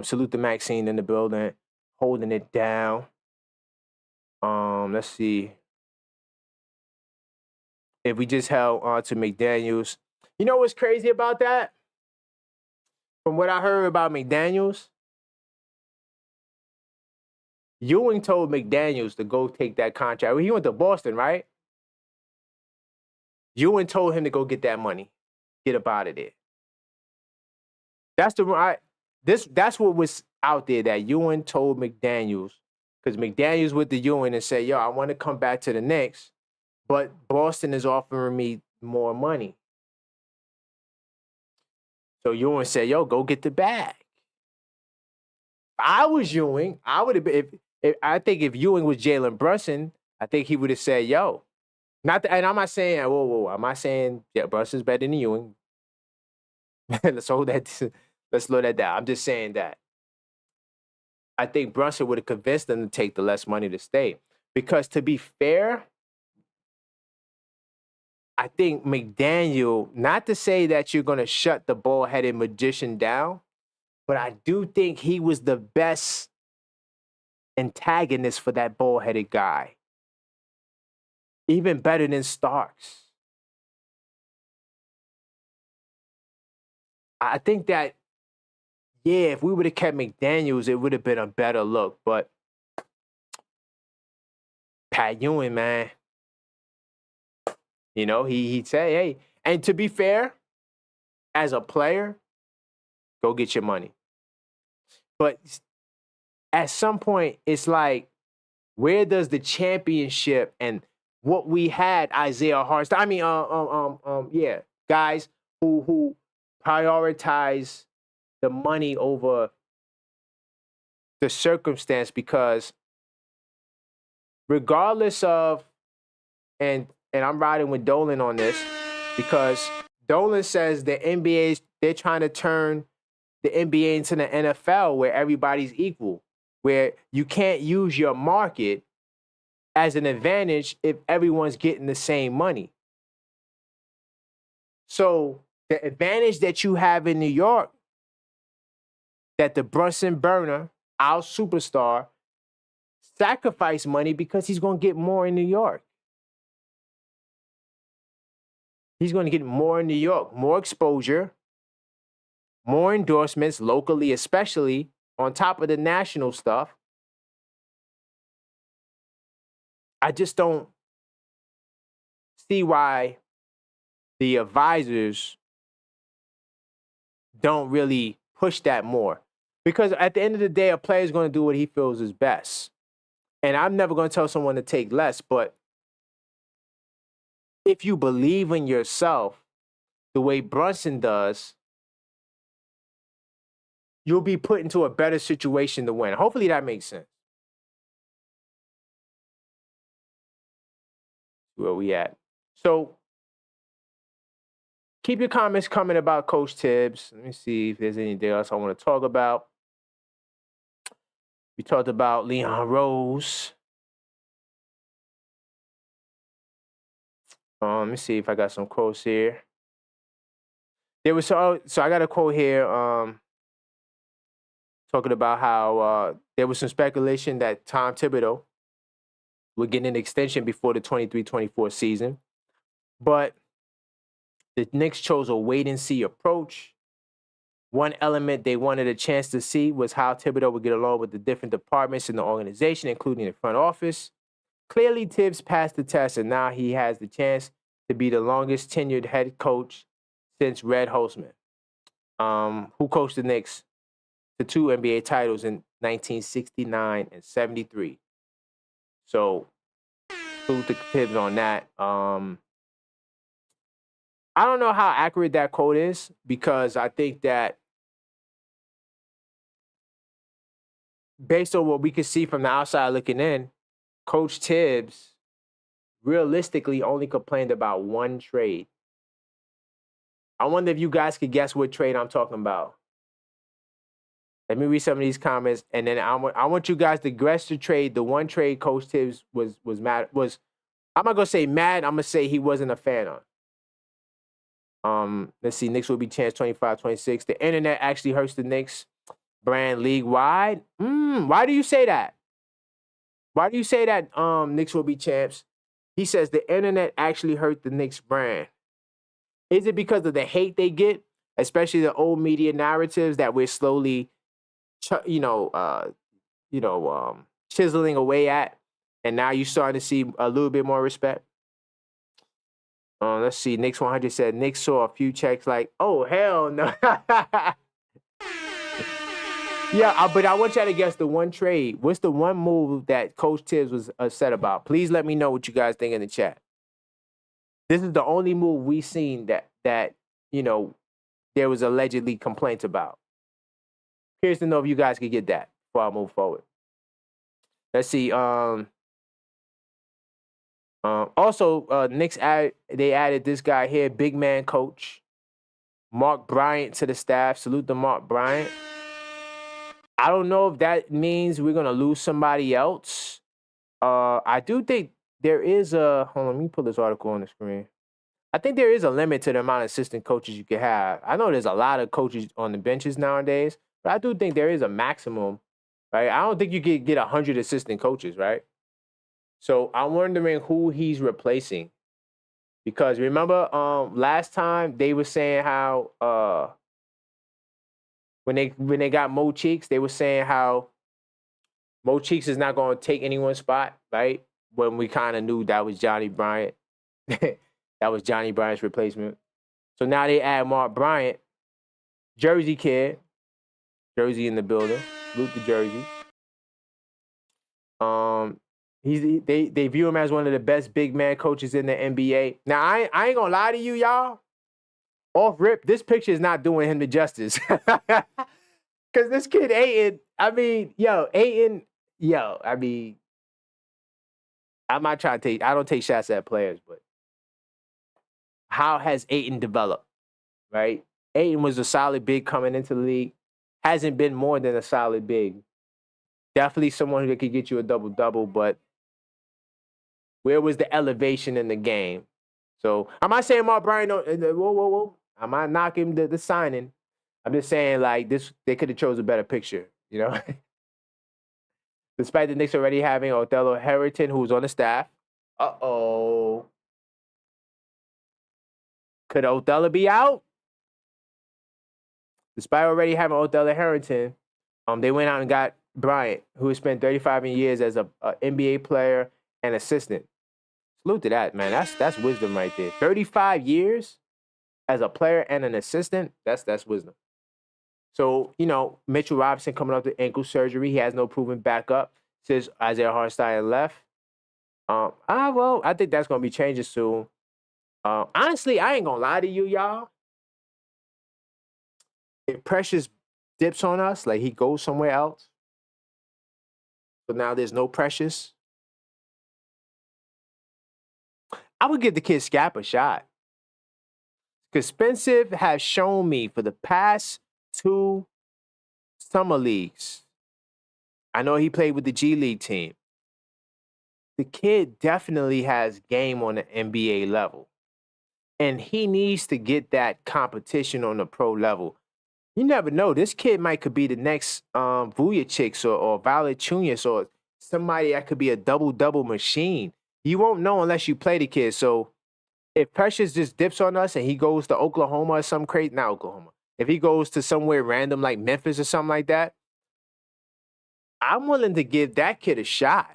Salute to Maxine in the building, holding it down. Let's see. If we just held on to McDaniels. You know what's crazy about that? From what I heard about McDaniels, Ewing told McDaniels to go take that contract. He went to Boston, right? Ewing told him to go get that money. Get up out of there. That's what was out there, that Ewing told McDaniels, because McDaniels went to Ewing and said, yo, I want to come back to the Knicks, but Boston is offering me more money. So Ewing said, yo, go get the bag. If I was Ewing, I would have been, I think if Ewing was Jalen Brunson, I think he would have said, yo, and I'm not saying, whoa, I'm not saying Brunson's better than Ewing. Let's slow that down. I'm just saying that I think Brunson would have convinced them to take the less money to stay. Because to be fair, I think McDaniel, not to say that you're going to shut the bald-headed magician down, but I do think he was the best antagonist for that bald-headed guy. Even better than Starks. I think that, yeah, if we would have kept McDaniels, it would have been a better look. But Pat Ewing, man, you know, he'd say, hey, and to be fair, as a player, go get your money. But at some point, it's like, where does the championship and what we had, Isaiah Hartenstein, guys who prioritize the money over the circumstance, because regardless of, and I'm riding with Dolan on this, because Dolan says the NBA, they're trying to turn the NBA into the NFL where everybody's equal, where you can't use your market as an advantage if everyone's getting the same money. So the advantage that you have in New York, that the Brunson burner, our superstar, sacrifice money because he's going to get more in New York. He's going to get more in New York, more exposure, more endorsements locally, especially on top of the national stuff. I just don't see why the advisors don't really push that more. Because at the end of the day, a player is going to do what he feels is best. And I'm never going to tell someone to take less, but if you believe in yourself the way Brunson does, you'll be put into a better situation to win. Hopefully that makes sense. Where we at? So keep your comments coming about Coach Thibs. Let me see if there's anything else I want to talk about. We talked about Leon Rose. Let me see if I got some quotes here. There was so I got a quote here talking about how there was some speculation that Tom Thibodeau would get an extension before the 23-24 season. But the Knicks chose a wait-and-see approach. One element they wanted a chance to see was how Thibodeau would get along with the different departments in the organization, including the front office. Clearly, Thibs passed the test, and now he has the chance to be the longest tenured head coach since Red Holzman, who coached the Knicks to 2 NBA titles in 1969 and 73. So, salute to Thibs on that. I don't know how accurate that quote is, because I think that based on what we can see from the outside looking in, Coach Thibs realistically only complained about one trade. I wonder if you guys could guess what trade I'm talking about. Let me read some of these comments, and then I want you guys to guess the trade. The one trade Coach Thibs was mad was, I'm not gonna say mad. I'm gonna say he wasn't a fan of. Let's see. Knicks will be chance 25-26. The internet actually hurts the Knicks brand league wide. Why do you say that? Why do you say that? Knicks will be champs. He says the internet actually hurt the Knicks brand. Is it because of the hate they get, especially the old media narratives that we're slowly, chiseling away at, and now you're starting to see a little bit more respect? Let's see. Knicks 100 said Knicks saw a few checks like, oh, hell no. Yeah, but I want y'all to guess the one trade. What's the one move that Coach Thibs was upset about? Please let me know what you guys think in the chat. This is the only move we've seen that there was allegedly complaints about. Curious to know if you guys could get that before I move forward. Let's see. Also, Knicks they added this guy here, big man coach, Mark Bryant, to the staff. Salute to Mark Bryant. I don't know if that means we're going to lose somebody else. I do think there is a... Hold on, let me put this article on the screen. I think there is a limit to the amount of assistant coaches you can have. I know there's a lot of coaches on the benches nowadays, but I do think there is a maximum, right? I don't think you could get 100 assistant coaches, right? So I'm wondering who he's replacing. Because remember, last time they were saying how... When they got Mo Cheeks, they were saying how Mo Cheeks is not going to take anyone's spot, right? When we kind of knew that was Johnny Bryant. That was Johnny Bryant's replacement. So now they add Mark Bryant, Jersey kid, Jersey in the building, salute to Jersey. They view him as one of the best big man coaches in the NBA. Now I ain't gonna lie to you, y'all. Off rip, this picture is not doing him the justice. Because this kid, Ayton, I'm not trying to I don't take shots at players, but how has Ayton developed, right? Ayton was a solid big coming into the league. Hasn't been more than a solid big. Definitely someone who could get you a double-double, but where was the elevation in the game? So I'm not saying Mark Bryant, whoa. I'm not knocking the signing. I'm just saying, like, they could have chose a better picture, you know? Despite the Knicks already having Othello Harrington, who's on the staff. Uh-oh. Could Othello be out? Despite already having Othello Harrington, they went out and got Bryant, who has spent 35 years as a NBA player and assistant. Salute to that, man. That's wisdom right there. 35 years as a player and an assistant, that's wisdom. So, Mitchell Robinson coming off the ankle surgery. He has no proven backup. Says Isaiah Hartenstein left. Well, I think that's going to be changing soon. Honestly, I ain't going to lie to you, y'all. If Precious dips on us, like he goes somewhere else, but now there's no Precious, I would give the kid Scap a shot. Because Spencer has shown me for the past 2 summer leagues, I know he played with the G League team. The kid definitely has game on the NBA level. And he needs to get that competition on the pro level. You never know. This kid could be the next Vujicic or Valanciunas or somebody that could be a double-double machine. You won't know unless you play the kid. So if Precious just dips on us and he goes to Oklahoma or some crazy, not Oklahoma. If he goes to somewhere random like Memphis or something like that, I'm willing to give that kid a shot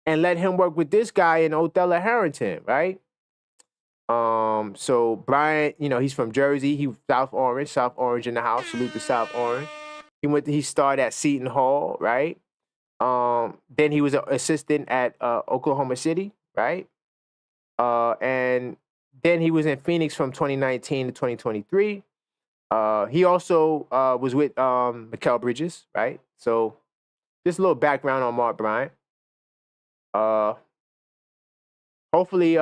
and let him work with this guy in Othello Harrington, right? So Brian, he's from Jersey. He South Orange in the house. Salute to South Orange. He started at Seton Hall, right? Then he was an assistant at Oklahoma City, right? And then he was in Phoenix from 2019 to 2023. He also was with Mikal Bridges, right? So just a little background on Mark Bryant. Hopefully,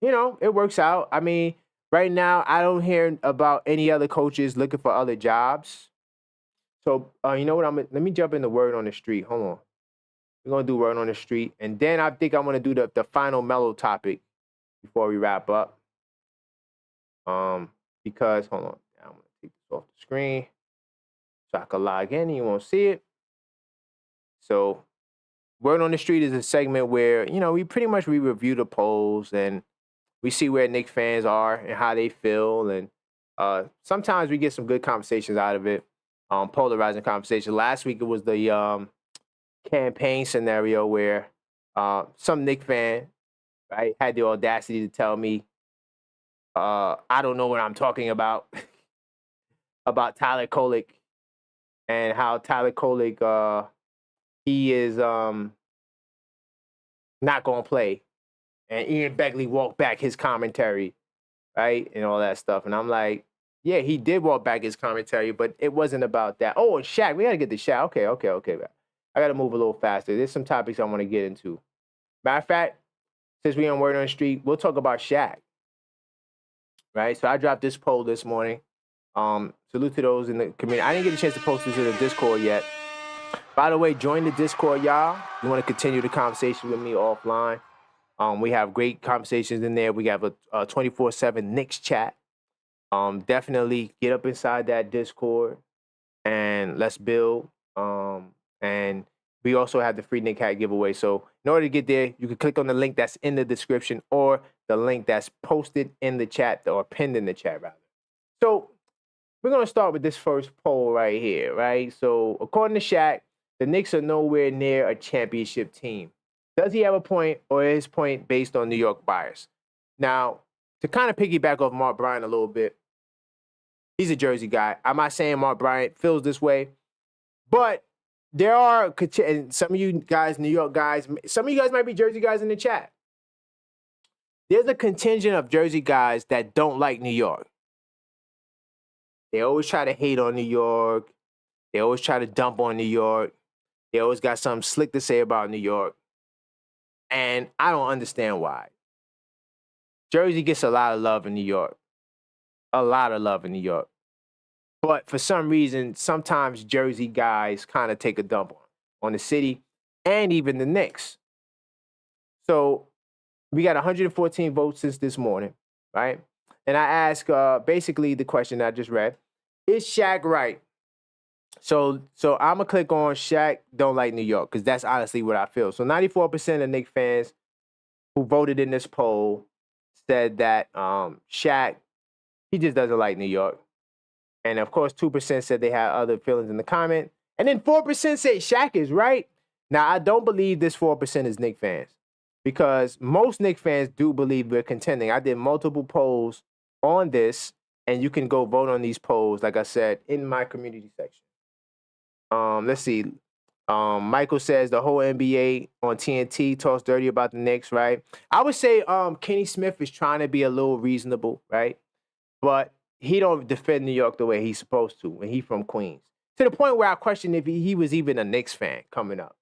it works out. I mean, right now, I don't hear about any other coaches looking for other jobs. So, you know what? Let me jump into Word on the Street. Hold on. We're going to do Word on the Street. And then I think I'm going to do the final mellow topic before we wrap up. Because, hold on. I'm going to take this off the screen so I can log in and you won't see it. So, Word on the Street is a segment where, we pretty much review the polls and we see where Knicks fans are and how they feel. And sometimes we get some good conversations out of it, polarizing conversation. Last week, it was the campaign scenario where some Knicks fan, right, had the audacity to tell me, I don't know what I'm talking about, about Tyler Kolek and how Tyler Kolek, he is not going to play. And Ian Begley walked back his commentary, right, and all that stuff. And I'm like, yeah, he did walk back his commentary, but it wasn't about that. Oh, and Shaq, we got to get to Shaq. Okay. I got to move a little faster. There's some topics I want to get into. Matter of fact, since we on Word on the Street, we'll talk about Shaq, right? So I dropped this poll this morning. Salute to those in the community. I didn't get a chance to post this in the Discord yet. By the way, join the Discord, y'all. You want to continue the conversation with me offline. We have great conversations in there. We have a 24/7 Knicks chat. Definitely get up inside that Discord and let's build. And we also have the free Knick hat giveaway. So in order to get there, you can click on the link that's in the description or the link that's posted in the chat or pinned in the chat, rather. So we're going to start with this first poll right here, right? So according to Shaq, the Knicks are nowhere near a championship team. Does he have a point, or is his point based on New York bias? Now, to kind of piggyback off Mark Bryant a little bit, he's a Jersey guy. I'm not saying Mark Bryant feels this way, but there are, and some of you guys, New York guys, some of you guys might be Jersey guys in the chat. There's a contingent of Jersey guys that don't like New York. They always try to hate on New York. They always try to dump on New York. They always got something slick to say about New York. And I don't understand why. Jersey gets a lot of love in New York. A lot of love in New York. But for some reason, sometimes Jersey guys kind of take a dump on the city and even the Knicks. So we got 114 votes since this morning, right? And I ask basically the question I just read, is Shaq right? So I'm going to click on Shaq don't like New York because that's honestly what I feel. So 94% of Knicks fans who voted in this poll said that Shaq, he just doesn't like New York. And, of course, 2% said they had other feelings in the comment. And then 4% say Shaq is right. Now, I don't believe this 4% is Knicks fans because most Knicks fans do believe we're contending. I did multiple polls on this, And you can go vote on these polls, like I said, in my community section. Let's see. Michael says the whole NBA on TNT talks dirty about the Knicks, right? I would say Kenny Smith is trying to be a little reasonable, right? But he don't defend New York the way he's supposed to when he's from Queens. To the point where I question if he was even a Knicks fan coming up.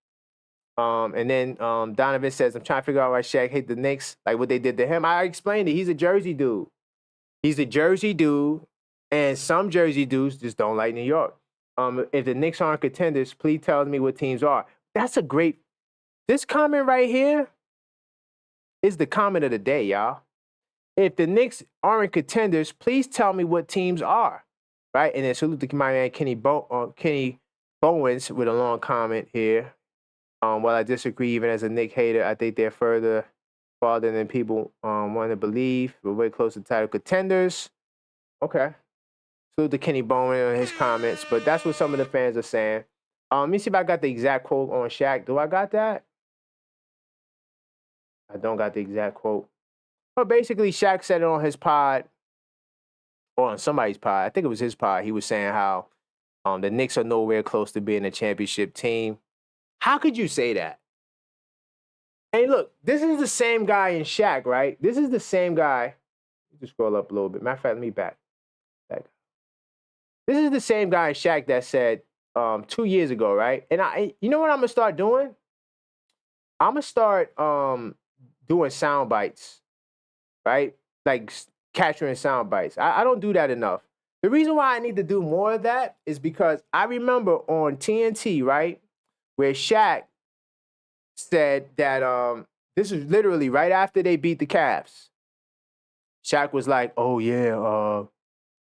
And then Donovan says, I'm trying to figure out why Shaq hate the Knicks, like what they did to him. I explained it. He's a Jersey dude. He's a Jersey dude, and some Jersey dudes just don't like New York. If the Knicks aren't contenders, please tell me what teams are. That's a great. This comment right here is the comment of the day, y'all. If the Knicks aren't contenders, please tell me what teams are, right? And then salute to my man Kenny Bowens with a long comment here. While I disagree, even as a Knicks hater, I think they're farther than people want to believe. We're way close to title contenders. Okay. Salute to Kenny Bowman on his comments, but that's what some of the fans are saying. Let me see if I got the exact quote on Shaq. Do I got that? I don't got the exact quote. But basically, Shaq said it on his pod, or on somebody's pod. I think it was his pod. He was saying how the Knicks are nowhere close to being a championship team. How could you say that? Hey, look, this is the same guy in Shaq, right? This is the same guy. Just scroll up a little bit. Matter of fact, let me back. This is the same guy in Shaq that said 2 years ago, right? And you know what I'm gonna start doing? I'm gonna start doing sound bites, right? Like capturing sound bites. I don't do that enough. The reason why I need to do more of that is because I remember on TNT, right, where Shaq said that this was literally right after they beat the Cavs. Shaq was like, "Oh yeah,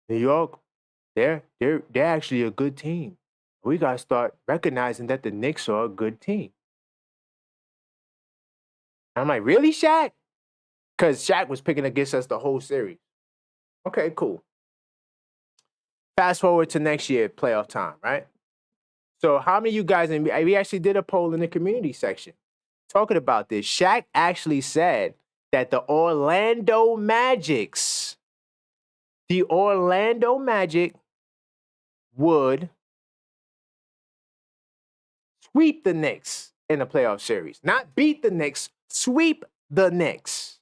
New York, they're actually a good team. We gotta start recognizing that the Knicks are a good team." I'm like, "Really, Shaq?" Because Shaq was picking against us the whole series. Okay, cool. Fast forward to next year, playoff time, right? So how many of you guys, and we actually did a poll in the community section talking about this. Shaq actually said that the Orlando Magic would sweep the Knicks in the playoff series. Not beat the Knicks, sweep the Knicks.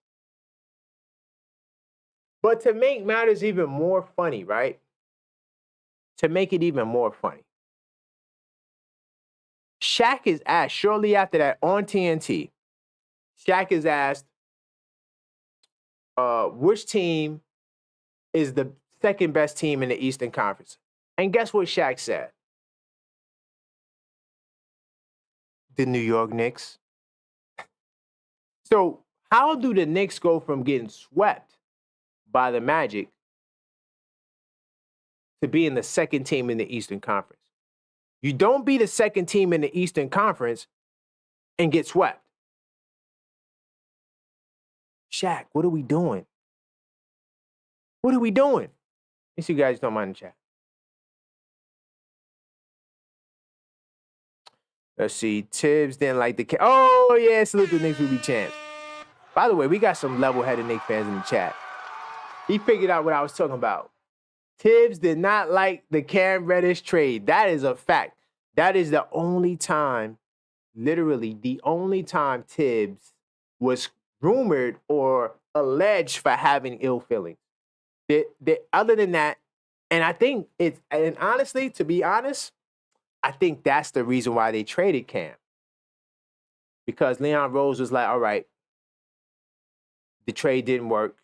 But to make matters even more funny, right? To make it even more funny, Shaq is asked shortly after that on TNT, Shaq is asked, which team is the second best team in the Eastern Conference? And guess what Shaq said? The New York Knicks. So how do the Knicks go from getting swept by the Magic to being the second team in the Eastern Conference? You don't be the second team in the Eastern Conference and get swept. Shaq, what are we doing? What are we doing? Let me see you guys don't mind the chat. Let's see. Thibs didn't like the oh yeah, salute the Knicks will be champs. By the way, we got some level-headed Knicks fans in the chat. He figured out what I was talking about. Thibs did not like the Cam Reddish trade. That is a fact. That is the only time, literally the only time Thibs was rumored or alleged for having ill feelings. Other than that, and I think it's, and honestly, to be honest, I think that's the reason why they traded Cam. Because Leon Rose was like, all right, the trade didn't work.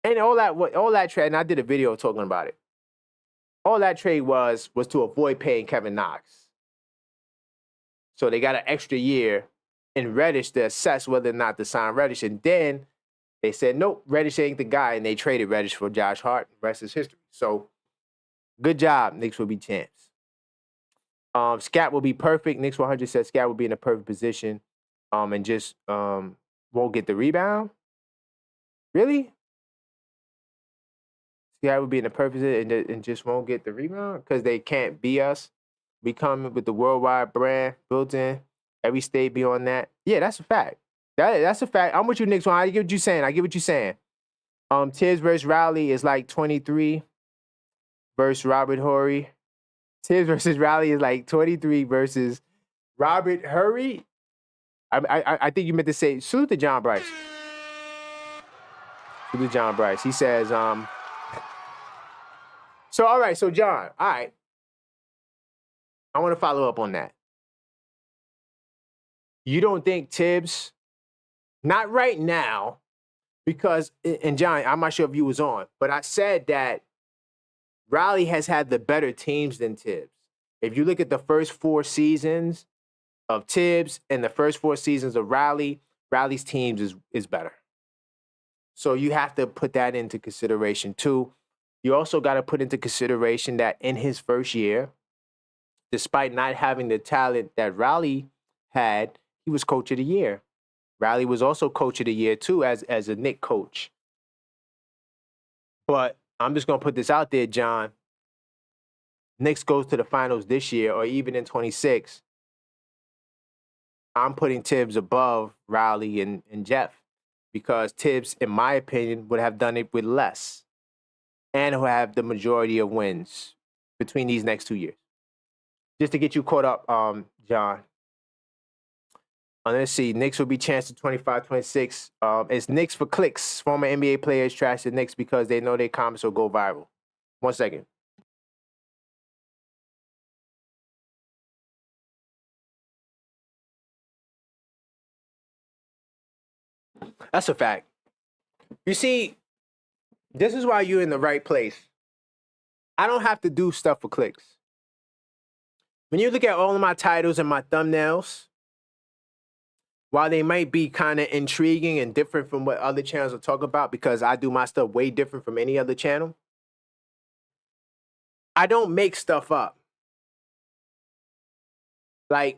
And all that trade, and I did a video talking about it. All that trade was to avoid paying Kevin Knox. So they got an extra year in Reddish to assess whether or not to sign Reddish. And then they said, nope, Reddish ain't the guy. And they traded Reddish for Josh Hart. The rest is history. So good job. Knicks will be champs. Scat will be perfect. Knicks 100 said Scat will be in a perfect position and just won't get the rebound. Really? Scat will be in a perfect position and just won't get the rebound because they can't be us. We come with the worldwide brand built in. Every state be on that. Yeah, that's a fact. That's a fact. I'm with you, Knicks. I get what you're saying. Thibs versus Rowley is like 23 versus Robert Horry. Thibs versus Rowley is like 23 versus Robert Hurry. I think you meant to say salute to John Bryce. Salute to John Bryce. He says, so all right, so John, all right. I want to follow up on that. You don't think Thibs, not right now, because, and John, I'm not sure if you was on, but I said that Rowley has had the better teams than Thibs. If you look at the first 4 seasons of Thibs and the first 4 seasons of Rowley, Rowley's teams is better. So you have to put that into consideration too. You also got to put into consideration that in his first year, despite not having the talent that Rowley had, he was coach of the year. Rowley was also coach of the year too as a Knicks coach. But I'm just going to put this out there, John. Knicks goes to the finals this year or even in 26. I'm putting Thibs above Rowley and Jeff because Thibs, in my opinion, would have done it with less and who have the majority of wins between these next 2 years. Just to get you caught up, John. Let's see. Knicks will be chanced to 25-26. It's Knicks for clicks. Former NBA players trash the Knicks because they know their comments will go viral. 1 second. That's a fact. You see, this is why you're in the right place. I don't have to do stuff for clicks. When you look at all of my titles and my thumbnails, while they might be kind of intriguing and different from what other channels will talk about, because I do my stuff way different from any other channel, I don't make stuff up. Like,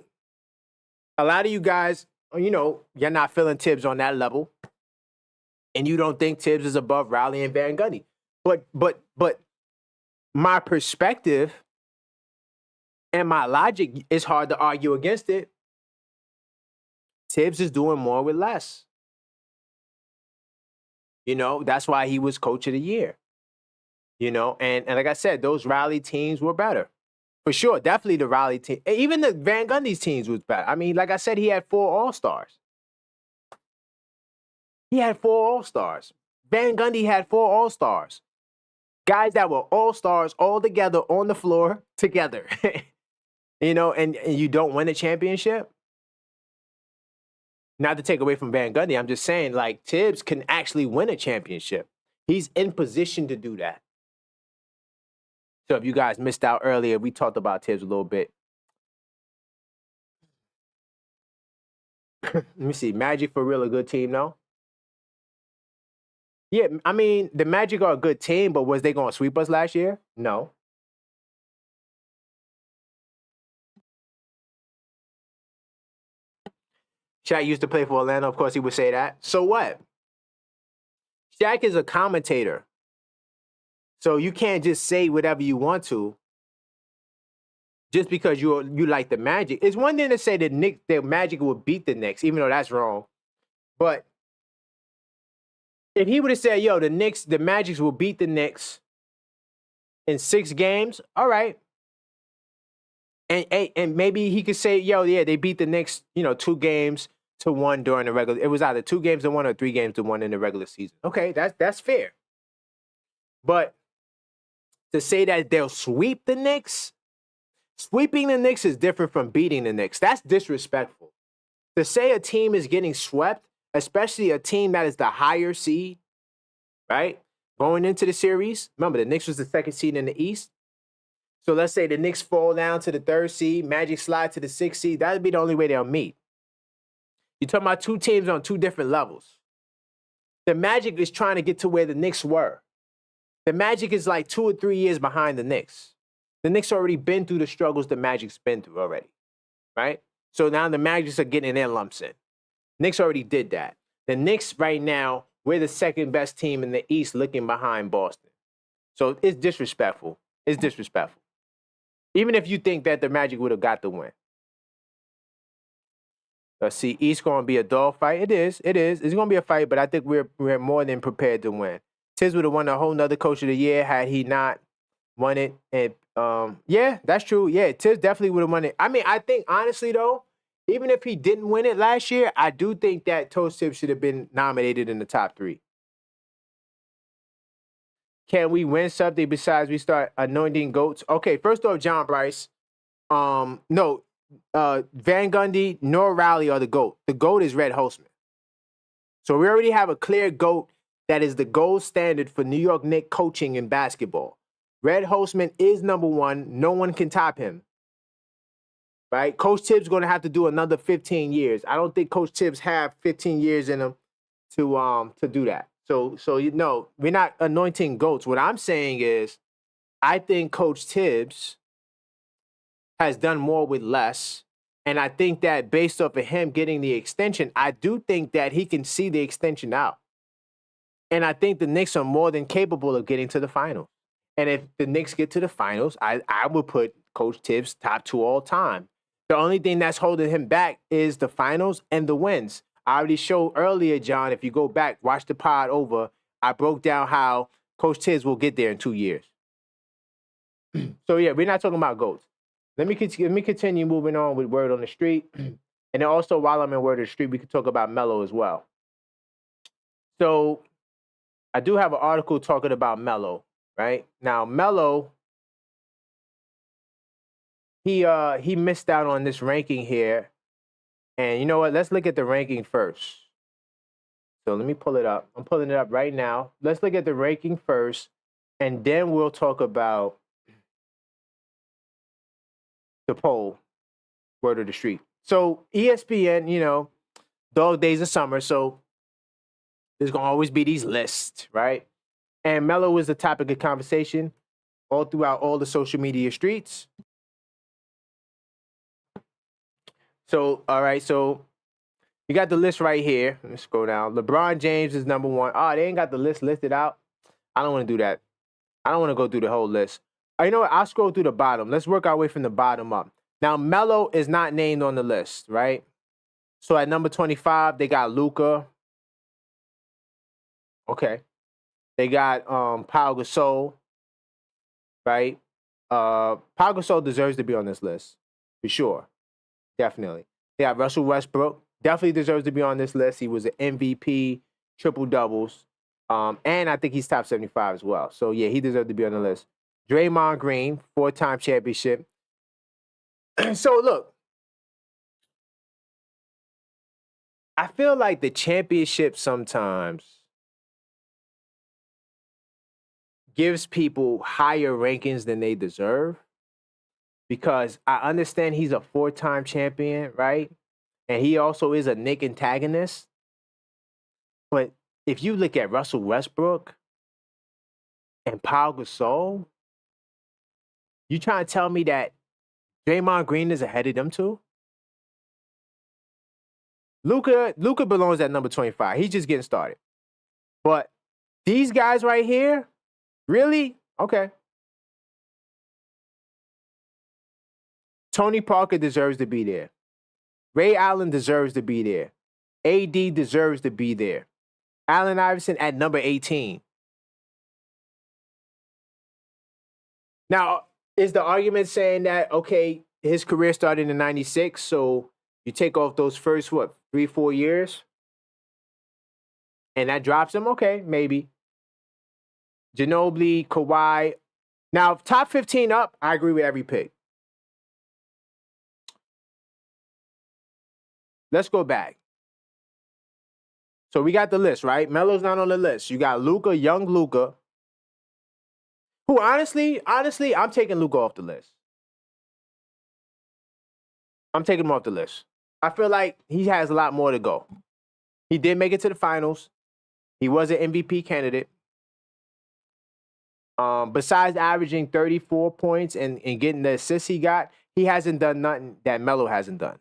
a lot of you guys, you know, you're not feeling Thibs on that level, and you don't think Thibs is above Rowley and Van Gundy. But my perspective and my logic is hard to argue against it. Thibs is doing more with less. You know, that's why he was coach of the year. You know, and like I said, those Rowley teams were better. For sure, definitely the Rowley team. Even the Van Gundy's teams was better. I mean, like I said, he had 4 All-Stars. He had 4 All-Stars. Van Gundy had 4 All-Stars. Guys that were All-Stars all together on the floor together. You know, and you don't win a championship? Not to take away from Van Gundy, I'm just saying, like, Thibs can actually win a championship. He's in position to do that. So if you guys missed out earlier, we talked about Thibs a little bit. Let me see. Magic for real, a good team, no? Yeah, I mean, the Magic are a good team, but was they going to sweep us last year? No. Shaq used to play for Orlando. Of course, he would say that. So what? Shaq is a commentator. So you can't just say whatever you want to just because you like the Magic. It's one thing to say that the Magic will beat the Knicks, even though that's wrong. But if he would have said, yo, the Magics will beat the Knicks in 6 games, all right. And maybe he could say, yo, yeah, they beat the Knicks, 2-1 during the regular. It was either 2-1 or 3-1 in the regular season. Okay, that's fair. But to say that they'll sweep the Knicks, sweeping the Knicks is different from beating the Knicks. That's disrespectful. To say a team is getting swept, especially a team that is the higher seed, right? Going into the series, remember the Knicks was the 2nd seed in the East. So let's say the Knicks fall down to the 3rd seed, Magic slide to the 6th seed. That would be the only way they'll meet. You're talking about 2 teams on 2 different levels. The Magic is trying to get to where the Knicks were. The Magic is like 2 or 3 years behind the Knicks. The Knicks already been through the struggles the Magic's been through already, right? So now the Magics are getting their lumps in. Knicks already did that. The Knicks right now, we're the 2nd best team in the East looking behind Boston. So it's disrespectful. It's disrespectful. Even if you think that the Magic would have got the win. Let's see, East going to be a dog fight. It is. It's going to be a fight, but I think we're more than prepared to win. Thibs would have won a whole nother coach of the year had he not won it. And yeah, that's true. Yeah, Thibs definitely would have won it. I mean, I think honestly though, even if he didn't win it last year, I do think that Toe Thibs should have been nominated in the top 3. Can we win something besides we start anointing goats? Okay, first off, John Bryce. No, Van Gundy nor Rowley are the GOAT. The GOAT is Red Holzman. So we already have a clear GOAT that is the gold standard for New York Knicks coaching in basketball. Red Holzman is number 1. No one can top him. Right? Coach Thibs going to have to do another 15 years. I don't think Coach Thibs have 15 years in him to do that. So you know, we're not anointing GOATs. What I'm saying is I think Coach Thibs has done more with less. And I think that based off of him getting the extension, I do think that he can see the extension out. And I think the Knicks are more than capable of getting to the finals. And if the Knicks get to the finals, I would put Coach Thibs top 2 all time. The only thing that's holding him back is the finals and the wins. I already showed earlier, John, if you go back, watch the pod over, I broke down how Coach Thibs will get there in 2 years. So, yeah, we're not talking about GOATs. Let me continue moving on with Word on the Street. And then also, while I'm in Word on the Street, we could talk about Melo as well. So, I do have an article talking about Melo, right? Now, Melo, he missed out on this ranking here. And you know what? Let's look at the ranking first. So let me pull it up. I'm pulling it up right now. Let's look at the ranking first, and then we'll talk about the poll, Word of the Street. So ESPN, you know, dog days of summer, so there's going to always be these lists, right? And Melo is the topic of conversation all throughout all the social media streets. So, all right, so you got the list right here. Let's go down. LeBron James is number 1. Oh, they ain't got the list listed out. I don't want to do that. I don't want to go through the whole list. You know what? I'll scroll through the bottom. Let's work our way from the bottom up. Now, Melo is not named on the list, right? So at number 25, they got Luka. Okay. They got Pau Gasol, right? Pau Gasol deserves to be on this list, for sure. Definitely. They got Russell Westbrook. Definitely deserves to be on this list. He was an MVP, triple doubles. And I think he's top 75 as well. So, yeah, he deserves to be on the list. Draymond Green, 4-time championship. So, look. I feel like the championship sometimes gives people higher rankings than they deserve. Because I understand he's a 4-time champion, right? And he also is a Knick antagonist. But if you look at Russell Westbrook and Pau Gasol, you trying to tell me that Draymond Green is ahead of them too? Luka belongs at number 25. He's just getting started. But these guys right here, really? Okay. Tony Parker deserves to be there. Ray Allen deserves to be there. AD deserves to be there. Allen Iverson at number 18. Now, is the argument saying that, okay, his career started in 96, so you take off those first, 3-4 years? And that drops him? Okay, maybe. Ginobili, Kawhi. Now, top 15 up, I agree with every pick. Let's go back. So we got the list, right? Melo's not on the list. You got Luka, young Luka, who honestly, I'm taking Luka off the list. I'm taking him off the list. I feel like he has a lot more to go. He did make it to the finals. He was an MVP candidate. Besides averaging 34 points and getting the assists he got, he hasn't done nothing that Melo hasn't done.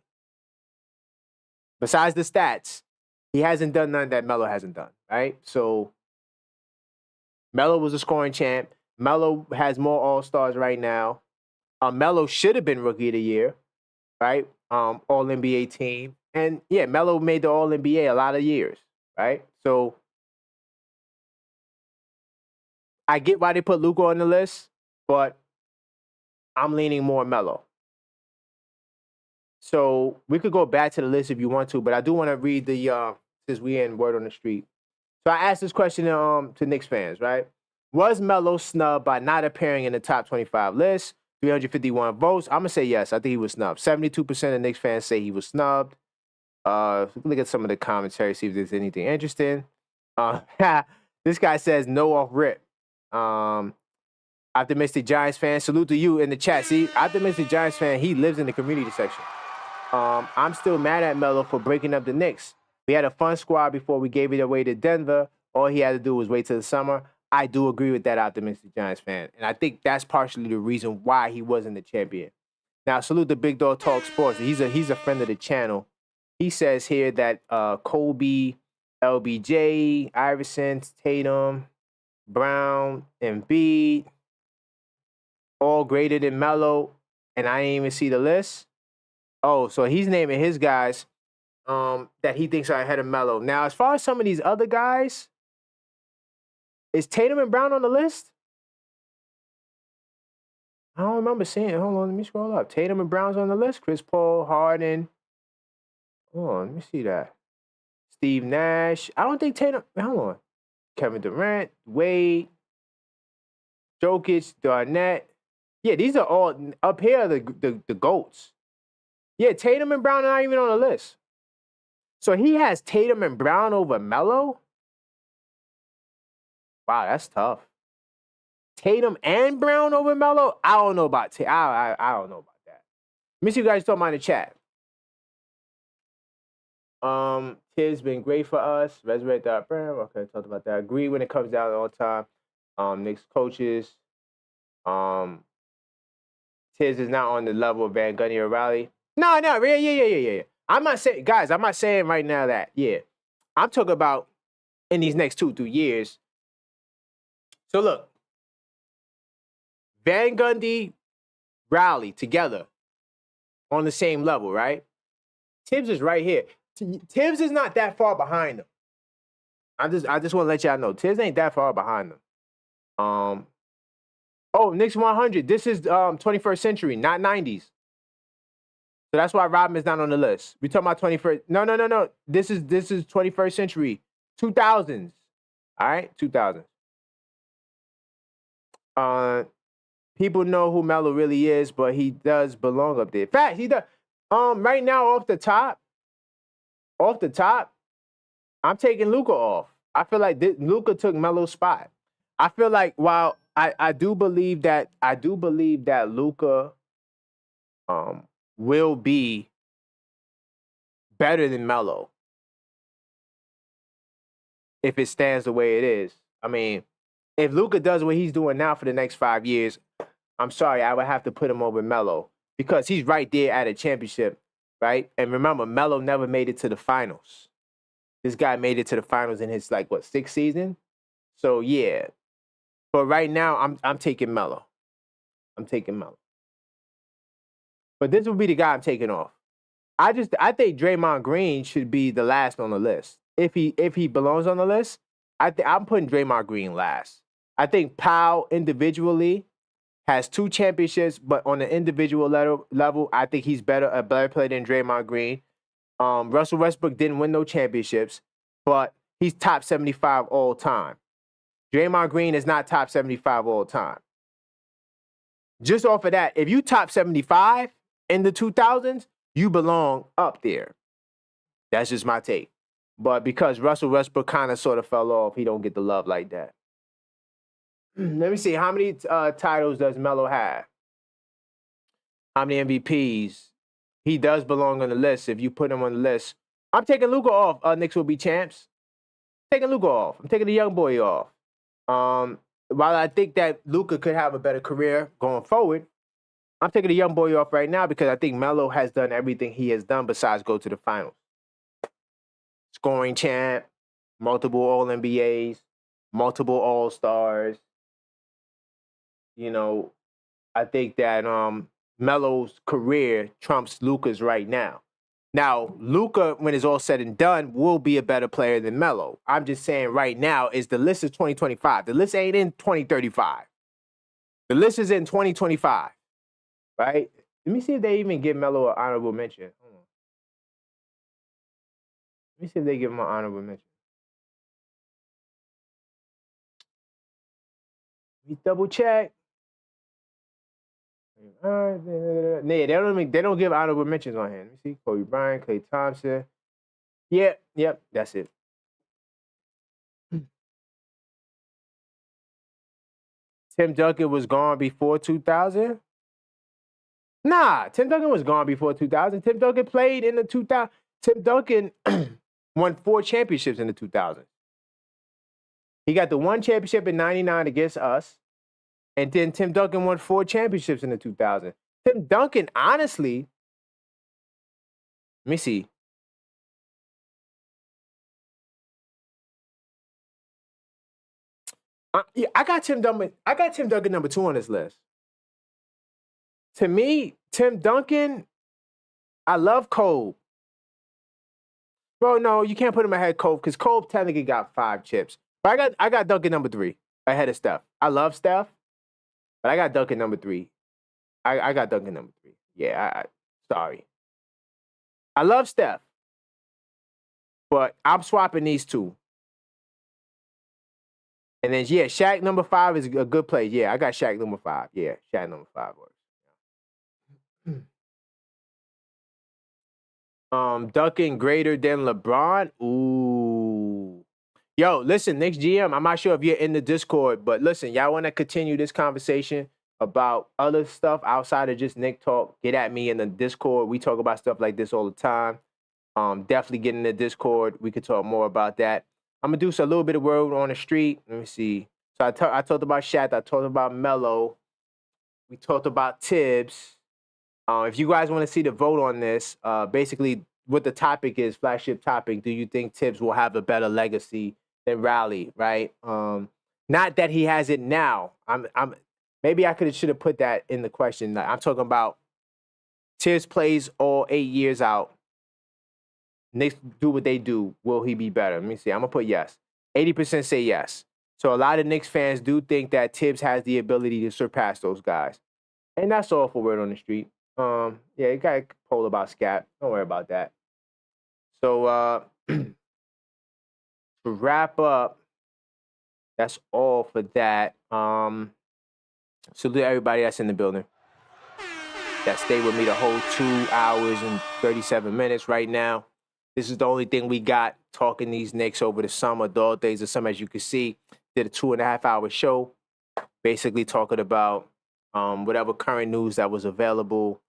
Besides the stats, he hasn't done nothing that Melo hasn't done, right? So Melo was a scoring champ. Melo has more All-Stars right now. Melo should have been Rookie of the Year, right? All-NBA team. And, yeah, Melo made the All-NBA a lot of years, right? So I get why they put Luka on the list, but I'm leaning more Melo. So we could go back to the list if you want to, but I do want to read the since we in Word on the Street. So I asked this question to Knicks fans, right? Was Melo snubbed by not appearing in the top 25 list? 351 votes. I'm gonna say yes. I think he was snubbed. 72% of Knicks fans say he was snubbed. Look at some of the commentary, see if there's anything interesting. This guy says no off rip. Optimistic Giants fan, salute to you in the chat. See, Optimistic Giants fan, he lives in the community section. I'm still mad at Melo for breaking up the Knicks. We had a fun squad before we gave it away to Denver. All he had to do was wait till the summer. I do agree with that Optimistic Giants fan. And I think that's partially the reason why he wasn't the champion. Now, salute the Big Dog Talk Sports. He's a friend of the channel. He says here that Kobe, LBJ, Iverson, Tatum, Brown, Embiid, all greater than Melo, and I didn't even see the list. Oh, so he's naming his guys that he thinks are ahead of Melo. Now, as far as some of these other guys, is Tatum and Brown on the list? I don't remember seeing it. Hold on, let me scroll up. Tatum and Brown's on the list. Chris Paul, Harden. Hold on, let me see that. Steve Nash. I don't think Tatum. Hold on. Kevin Durant, Wade, Jokic, Garnett. Yeah, these are all up here. The GOATs. Yeah, Tatum and Brown are not even on the list. So he has Tatum and Brown over Melo? Wow, that's tough. Tatum and Brown over Melo? I don't know about I don't know about that. Let me see you guys talking about in the chat. Thibs been great for us. Resurrect that brand. Okay, talked about that. Agree when it comes down all the time. Knicks coaches. Thibs is not on the level of Van Gundy or Riley. No, yeah. I'm not saying, guys, I'm not saying right now that, yeah. I'm talking about in these next 2-3 years. So look, Van Gundy, Riley together on the same level, right? Thibs is right here. Thibs is not that far behind them. I just want to let y'all know, Thibs ain't that far behind them. Oh, Knicks 100. This is 21st century, not 90s. So that's why Rodman's not on the list. We talking about 21st. No. This is 21st century, 2000s. All right, 2000s. People know who Melo really is, but he does belong up there. In fact, he does. Right now, off the top, I'm taking Luka off. I feel like Luka took Melo's spot. I feel like while I do believe that Luka will be better than Melo if it stands the way it is. I mean, if Luka does what he's doing now for the next 5 years, I'm sorry, I would have to put him over Melo because he's right there at a championship, right? And remember, Melo never made it to the finals. This guy made it to the finals in his 6th season. So yeah, but right now I'm taking Melo. But this would be the guy I'm taking off. I think Draymond Green should be the last on the list. If he belongs on the list, I'm putting Draymond Green last. I think Powell individually has 2 championships, but on the individual level, I think he's a better player than Draymond Green. Russell Westbrook didn't win no championships, but he's top 75 all time. Draymond Green is not top 75 all time. Just off of that, if you top 75 in the 2000s, you belong up there. That's just my take. But because Russell Westbrook kind of sort of fell off, he don't get the love like that. Let me see. How many titles does Melo have? How many MVPs? He does belong on the list. If you put him on the list, I'm taking Luka off. Knicks will be champs. Taking Luka off. I'm taking the young boy off. While I think that Luka could have a better career going forward, I'm taking the young boy off right now because I think Melo has done everything he has done besides go to the finals. Scoring champ, multiple All-NBAs, multiple All-Stars. You know, I think that Melo's career trumps Luka's right now. Now, Luka, when it's all said and done, will be a better player than Melo. I'm just saying right now is the list is 2025. The list ain't in 2035. The list is in 2025, right? Let me see if they even give Melo an honorable mention. Hold on. Let me see if they give him an honorable mention. Let me double check. Nah, they don't give honorable mentions on him. Let me see. Kobe Bryant, Klay Thompson. Yep, that's it. Tim Duncan was gone before 2000? Nah, Tim Duncan was gone before 2000. Tim Duncan played in the 2000. Tim Duncan won 4 championships in the 2000s. He got the 1 championship in 99 against us. And then Tim Duncan won 4 championships in the 2000s. Tim Duncan, honestly, let me see. Yeah, I got Tim Duncan number 2 on this list. To me, Tim Duncan, I love Cole. Bro, no, you can't put him ahead of Cole because Cole technically got 5 chips. But I got Duncan number 3 ahead of Steph. I love Steph, but I got Duncan number 3. I got Duncan number 3. Yeah, sorry. I love Steph, but I'm swapping these 2. And then, yeah, Shaq number 5 is a good play. Yeah, I got Shaq number 5. Yeah, Shaq number 5 works. Duncan greater than LeBron? Ooh. Yo, listen, Knicks GM, I'm not sure if you're in the Discord, but listen, y'all want to continue this conversation about other stuff outside of just Knick talk, get at me in the Discord. We talk about stuff like this all the time. Definitely get in the Discord. We could talk more about that. I'm going to do a little bit of word on the street. Let me see. So I talked about Shaq. I talked about Melo. We talked about Thibs. If you guys want to see the vote on this, basically what the topic is, flagship topic, do you think Thibs will have a better legacy than Riley, right? Not that he has it now. Maybe I should have put that in the question. I'm talking about Thibs plays all 8 years out. Knicks do what they do. Will he be better? Let me see. I'm going to put yes. 80% say yes. So a lot of Knicks fans do think that Thibs has the ability to surpass those guys. And that's all for word on the street. Yeah, you got a poll about Scat. Don't worry about that. So to wrap up, that's all for that. Salute everybody that's in the building. That stayed with me the whole 2 hours and 37 minutes right now. This is the only thing we got talking these Knicks over the summer, dog days of summer, as you can see. Did a 2.5-hour show, basically talking about whatever current news that was available.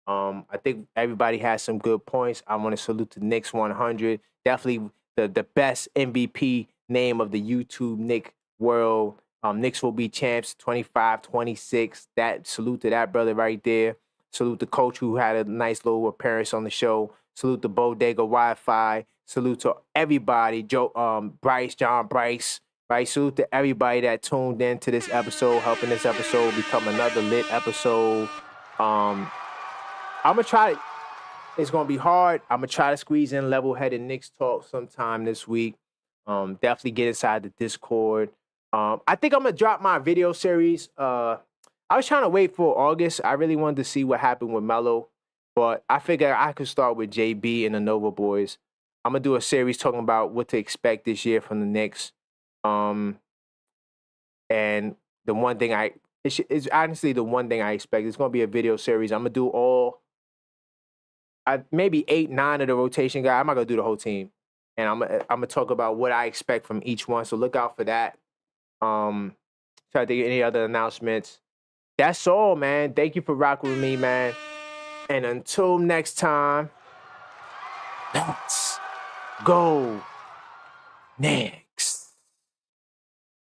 I think everybody has some good points. I want to salute the Knicks 100. Definitely the best MVP name of the YouTube Knick world. Knicks will be champs 25-26. That salute to that brother right there. Salute the coach who had a nice little appearance on the show. Salute the Bodega Wi-Fi. Salute to everybody. John Bryce, right? Salute to everybody that tuned in to this episode, helping this episode become another lit episode. I'm going to try. It's going to be hard. I'm going to try to squeeze in level-headed Knicks talk sometime this week. Definitely get inside the Discord. I think I'm going to drop my video series. I was trying to wait for August. I really wanted to see what happened with Melo. But I figured I could start with JB and the Nova Boys. I'm going to do a series talking about what to expect this year from the Knicks. And the one thing it's honestly the one thing I expect. It's going to be a video series. I'm going to do maybe 8, 9 of the rotation guy. I'm not going to do the whole team. And I'm going to talk about what I expect from each one. So look out for that. Try to think of any other announcements. That's all, man. Thank you for rocking with me, man. And until next time, let's go Knicks.